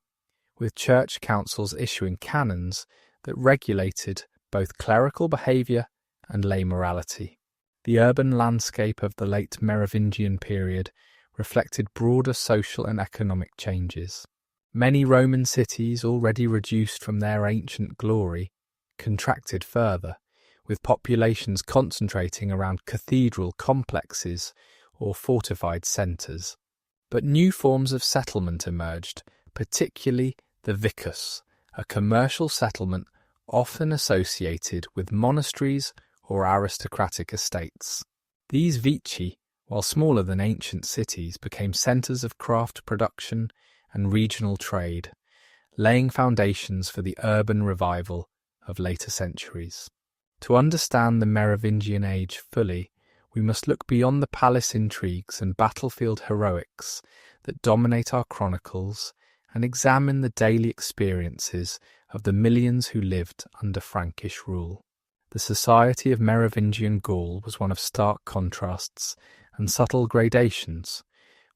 with church councils issuing canons that regulated both clerical behaviour and lay morality. The urban landscape of the late Merovingian period reflected broader social and economic changes. Many Roman cities, already reduced from their ancient glory, contracted further, with populations concentrating around cathedral complexes or fortified centres. But new forms of settlement emerged, particularly the vicus, a commercial settlement often associated with monasteries or aristocratic estates. These vici, while smaller than ancient cities, became centres of craft production and regional trade, laying foundations for the urban revival of later centuries. To understand the Merovingian age fully, we must look beyond the palace intrigues and battlefield heroics that dominate our chronicles and examine the daily experiences of the millions who lived under Frankish rule. The society of Merovingian Gaul was one of stark contrasts and subtle gradations,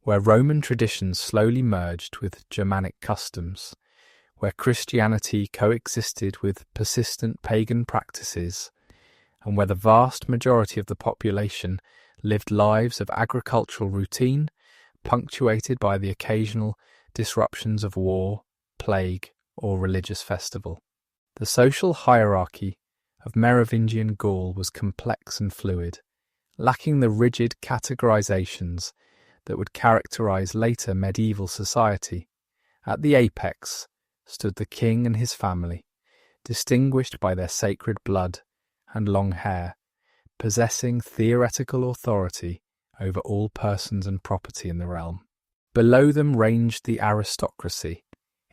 where Roman traditions slowly merged with Germanic customs, where Christianity coexisted with persistent pagan practices, and where the vast majority of the population lived lives of agricultural routine, punctuated by the occasional disruptions of war, plague, or religious festival. The social hierarchy of Merovingian Gaul was complex and fluid, lacking the rigid categorizations that would characterize later medieval society. At the apex stood the king and his family, distinguished by their sacred blood and long hair, possessing theoretical authority over all persons and property in the realm. Below them ranged the aristocracy,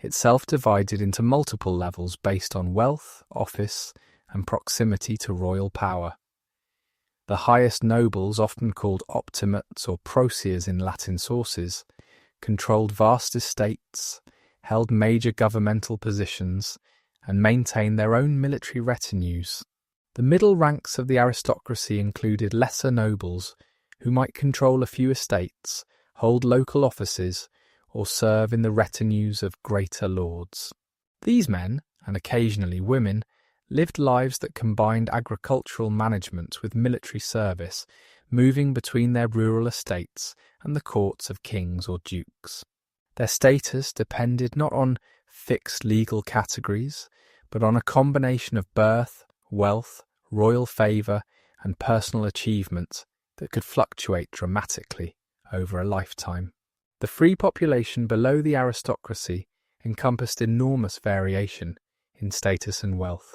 itself divided into multiple levels based on wealth, office, and proximity to royal power. The highest nobles, often called optimates or proceers in Latin sources, controlled vast estates, held major governmental positions, and maintained their own military retinues. The middle ranks of the aristocracy included lesser nobles who might control a few estates, hold local offices, or serve in the retinues of greater lords. These men, and occasionally women, lived lives that combined agricultural management with military service, moving between their rural estates and the courts of kings or dukes. Their status depended not on fixed legal categories, but on a combination of birth, wealth, royal favour, and personal achievement that could fluctuate dramatically over a lifetime. The free population below the aristocracy encompassed enormous variation in status and wealth.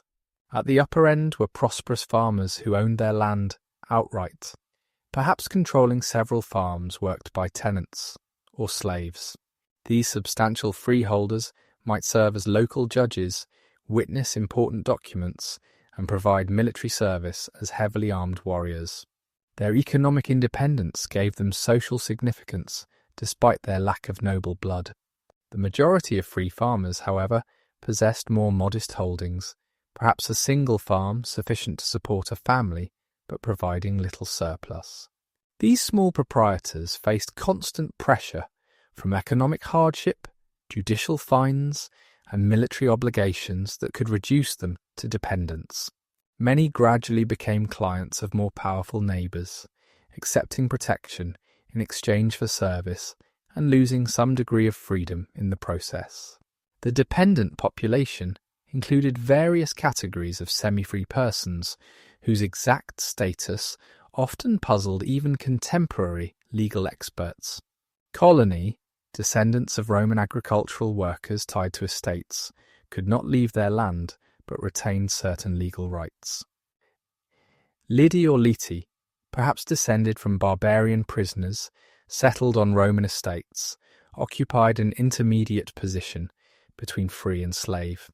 At the upper end were prosperous farmers who owned their land outright, perhaps controlling several farms worked by tenants or slaves. These substantial freeholders might serve as local judges, witness important documents, and provide military service as heavily armed warriors. Their economic independence gave them social significance despite their lack of noble blood. The majority of free farmers, however, possessed more modest holdings, perhaps a single farm sufficient to support a family, but providing little surplus. These small proprietors faced constant pressure from economic hardship, judicial fines, and military obligations that could reduce them to dependence. Many gradually became clients of more powerful neighbours, accepting protection in exchange for service and losing some degree of freedom in the process. The dependent population included various categories of semi-free persons whose exact status often puzzled even contemporary legal experts. Colony, descendants of Roman agricultural workers tied to estates, could not leave their land but retained certain legal rights. Lidi or Liti, perhaps descended from barbarian prisoners settled on Roman estates, occupied an intermediate position between free and slave.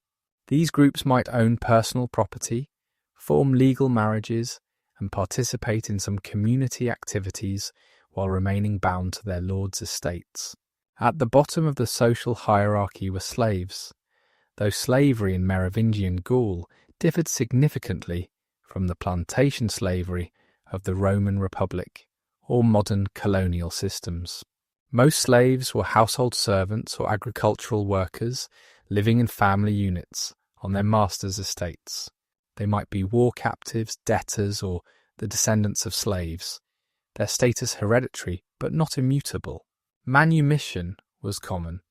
These groups might own personal property, form legal marriages, and participate in some community activities while remaining bound to their lords' estates. At the bottom of the social hierarchy were slaves, though slavery in Merovingian Gaul differed significantly from the plantation slavery of the Roman Republic or modern colonial systems. Most slaves were household servants or agricultural workers living in family units on their masters' estates. They might be war captives, debtors, or the descendants of slaves, their status hereditary but not immutable. Manumission was common,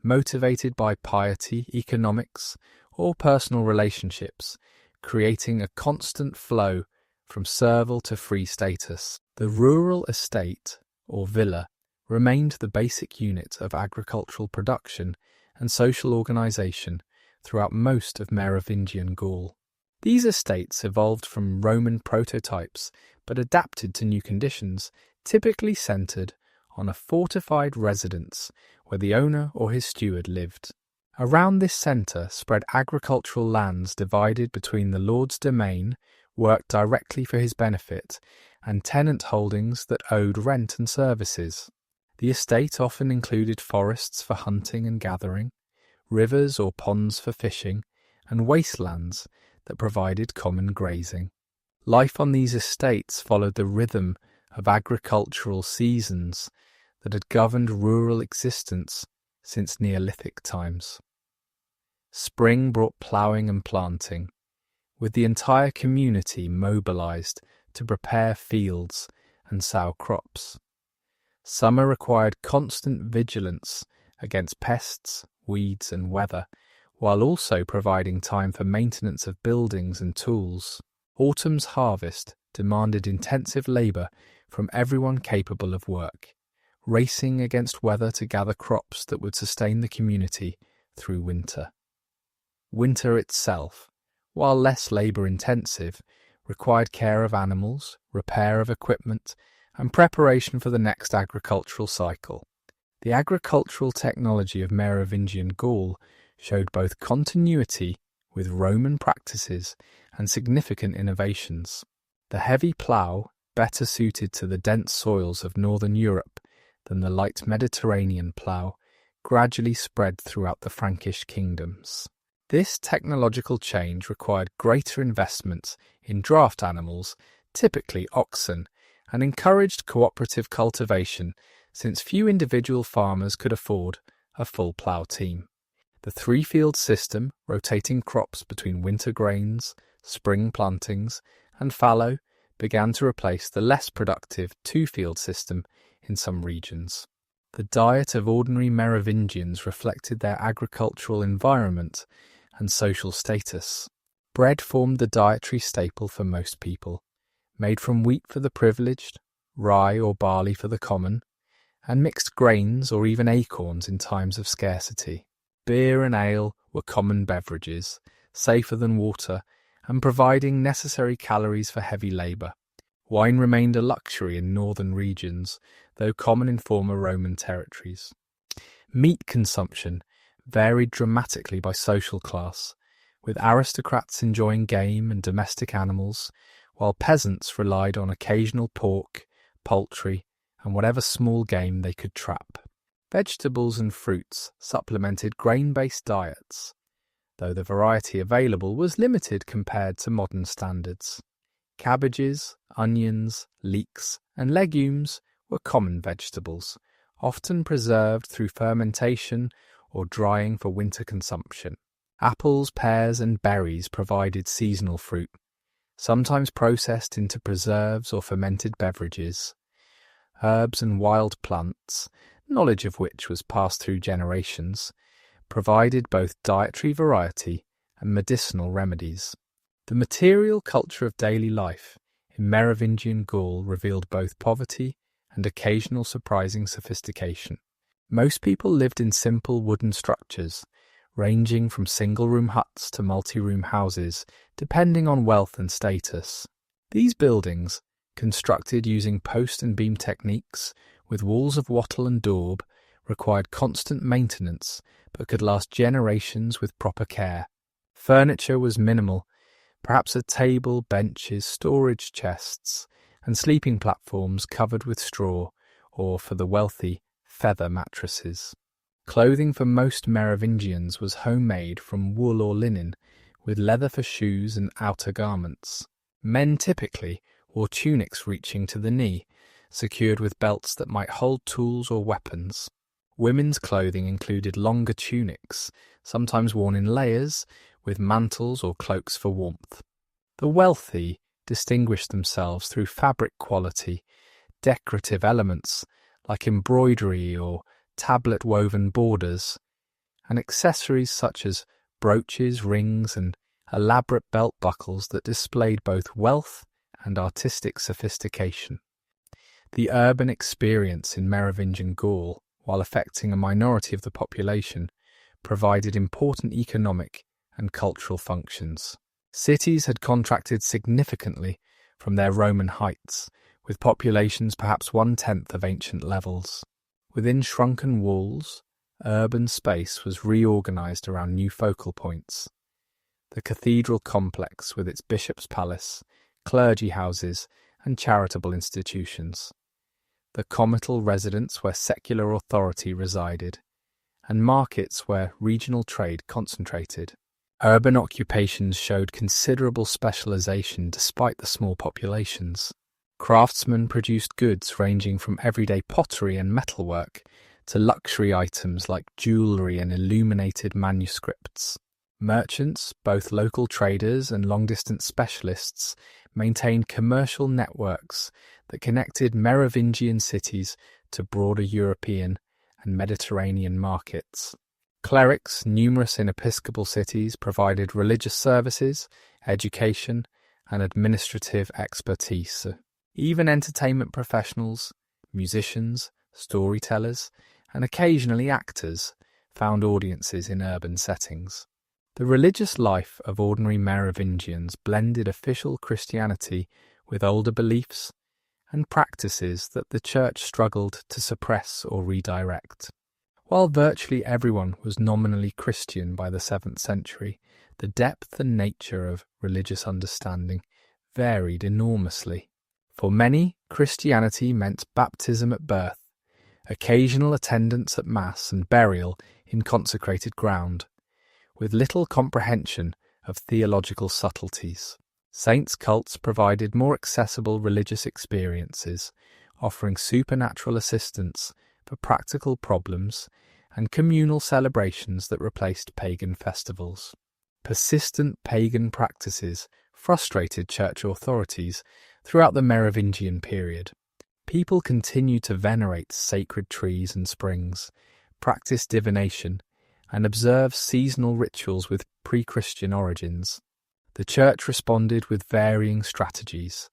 motivated by piety, economics, or personal relationships, creating a constant flow from servile to free status. The rural estate, or villa, remained the basic unit of agricultural production and social organisation throughout most of Merovingian Gaul. These estates evolved from Roman prototypes but adapted to new conditions, typically centred on a fortified residence where the owner or his steward lived. Around this centre spread agricultural lands divided between the lord's domain, worked directly for his benefit, and tenant holdings that owed rent and services. The estate often included forests for hunting and gathering, rivers or ponds for fishing, and wastelands that provided common grazing. Life on these estates followed the rhythm of agricultural seasons that had governed rural existence since Neolithic times. Spring brought ploughing and planting, with the entire community mobilised to prepare fields and sow crops. Summer required constant vigilance against pests, weeds and weather, while also providing time for maintenance of buildings and tools. Autumn's harvest demanded intensive labour from everyone capable of work, racing against weather to gather crops that would sustain the community through winter. Winter itself, while less labour-intensive, required care of animals, repair of equipment, and preparation for the next agricultural cycle. The agricultural technology of Merovingian Gaul showed both continuity with Roman practices and significant innovations. The heavy plough, better suited to the dense soils of northern Europe than the light Mediterranean plough, gradually spread throughout the Frankish kingdoms. This technological change required greater investment in draft animals, typically oxen, and encouraged cooperative cultivation since few individual farmers could afford a full plough team. The three-field system, rotating crops between winter grains, spring plantings, and fallow, began to replace the less productive two-field system in some regions. The diet of ordinary Merovingians reflected their agricultural environment and social status. Bread formed the dietary staple for most people, made from wheat for the privileged, rye or barley for the common, and mixed grains or even acorns in times of scarcity. Beer and ale were common beverages, safer than water, and providing necessary calories for heavy labour. Wine remained a luxury in northern regions, though common in former Roman territories. Meat consumption varied dramatically by social class, with aristocrats enjoying game and domestic animals, while peasants relied on occasional pork, poultry, and whatever small game they could trap. Vegetables and fruits supplemented grain-based diets, though the variety available was limited compared to modern standards. Cabbages, onions, leeks, and legumes were common vegetables, often preserved through fermentation or drying for winter consumption. Apples, pears, and berries provided seasonal fruit, sometimes processed into preserves or fermented beverages. Herbs and wild plants, knowledge of which was passed through generations, provided both dietary variety and medicinal remedies. The material culture of daily life in Merovingian Gaul revealed both poverty and occasional surprising sophistication. Most people lived in simple wooden structures, ranging from single-room huts to multi-room houses, depending on wealth and status. These buildings, constructed using post and beam techniques with walls of wattle and daub, required constant maintenance but could last generations with proper care. Furniture was minimal, perhaps a table, benches, storage chests, and sleeping platforms covered with straw, or, for the wealthy, feather mattresses. Clothing for most Merovingians was homemade from wool or linen, with leather for shoes and outer garments. Men typically wore tunics reaching to the knee, secured with belts that might hold tools or weapons. Women's clothing included longer tunics, sometimes worn in layers, with mantles or cloaks for warmth. The wealthy distinguished themselves through fabric quality, decorative elements like embroidery or tablet-woven borders, and accessories such as brooches, rings, and elaborate belt buckles that displayed both wealth and artistic sophistication. The urban experience in Merovingian Gaul, while affecting a minority of the population, provided important economic and cultural functions. Cities had contracted significantly from their Roman heights, with populations perhaps 1/10 of ancient levels. Within shrunken walls, urban space was reorganized around new focal points. The cathedral complex with its bishop's palace, clergy houses, and charitable institutions. The comital residence where secular authority resided, and markets where regional trade concentrated. Urban occupations showed considerable specialization despite the small populations. Craftsmen produced goods ranging from everyday pottery and metalwork to luxury items like jewellery and illuminated manuscripts. Merchants, both local traders and long-distance specialists, maintained commercial networks that connected Merovingian cities to broader European and Mediterranean markets. Clerics, numerous in episcopal cities, provided religious services, education, and administrative expertise. Even entertainment professionals, musicians, storytellers, and occasionally actors found audiences in urban settings. The religious life of ordinary Merovingians blended official Christianity with older beliefs and practices that the Church struggled to suppress or redirect. While virtually everyone was nominally Christian by the 7th century, the depth and nature of religious understanding varied enormously. For many, Christianity meant baptism at birth, occasional attendance at Mass and burial in consecrated ground, with little comprehension of theological subtleties. Saints' cults provided more accessible religious experiences, offering supernatural assistance for practical problems and communal celebrations that replaced pagan festivals. Persistent pagan practices frustrated church authorities throughout the Merovingian period. People continued to venerate sacred trees and springs, practice divination, and observe seasonal rituals with pre-Christian origins. The Church responded with varying strategies,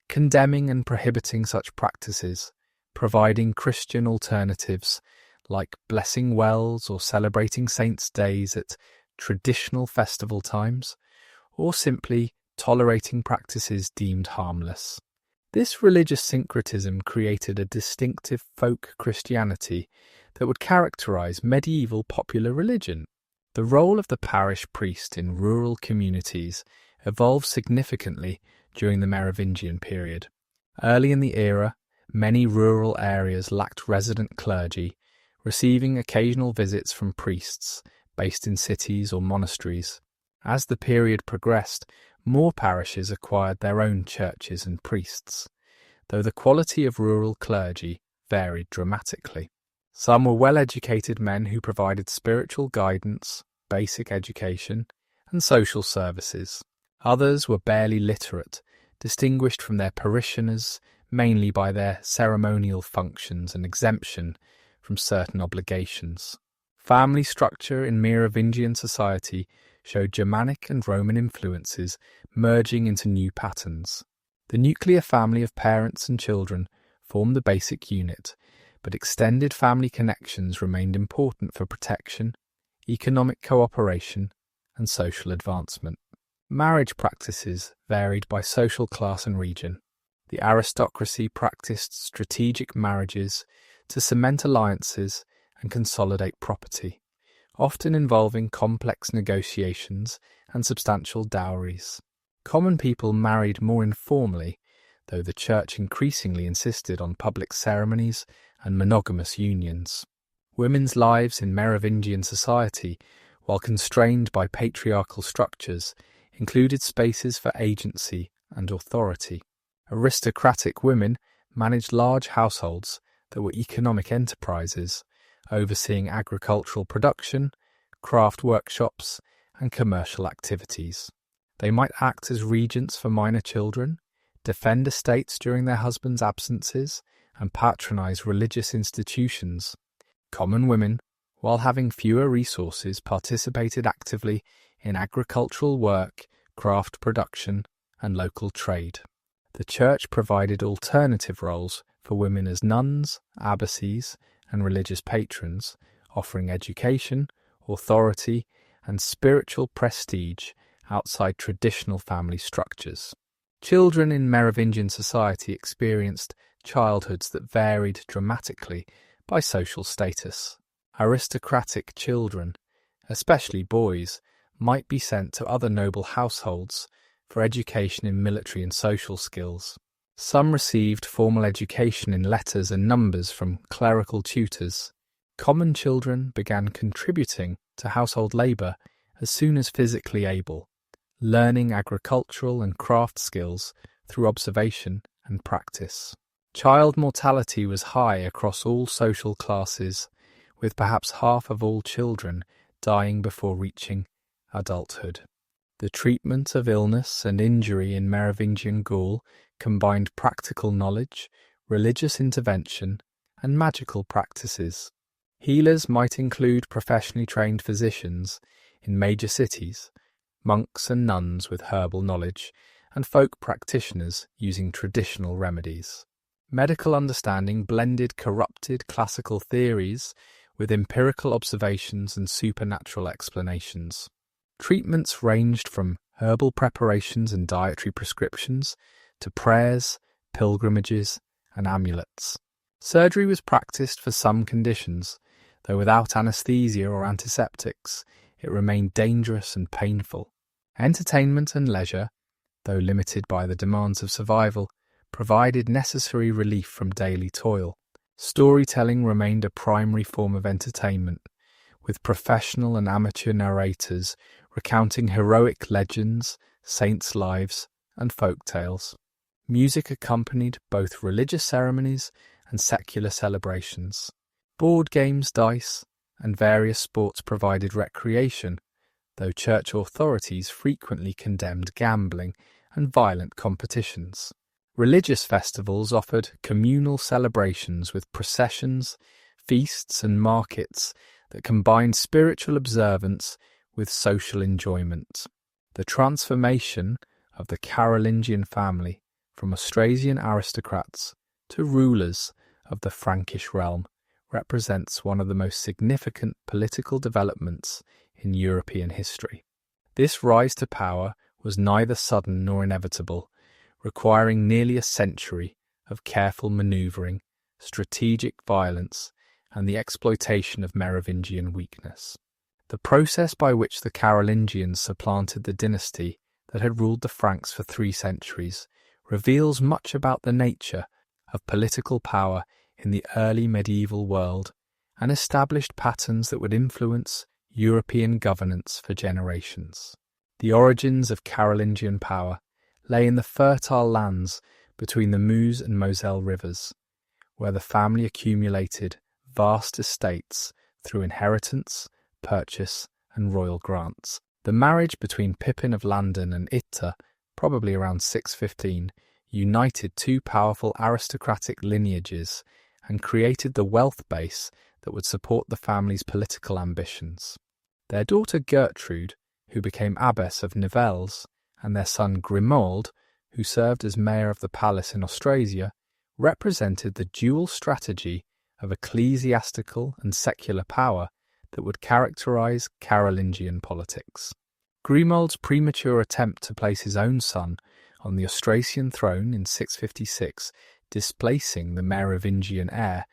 condemning and prohibiting such practices, providing Christian alternatives like blessing wells or celebrating saints' days at traditional festival times, or simply tolerating practices deemed harmless. This religious syncretism created a distinctive folk Christianity that would characterize medieval popular religion. The role of the parish priest in rural communities evolved significantly during the Merovingian period. Early in the era, many rural areas lacked resident clergy, receiving occasional visits from priests based in cities or monasteries. As the period progressed, more parishes acquired their own churches and priests, though the quality of rural clergy varied dramatically. Some were well-educated men who provided spiritual guidance, basic education, and social services. Others were barely literate, distinguished from their parishioners mainly by their ceremonial functions and exemption from certain obligations. Family structure in Merovingian society showed Germanic and Roman influences merging into new patterns. The nuclear family of parents and children formed the basic unit, but extended family connections remained important for protection, economic cooperation, and social advancement. Marriage practices varied by social class and region. The aristocracy practiced strategic marriages to cement alliances and consolidate property, often involving complex negotiations and substantial dowries. Common people married more informally, though the Church increasingly insisted on public ceremonies and monogamous unions. Women's lives in Merovingian society, while constrained by patriarchal structures, included spaces for agency and authority. Aristocratic women managed large households that were economic enterprises, overseeing agricultural production, craft workshops, and commercial activities. They might act as regents for minor children, defend estates during their husbands' absences, and patronize religious institutions. Common women, while having fewer resources, participated actively in agricultural work, craft production, and local trade. The church provided alternative roles for women as nuns, abbesses, and religious patrons, offering education, authority, and spiritual prestige outside traditional family structures. Children in Merovingian society experienced childhoods that varied dramatically by social status. Aristocratic children, especially boys, might be sent to other noble households for education in military and social skills. Some received formal education in letters and numbers from clerical tutors. Common children began contributing to household labour as soon as physically able, learning agricultural and craft skills through observation and practice. Child mortality was high across all social classes, with perhaps half of all children dying before reaching adulthood. The treatment of illness and injury in Merovingian Gaul combined practical knowledge, religious intervention, and magical practices. Healers might include professionally trained physicians in major cities, monks and nuns with herbal knowledge, and folk practitioners using traditional remedies. Medical understanding blended corrupted classical theories with empirical observations and supernatural explanations. Treatments ranged from herbal preparations and dietary prescriptions to prayers, pilgrimages, and amulets. Surgery was practiced for some conditions, though without anesthesia or antiseptics, it remained dangerous and painful. Entertainment and leisure, though limited by the demands of survival, provided necessary relief from daily toil. Storytelling remained a primary form of entertainment, with professional and amateur narrators recounting heroic legends, saints' lives, and folk tales. Music accompanied both religious ceremonies and secular celebrations. Board games, dice, and various sports provided recreation, though church authorities frequently condemned gambling and violent competitions. Religious festivals offered communal celebrations with processions, feasts, and markets that combined spiritual observance with social enjoyment. The transformation of the Carolingian family from Austrasian aristocrats to rulers of the Frankish realm represents one of the most significant political developments in European history. This rise to power was neither sudden nor inevitable, requiring nearly a century of careful manoeuvring, strategic violence, and the exploitation of Merovingian weakness. The process by which the Carolingians supplanted the dynasty that had ruled the Franks for 3 centuries reveals much about the nature of political power in the early medieval world and established patterns that would influence European governance for generations. The origins of Carolingian power lay in the fertile lands between the Meuse and Moselle rivers, where the family accumulated vast estates through inheritance, purchase, and royal grants. The marriage between Pippin of Landen and Itta, probably around 615, united 2 powerful aristocratic lineages and created the wealth base that would support the family's political ambitions. Their daughter Gertrude, who became abbess of Nivelles, and their son Grimoald, who served as mayor of the palace in Austrasia, represented the dual strategy of ecclesiastical and secular power that would characterize Carolingian politics. Grimoald's premature attempt to place his own son on the Austrasian throne in 656, displacing the Merovingian heir,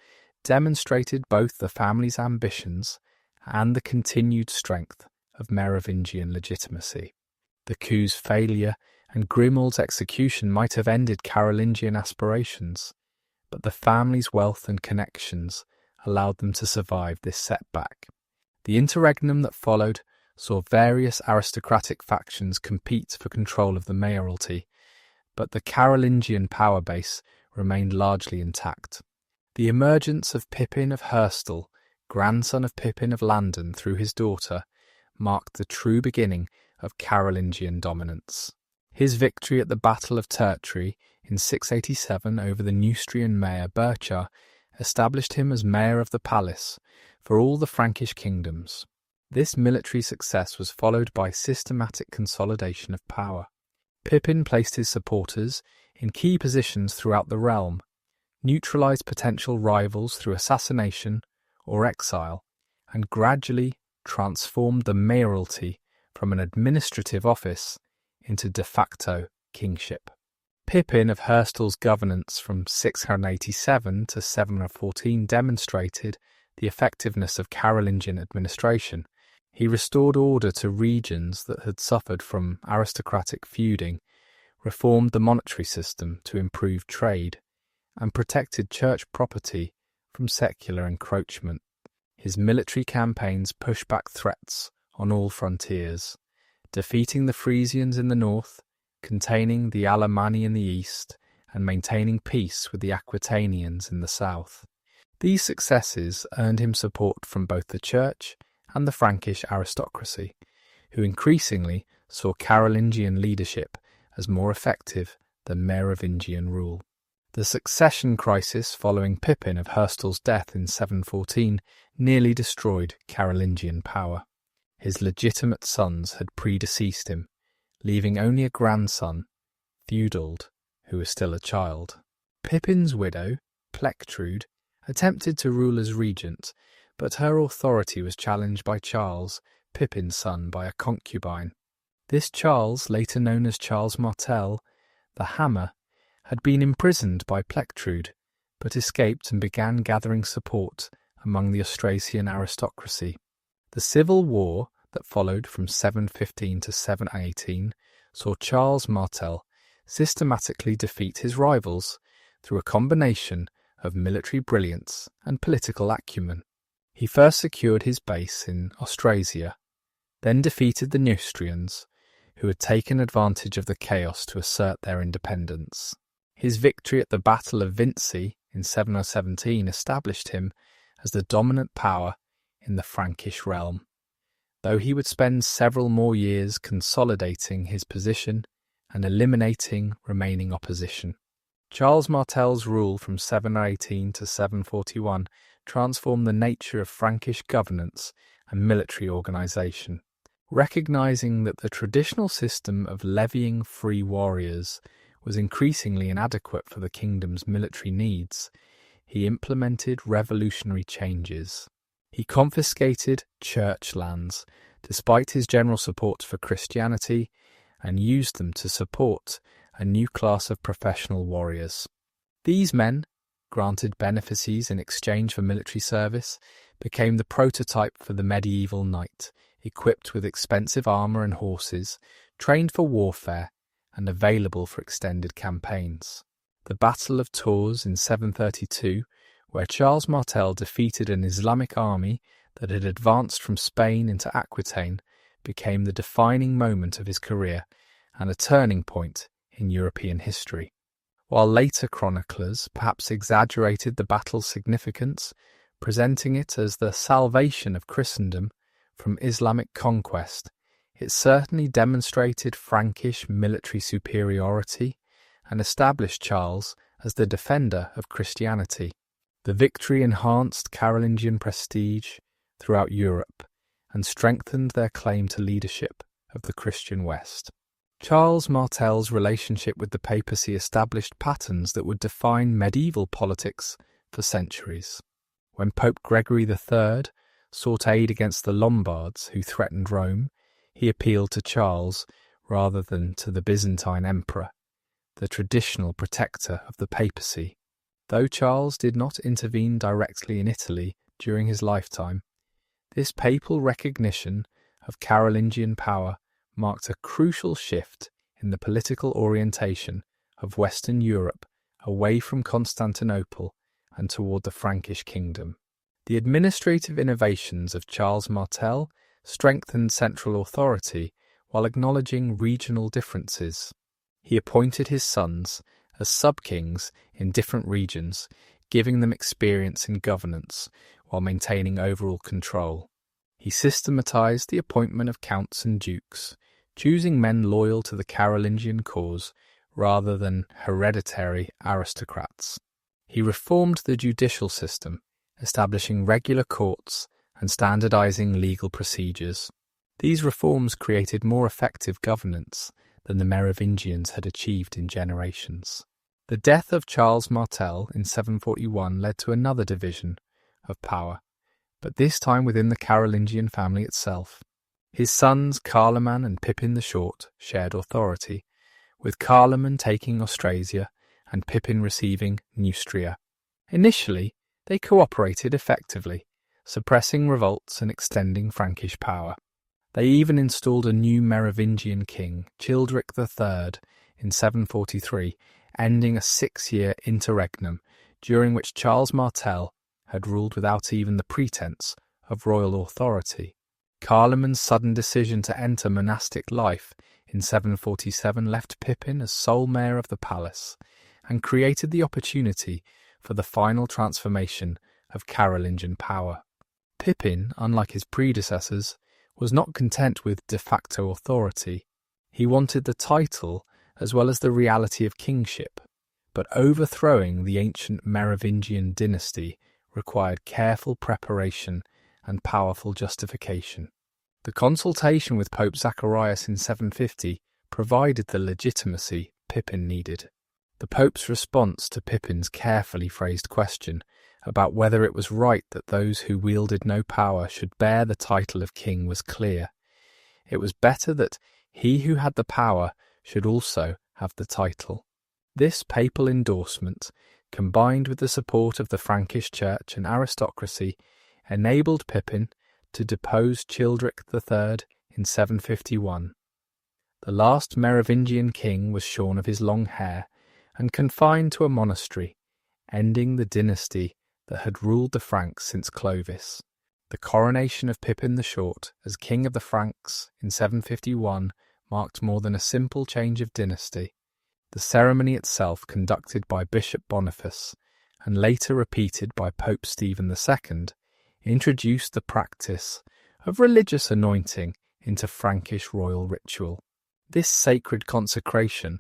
demonstrated both the family's ambitions and the continued strength of Merovingian legitimacy. The coup's failure and Grimoald's execution might have ended Carolingian aspirations, but the family's wealth and connections allowed them to survive this setback. The interregnum that followed saw various aristocratic factions compete for control of the mayoralty, but the Carolingian power base remained largely intact. The emergence of Pippin of Herstal, grandson of Pippin of Landen through his daughter, marked the true beginning of Carolingian dominance. His victory at the Battle of Tertry in 687 over the Neustrian mayor Berchar established him as mayor of the palace for all the Frankish kingdoms. This military success was followed by systematic consolidation of power. Pippin placed his supporters in key positions throughout the realm, neutralized potential rivals through assassination or exile, and gradually transformed the mayoralty from an administrative office into de facto kingship. Pippin of Herstal's governance from 687 to 714 demonstrated the effectiveness of Carolingian administration. He restored order to regions that had suffered from aristocratic feuding, reformed the monetary system to improve trade, and protected church property from secular encroachment. His military campaigns pushed back threats on all frontiers, defeating the Frisians in the north, containing the Alemanni in the east, and maintaining peace with the Aquitanians in the south. These successes earned him support from both the church and the Frankish aristocracy, who increasingly saw Carolingian leadership as more effective than Merovingian rule. The succession crisis following Pippin of Herstal's death in 714 nearly destroyed Carolingian power. His legitimate sons had predeceased him, leaving only a grandson, Theudald, who was still a child. Pippin's widow, Plectrude, attempted to rule as regent, but her authority was challenged by Charles, Pippin's son, by a concubine. This Charles, later known as Charles Martel, the Hammer, had been imprisoned by Plectrude, but escaped and began gathering support among the Austrasian aristocracy. The civil war that followed from 715 to 718 saw Charles Martel systematically defeat his rivals through a combination of military brilliance and political acumen. He first secured his base in Austrasia, then defeated the Neustrians, who had taken advantage of the chaos to assert their independence. His victory at the Battle of Vinci in 717 established him as the dominant power in the Frankish realm, though he would spend several more years consolidating his position and eliminating remaining opposition. Charles Martel's rule from 718 to 741 transformed the nature of Frankish governance and military organisation. Recognising that the traditional system of levying free warriors was increasingly inadequate for the kingdom's military needs, he implemented revolutionary changes. He confiscated church lands, despite his general support for Christianity, and used them to support a new class of professional warriors. These men, granted benefices in exchange for military service, became the prototype for the medieval knight, equipped with expensive armour and horses, trained for warfare, and available for extended campaigns. The Battle of Tours in 732, where Charles Martel defeated an Islamic army that had advanced from Spain into Aquitaine, became the defining moment of his career and a turning point in European history. While later chroniclers perhaps exaggerated the battle's significance, presenting it as the salvation of Christendom from Islamic conquest, it certainly demonstrated Frankish military superiority and established Charles as the defender of Christianity. The victory enhanced Carolingian prestige throughout Europe and strengthened their claim to leadership of the Christian West. Charles Martel's relationship with the papacy established patterns that would define medieval politics for centuries. When Pope Gregory III sought aid against the Lombards who threatened Rome, he appealed to Charles rather than to the Byzantine emperor, the traditional protector of the papacy. Though Charles did not intervene directly in Italy during his lifetime, this papal recognition of Carolingian power marked a crucial shift in the political orientation of Western Europe away from Constantinople and toward the Frankish kingdom. The administrative innovations of Charles Martel strengthened central authority while acknowledging regional differences. He appointed his sons as sub-kings in different regions, giving them experience in governance while maintaining overall control. He systematized the appointment of counts and dukes, choosing men loyal to the Carolingian cause rather than hereditary aristocrats. He reformed the judicial system, establishing regular courts and standardizing legal procedures. These reforms created more effective governance than the Merovingians had achieved in generations. The death of Charles Martel in 741 led to another division of power, but this time within the Carolingian family itself. His sons Carloman and Pippin the Short shared authority, with Carloman taking Austrasia and Pippin receiving Neustria. Initially, they cooperated effectively, suppressing revolts and extending Frankish power. They even installed a new Merovingian king, Childeric III, in 743, ending a 6-year interregnum during which Charles Martel had ruled without even the pretense of royal authority. Carloman's sudden decision to enter monastic life in 747 left Pippin as sole mayor of the palace and created the opportunity for the final transformation of Carolingian power. Pippin, unlike his predecessors, was not content with de facto authority. He wanted the title as well as the reality of kingship, but overthrowing the ancient Merovingian dynasty required careful preparation and powerful justification. The consultation with Pope Zacharias in 750 provided the legitimacy Pippin needed. The Pope's response to Pippin's carefully phrased question about whether it was right that those who wielded no power should bear the title of king was clear. It was better that he who had the power should also have the title. This papal endorsement, combined with the support of the Frankish church and aristocracy, enabled Pippin to depose Childeric III in 751. The last Merovingian king was shorn of his long hair and confined to a monastery, ending the dynasty that had ruled the Franks since Clovis. The coronation of Pippin the Short as king of the Franks in 751 marked more than a simple change of dynasty. The ceremony itself, conducted by Bishop Boniface and later repeated by Pope Stephen II, introduced the practice of religious anointing into Frankish royal ritual. This sacred consecration,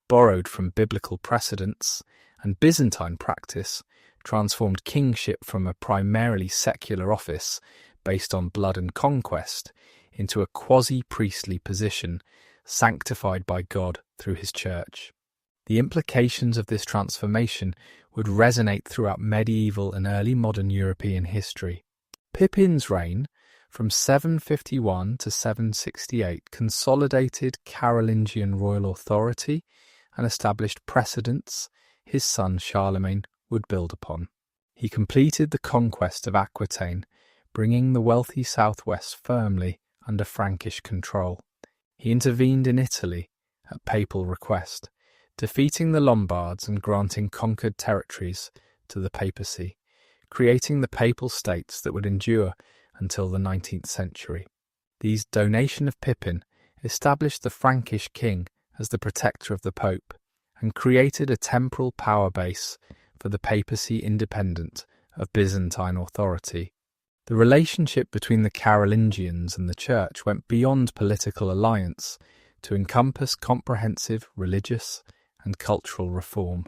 borrowed from biblical precedents and Byzantine practice, transformed kingship from a primarily secular office based on blood and conquest into a quasi-priestly position sanctified by God through his church. The implications of this transformation would resonate throughout medieval and early modern European history. Pippin's reign, from 751 to 768, consolidated Carolingian royal authority and established precedents his son Charlemagne would build upon. He completed the conquest of Aquitaine, bringing the wealthy southwest firmly under Frankish control. He intervened in Italy at papal request, defeating the Lombards and granting conquered territories to the papacy, creating the papal states that would endure until the 19th century. These donation of Pippin established the Frankish king as the protector of the pope and created a temporal power base for the papacy independent of Byzantine authority. The relationship between the Carolingians and the church went beyond political alliance to encompass comprehensive religious and cultural reform.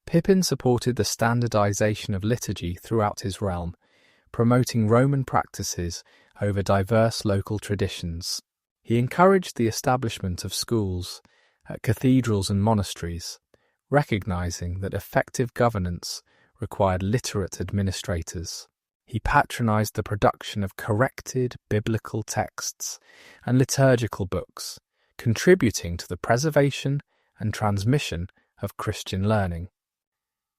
Pippin supported the standardization of liturgy throughout his realm, promoting Roman practices over diverse local traditions. He encouraged the establishment of schools at cathedrals and monasteries, recognizing that effective governance required literate administrators. He patronized the production of corrected biblical texts and liturgical books, contributing to the preservation and transmission of Christian learning.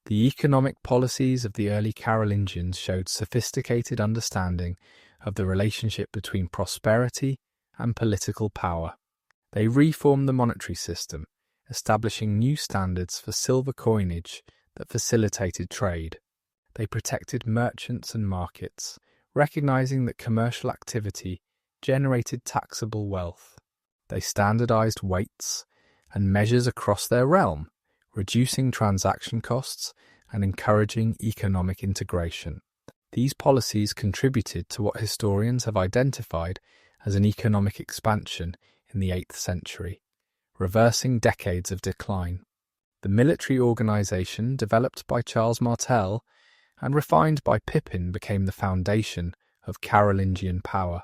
The economic policies of the early Carolingians showed sophisticated understanding of the relationship between prosperity and political power. They reformed the monetary system, establishing new standards for silver coinage that facilitated trade. They protected merchants and markets, recognizing that commercial activity generated taxable wealth. They standardized weights and measures across their realm, reducing transaction costs and encouraging economic integration. These policies contributed to what historians have identified as an economic expansion in the 8th century, reversing decades of decline. The military organization developed by Charles Martel and refined by Pippin became the foundation of Carolingian power.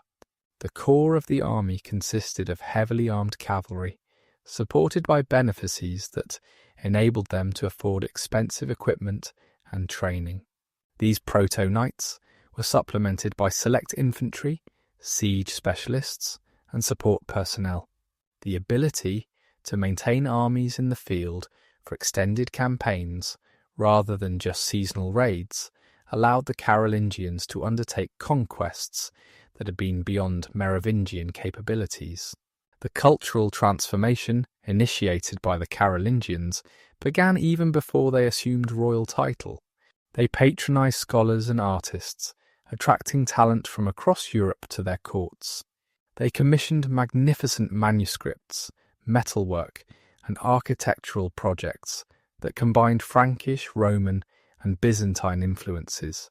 The core of the army consisted of heavily armed cavalry, supported by benefices that enabled them to afford expensive equipment and training. These proto-knights were supplemented by select infantry, siege specialists, and support personnel. The ability to maintain armies in the field for extended campaigns rather than just seasonal raids allowed the Carolingians to undertake conquests that had been beyond Merovingian capabilities. The cultural transformation initiated by the Carolingians began even before they assumed royal title. They patronised scholars and artists, attracting talent from across Europe to their courts. They commissioned magnificent manuscripts, metalwork, and architectural projects that combined Frankish, Roman, and Byzantine influences.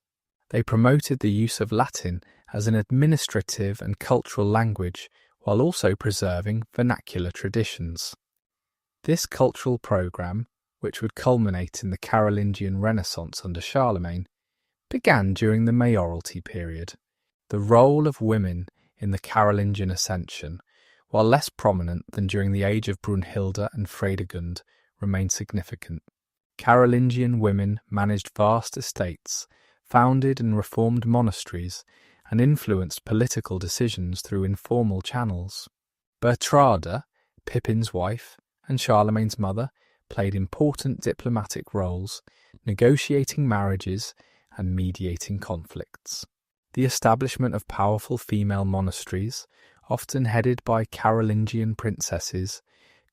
They promoted the use of Latin as an administrative and cultural language while also preserving vernacular traditions. This cultural programme, which would culminate in the Carolingian Renaissance under Charlemagne, began during the mayoralty period. The role of women in the Carolingian ascension, while less prominent than during the age of Brunhilde and Fredegund, remained significant. Carolingian women managed vast estates, founded and reformed monasteries, and influenced political decisions through informal channels. Bertrada, Pippin's wife and Charlemagne's mother, played important diplomatic roles, negotiating marriages and mediating conflicts. The establishment of powerful female monasteries, often headed by Carolingian princesses,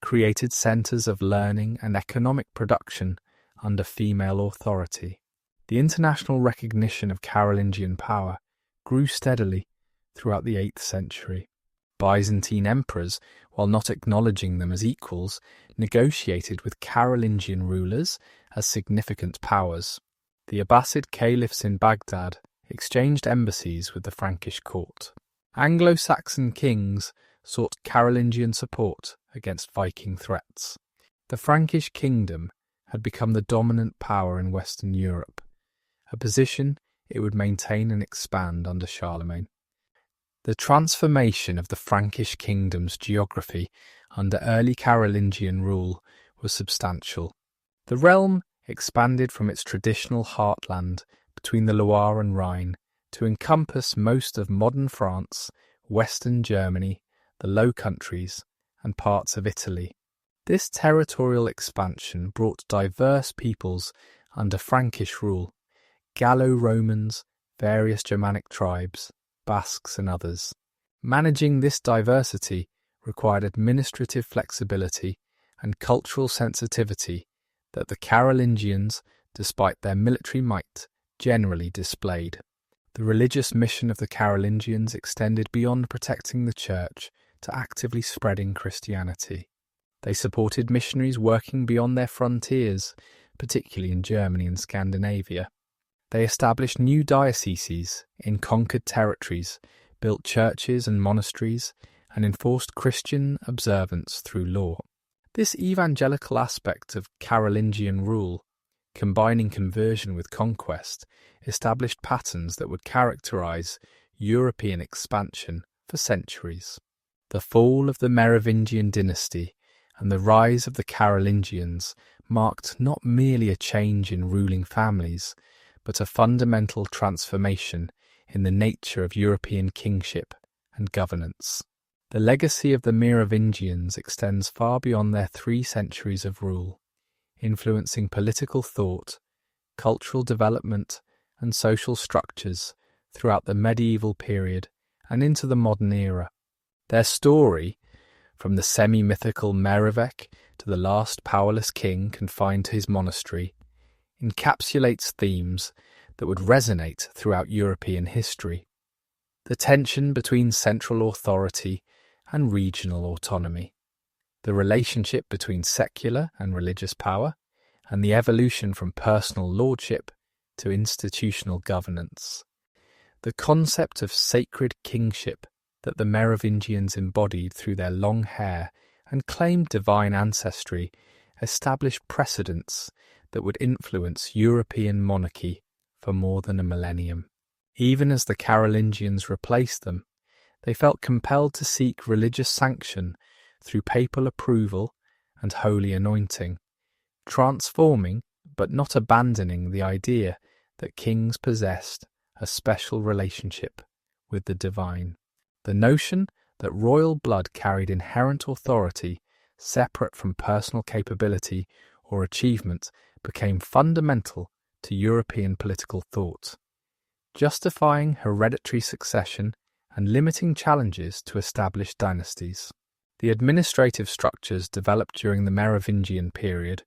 created centres of learning and economic production under female authority. The international recognition of Carolingian power grew steadily throughout the 8th century. Byzantine emperors, while not acknowledging them as equals, negotiated with Carolingian rulers as significant powers. The Abbasid caliphs in Baghdad exchanged embassies with the Frankish court. Anglo-Saxon kings sought Carolingian support against Viking threats. The Frankish kingdom had become the dominant power in Western Europe, a position it would maintain and expand under Charlemagne. The transformation of the Frankish kingdom's geography under early Carolingian rule was substantial. The realm expanded from its traditional heartland between the Loire and Rhine to encompass most of modern France, Western Germany, the Low Countries, and parts of Italy. This territorial expansion brought diverse peoples under Frankish rule: Gallo-Romans, various Germanic tribes, Basques and others. Managing this diversity required administrative flexibility and cultural sensitivity that the Carolingians, despite their military might, generally displayed. The religious mission of the Carolingians extended beyond protecting the church to actively spreading Christianity. They supported missionaries working beyond their frontiers, particularly in Germany and Scandinavia. They established new dioceses in conquered territories, built churches and monasteries, and enforced Christian observance through law. This evangelical aspect of Carolingian rule, combining conversion with conquest, established patterns that would characterize European expansion for centuries. The fall of the Merovingian Dynasty and the rise of the Carolingians marked not merely a change in ruling families, but a fundamental transformation in the nature of European kingship and governance. The legacy of the Merovingians extends far beyond their 3 centuries of rule, influencing political thought, cultural development, and social structures throughout the medieval period and into the modern era. Their story, from the semi-mythical Merovech to the last powerless king confined to his monastery, encapsulates themes that would resonate throughout European history. The tension between central authority and regional autonomy, the relationship between secular and religious power, and the evolution from personal lordship to institutional governance. The concept of sacred kingship that the Merovingians embodied through their long hair and claimed divine ancestry established precedents that would influence European monarchy for more than a millennium. Even as the Carolingians replaced them, they felt compelled to seek religious sanction through papal approval and holy anointing, transforming but not abandoning the idea that kings possessed a special relationship with the divine. The notion that royal blood carried inherent authority separate from personal capability or achievement became fundamental to European political thought, justifying hereditary succession and limiting challenges to established dynasties. The administrative structures developed during the Merovingian period,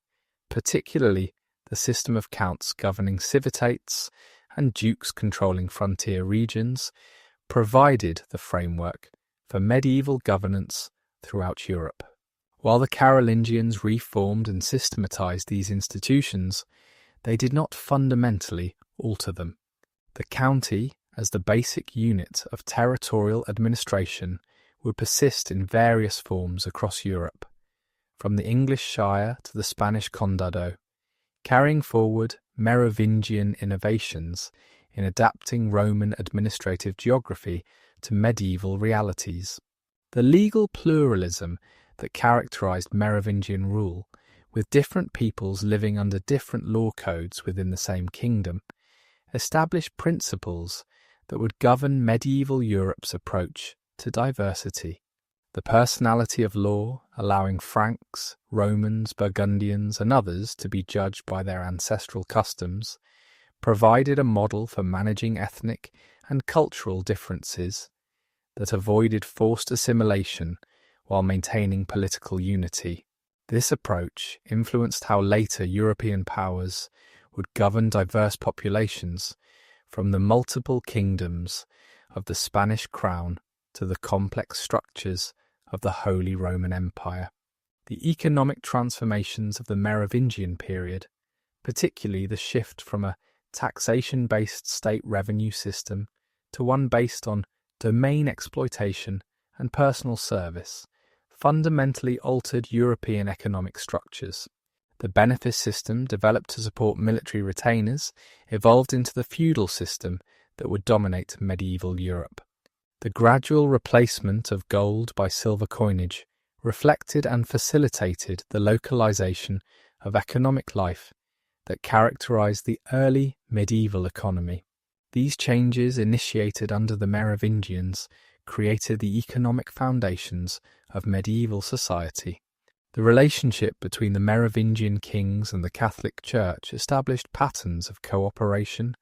particularly the system of counts governing civitates and dukes controlling frontier regions, provided the framework for medieval governance throughout Europe. While the Carolingians reformed and systematized these institutions, they did not fundamentally alter them. The county, as the basic unit of territorial administration, would persist in various forms across Europe, from the English shire to the Spanish condado, carrying forward Merovingian innovations in adapting Roman administrative geography to medieval realities. The legal pluralism that characterized Merovingian rule, with different peoples living under different law codes within the same kingdom, established principles that would govern medieval Europe's approach to diversity. The personality of law, allowing Franks, Romans, Burgundians, and others to be judged by their ancestral customs, provided a model for managing ethnic and cultural differences that avoided forced assimilation while maintaining political unity. This approach influenced how later European powers would govern diverse populations, from the multiple kingdoms of the Spanish crown to the complex structures of the Holy Roman Empire. The economic transformations of the Merovingian period, particularly the shift from a taxation-based state revenue system to one based on domain exploitation and personal service, fundamentally altered European economic structures. The benefice system, developed to support military retainers, evolved into the feudal system that would dominate medieval Europe. The gradual replacement of gold by silver coinage reflected and facilitated the localization of economic life that characterized the early medieval economy. These changes, initiated under the Merovingians, created the economic foundations of medieval society. The relationship between the Merovingian kings and the Catholic Church established patterns of cooperation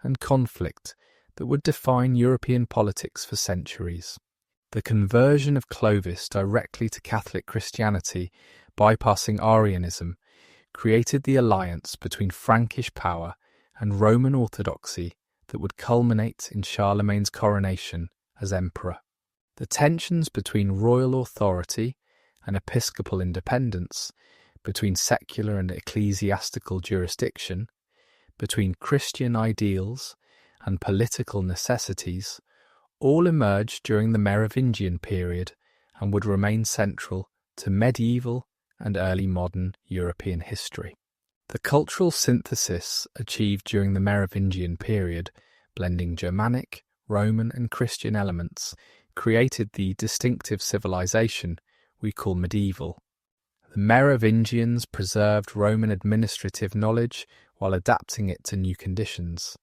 and conflict that would define European politics for centuries. The conversion of Clovis directly to Catholic Christianity, bypassing Arianism, created the alliance between Frankish power and Roman orthodoxy that would culminate in Charlemagne's coronation as emperor. The tensions between royal authority and episcopal independence, between secular and ecclesiastical jurisdiction, between Christian ideals and political necessities, all emerged during the Merovingian period and would remain central to medieval and early modern European history. The cultural synthesis achieved during the Merovingian period, blending Germanic, Roman and Christian elements, created the distinctive civilization we call medieval. The Merovingians preserved Roman administrative knowledge while adapting it to new conditions.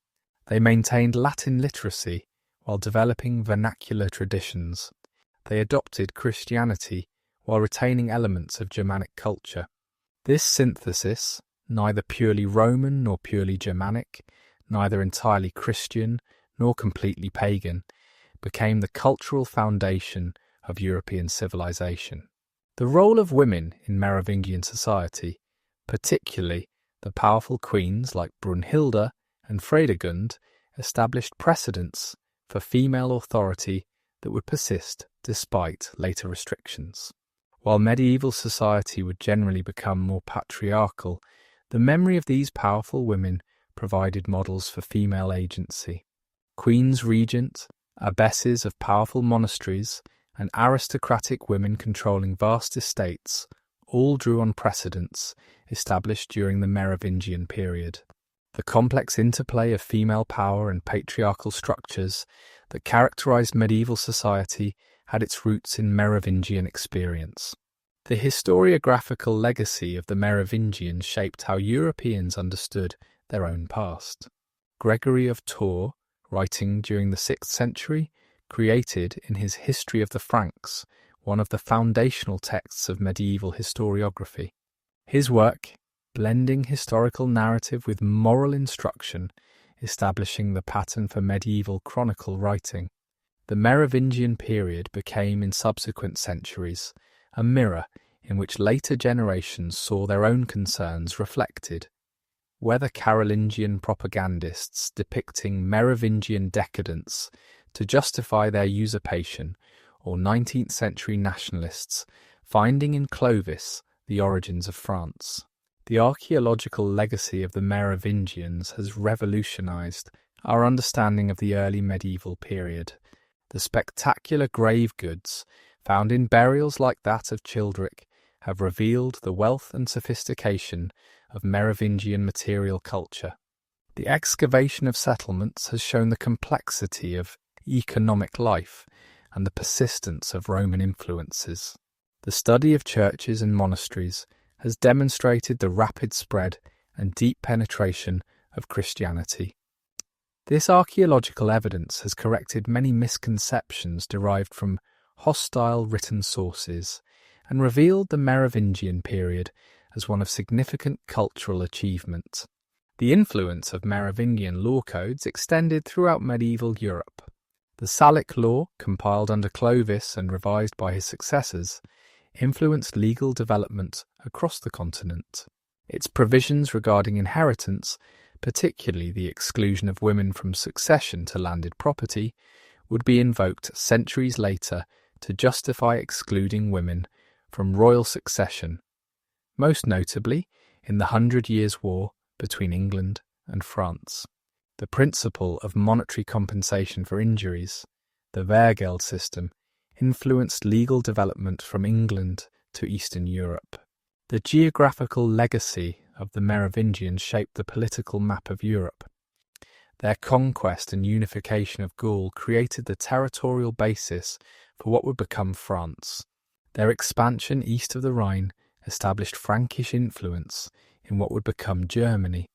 They maintained Latin literacy while developing vernacular traditions. They adopted Christianity while retaining elements of Germanic culture. This synthesis, neither purely Roman nor purely Germanic, neither entirely Christian nor completely pagan, became the cultural foundation of European civilization. The role of women in Merovingian society, particularly the powerful queens like Brunhilde and Fredegund, established precedents for female authority that would persist despite later restrictions. While medieval society would generally become more patriarchal, the memory of these powerful women provided models for female agency. Queens regent, abbesses of powerful monasteries, and aristocratic women controlling vast estates all drew on precedents established during the Merovingian period. The complex interplay of female power and patriarchal structures that characterized medieval society had its roots in Merovingian experience. The historiographical legacy of the Merovingians shaped how Europeans understood their own past. Gregory of Tours, writing during the 6th century, created in his History of the Franks one of the foundational texts of medieval historiography. His work, blending historical narrative with moral instruction, establishing the pattern for medieval chronicle writing. The Merovingian period became, in subsequent centuries, a mirror in which later generations saw their own concerns reflected. Whether Carolingian propagandists depicting Merovingian decadence to justify their usurpation, or 19th century nationalists finding in Clovis the origins of France. The archaeological legacy of the Merovingians has revolutionized our understanding of the early medieval period. The spectacular grave goods found in burials like that of Childeric have revealed the wealth and sophistication of Merovingian material culture. The excavation of settlements has shown the complexity of economic life and the persistence of Roman influences. The study of churches and monasteries has demonstrated the rapid spread and deep penetration of Christianity. This archaeological evidence has corrected many misconceptions derived from hostile written sources and revealed the Merovingian period as one of significant cultural achievement. The influence of Merovingian law codes extended throughout medieval Europe. The Salic law, compiled under Clovis and revised by his successors, influenced legal development across the continent. Its provisions regarding inheritance, particularly the exclusion of women from succession to landed property, would be invoked centuries later to justify excluding women from royal succession, most notably in the 100 Years' War between England and France. The principle of monetary compensation for injuries, the Wehrgeld system, influenced legal development from England to Eastern Europe. The geographical legacy of the Merovingians shaped the political map of Europe. Their conquest and unification of Gaul created the territorial basis for what would become France. Their expansion east of the Rhine established Frankish influence in what would become Germany.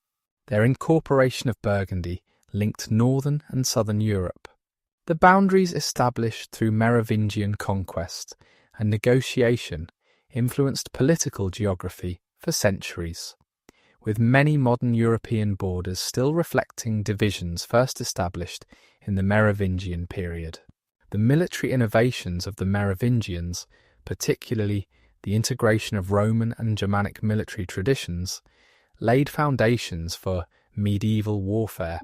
Their incorporation of Burgundy linked northern and southern Europe. The boundaries established through Merovingian conquest and negotiation influenced political geography for centuries, with many modern European borders still reflecting divisions first established in the Merovingian period. The military innovations of the Merovingians, particularly the integration of Roman and Germanic military traditions, laid foundations for medieval warfare.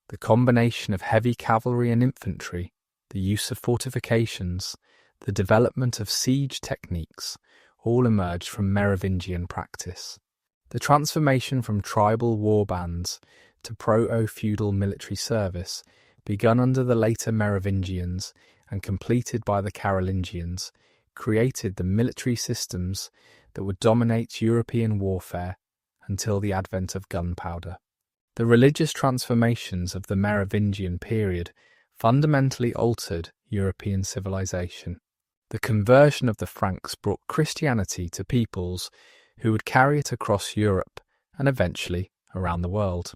The combination of heavy cavalry and infantry, the use of fortifications, the development of siege techniques, all emerged from Merovingian practice. The transformation from tribal war bands to proto-feudal military service, begun under the later Merovingians and completed by the Carolingians, created the military systems that would dominate European warfare until the advent of gunpowder. The religious transformations of the Merovingian period fundamentally altered European civilization. The conversion of the Franks brought Christianity to peoples who would carry it across Europe and eventually around the world.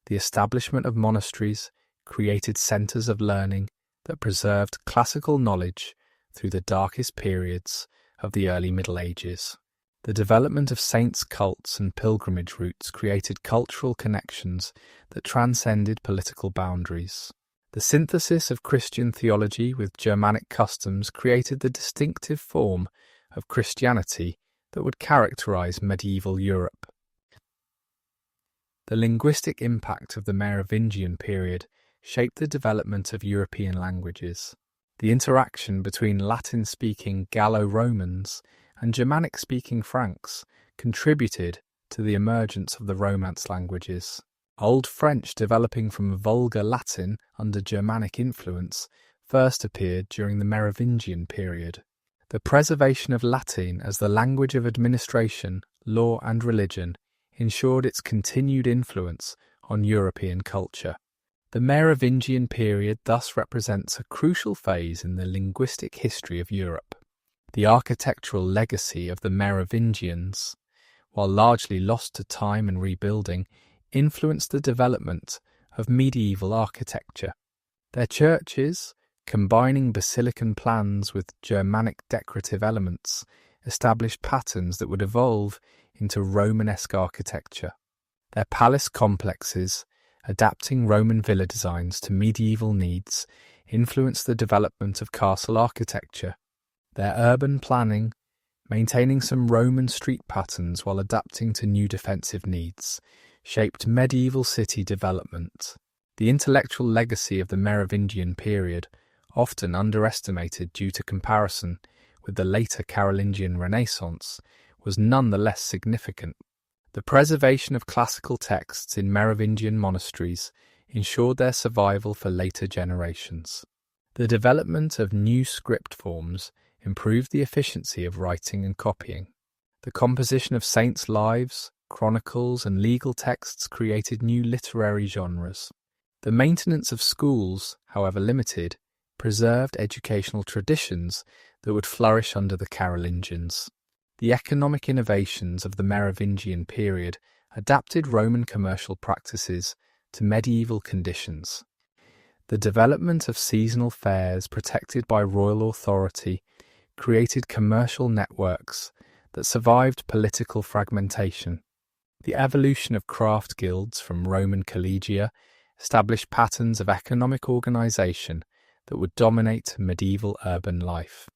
The establishment of monasteries created centres of learning that preserved classical knowledge through the darkest periods of the early Middle Ages. The development of saints' cults and pilgrimage routes created cultural connections that transcended political boundaries. The synthesis of Christian theology with Germanic customs created the distinctive form of Christianity that would characterize medieval Europe. The linguistic impact of the Merovingian period shaped the development of European languages. The interaction between Latin-speaking Gallo-Romans and Germanic-speaking Franks contributed to the emergence of the Romance languages. Old French, developing from Vulgar Latin under Germanic influence, first appeared during the Merovingian period. The preservation of Latin as the language of administration, law and religion ensured its continued influence on European culture. The Merovingian period thus represents a crucial phase in the linguistic history of Europe. The architectural legacy of the Merovingians, while largely lost to time and rebuilding, influenced the development of medieval architecture. Their churches, combining basilican plans with Germanic decorative elements, established patterns that would evolve into Romanesque architecture. Their palace complexes, adapting Roman villa designs to medieval needs, influenced the development of castle architecture. Their urban planning, maintaining some Roman street patterns while adapting to new defensive needs, shaped medieval city development. The intellectual legacy of the Merovingian period, often underestimated due to comparison with the later Carolingian Renaissance, was nonetheless significant. The preservation of classical texts in Merovingian monasteries ensured their survival for later generations. The development of new script forms improved the efficiency of writing and copying. The composition of saints' lives, chronicles, and legal texts created new literary genres. The maintenance of schools, however limited, preserved educational traditions that would flourish under the Carolingians. The economic innovations of the Merovingian period adapted Roman commercial practices to medieval conditions. The development of seasonal fairs protected by royal authority created commercial networks that survived political fragmentation. The evolution of craft guilds from Roman collegia established patterns of economic organization that would dominate medieval urban life.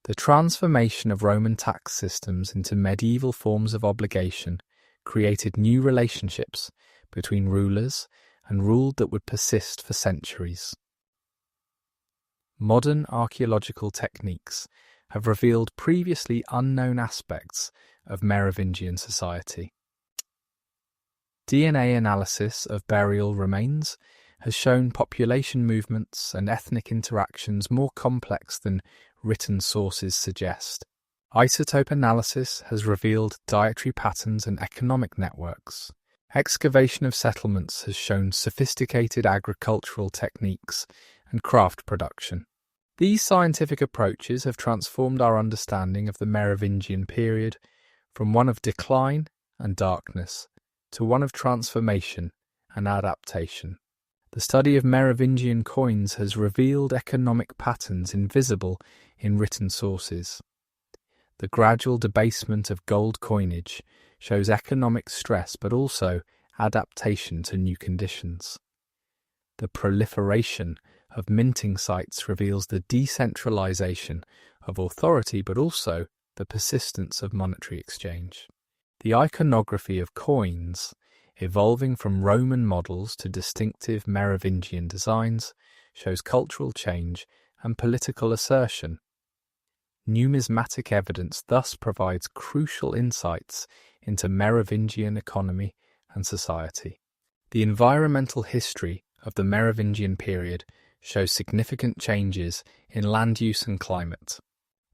The transformation of Roman tax systems into medieval forms of obligation created new relationships between rulers and rule that would persist for centuries. Modern archaeological techniques have revealed previously unknown aspects of Merovingian society. DNA analysis of burial remains has shown population movements and ethnic interactions more complex than written sources suggest. Isotope analysis has revealed dietary patterns and economic networks. Excavation of settlements has shown sophisticated agricultural techniques and craft production. These scientific approaches have transformed our understanding of the Merovingian period from one of decline and darkness to one of transformation and adaptation. The study of Merovingian coins has revealed economic patterns invisible in written sources. The gradual debasement of gold coinage shows economic stress but also adaptation to new conditions. The proliferation of minting sites reveals the decentralization of authority but also the persistence of monetary exchange. The iconography of coins, evolving from Roman models to distinctive Merovingian designs, shows cultural change and political assertion. Numismatic evidence thus provides crucial insights into Merovingian economy and society. The environmental history of the Merovingian period shows significant changes in land use and climate.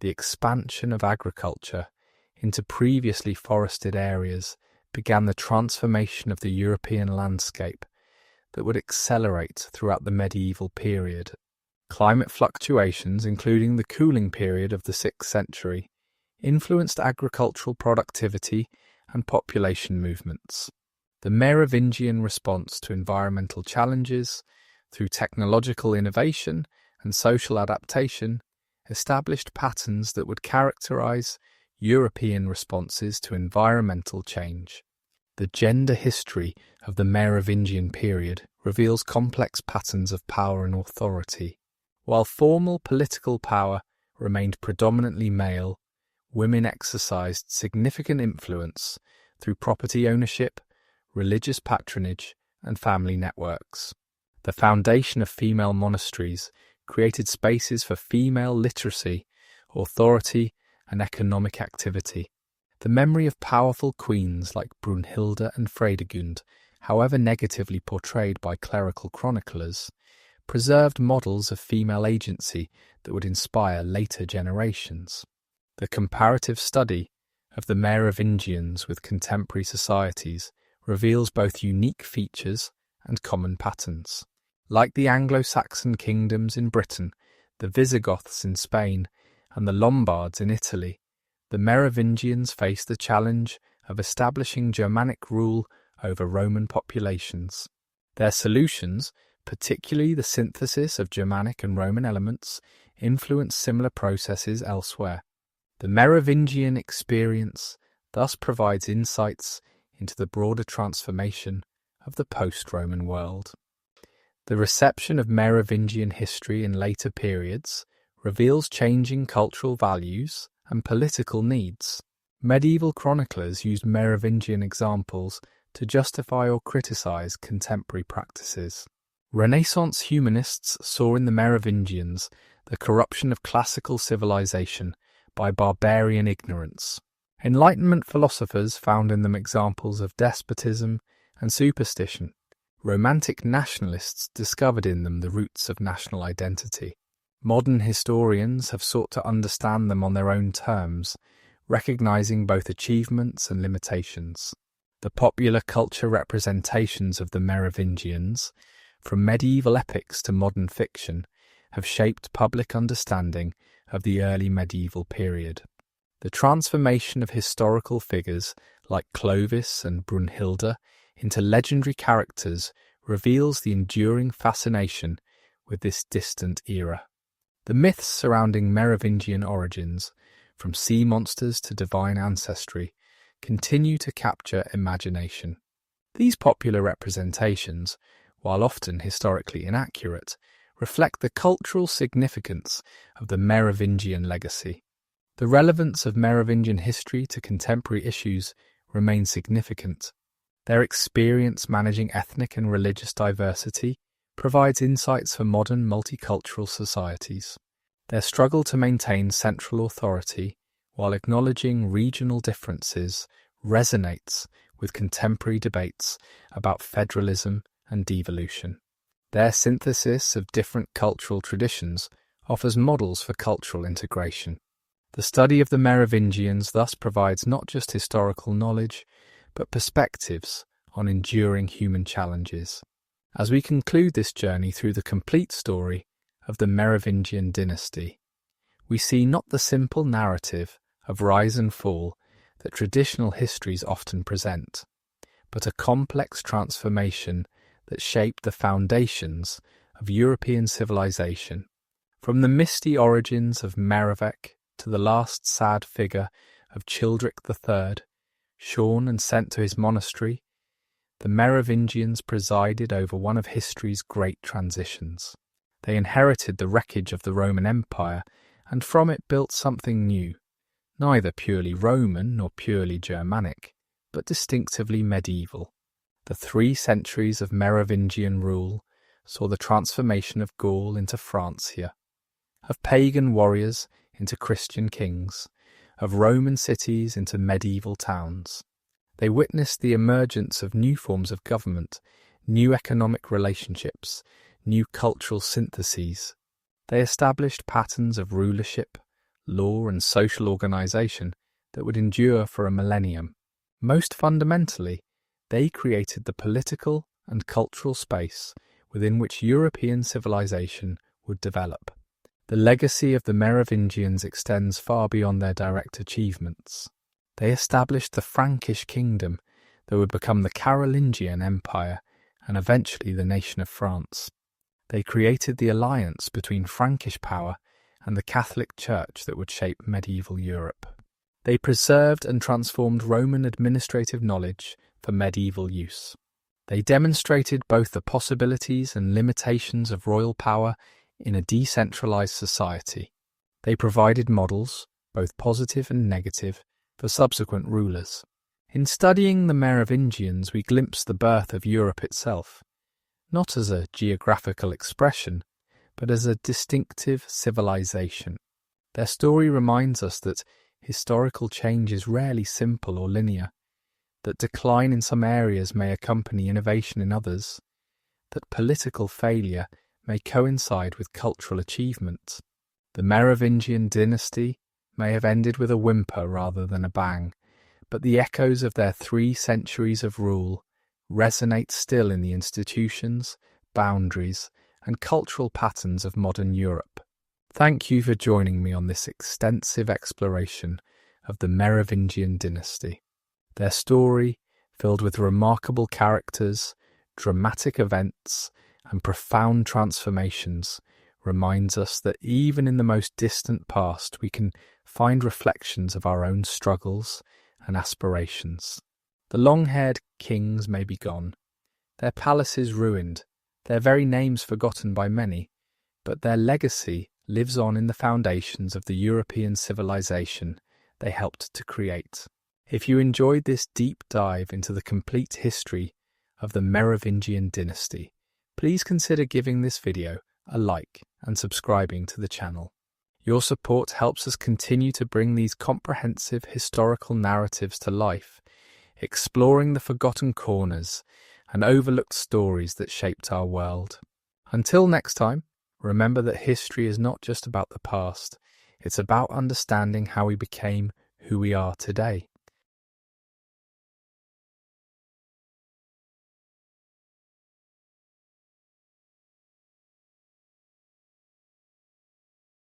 The expansion of agriculture into previously forested areas began the transformation of the European landscape that would accelerate throughout the medieval period. Climate fluctuations, including the cooling period of the 6th century, influenced agricultural productivity and population movements. The Merovingian response to environmental challenges, through technological innovation and social adaptation, established patterns that would characterize European responses to environmental change. The gender history of the Merovingian period reveals complex patterns of power and authority. While formal political power remained predominantly male, women exercised significant influence through property ownership, religious patronage, and family networks. The foundation of female monasteries created spaces for female literacy, authority, and economic activity. The memory of powerful queens like Brunhilde and Fredegund, however negatively portrayed by clerical chroniclers, preserved models of female agency that would inspire later generations. The comparative study of the Merovingians with contemporary societies reveals both unique features and common patterns. Like the Anglo-Saxon kingdoms in Britain, the Visigoths in Spain, and the Lombards in Italy, the Merovingians faced the challenge of establishing Germanic rule over Roman populations. Their solutions, particularly the synthesis of Germanic and Roman elements, influenced similar processes elsewhere. The Merovingian experience thus provides insights into the broader transformation of the post-Roman world. The reception of Merovingian history in later periods reveals changing cultural values and political needs. Medieval chroniclers used Merovingian examples to justify or criticize contemporary practices. Renaissance humanists saw in the Merovingians the corruption of classical civilization by barbarian ignorance. Enlightenment philosophers found in them examples of despotism and superstition. Romantic nationalists discovered in them the roots of national identity. Modern historians have sought to understand them on their own terms, recognizing both achievements and limitations. The popular culture representations of the Merovingians, from medieval epics to modern fiction, have shaped public understanding of the early medieval period. The transformation of historical figures like Clovis and Brunhilde into legendary characters reveals the enduring fascination with this distant era. The myths surrounding Merovingian origins, from sea monsters to divine ancestry, continue to capture imagination. These popular representations, while often historically inaccurate, reflect the cultural significance of the Merovingian legacy. The relevance of Merovingian history to contemporary issues remains significant. Their experience managing ethnic and religious diversity provides insights for modern multicultural societies. Their struggle to maintain central authority while acknowledging regional differences resonates with contemporary debates about federalism and devolution. Their synthesis of different cultural traditions offers models for cultural integration. The study of the Merovingians thus provides not just historical knowledge, but perspectives on enduring human challenges. As we conclude this journey through the complete story of the Merovingian dynasty, we see not the simple narrative of rise and fall that traditional histories often present, but a complex transformation that shaped the foundations of European civilization. From the misty origins of Merovech to the last sad figure of Childeric III, shorn and sent to his monastery, the Merovingians presided over one of history's great transitions. They inherited the wreckage of the Roman Empire and from it built something new, neither purely Roman nor purely Germanic, but distinctively medieval. The 3 centuries of Merovingian rule saw the transformation of Gaul into Francia, of pagan warriors into Christian kings, of Roman cities into medieval towns. They witnessed the emergence of new forms of government, new economic relationships, new cultural syntheses. They established patterns of rulership, law and social organisation that would endure for a millennium. Most fundamentally, they created the political and cultural space within which European civilization would develop. The legacy of the Merovingians extends far beyond their direct achievements. They established the Frankish kingdom that would become the Carolingian Empire and eventually the nation of France. They created the alliance between Frankish power and the Catholic Church that would shape medieval Europe. They preserved and transformed Roman administrative knowledge for medieval use. They demonstrated both the possibilities and limitations of royal power in a decentralized society. They provided models, both positive and negative, for subsequent rulers. In studying the Merovingians, we glimpse the birth of Europe itself, not as a geographical expression, but as a distinctive civilization. Their story reminds us that historical change is rarely simple or linear, that decline in some areas may accompany innovation in others, that political failure may coincide with cultural achievement. The Merovingian dynasty may have ended with a whimper rather than a bang, but the echoes of their 3 centuries of rule resonate still in the institutions, boundaries, and cultural patterns of modern Europe. Thank you for joining me on this extensive exploration of the Merovingian dynasty. Their story, filled with remarkable characters, dramatic events, and profound transformations, reminds us that even in the most distant past we can find reflections of our own struggles and aspirations. The long-haired kings may be gone, their palaces ruined, their very names forgotten by many, but their legacy lives on in the foundations of the European civilization they helped to create. If you enjoyed this deep dive into the complete history of the Merovingian dynasty, please consider giving this video a like and subscribing to the channel. Your support helps us continue to bring these comprehensive historical narratives to life, exploring the forgotten corners and overlooked stories that shaped our world. Until next time, remember that history is not just about the past, it's about understanding how we became who we are today.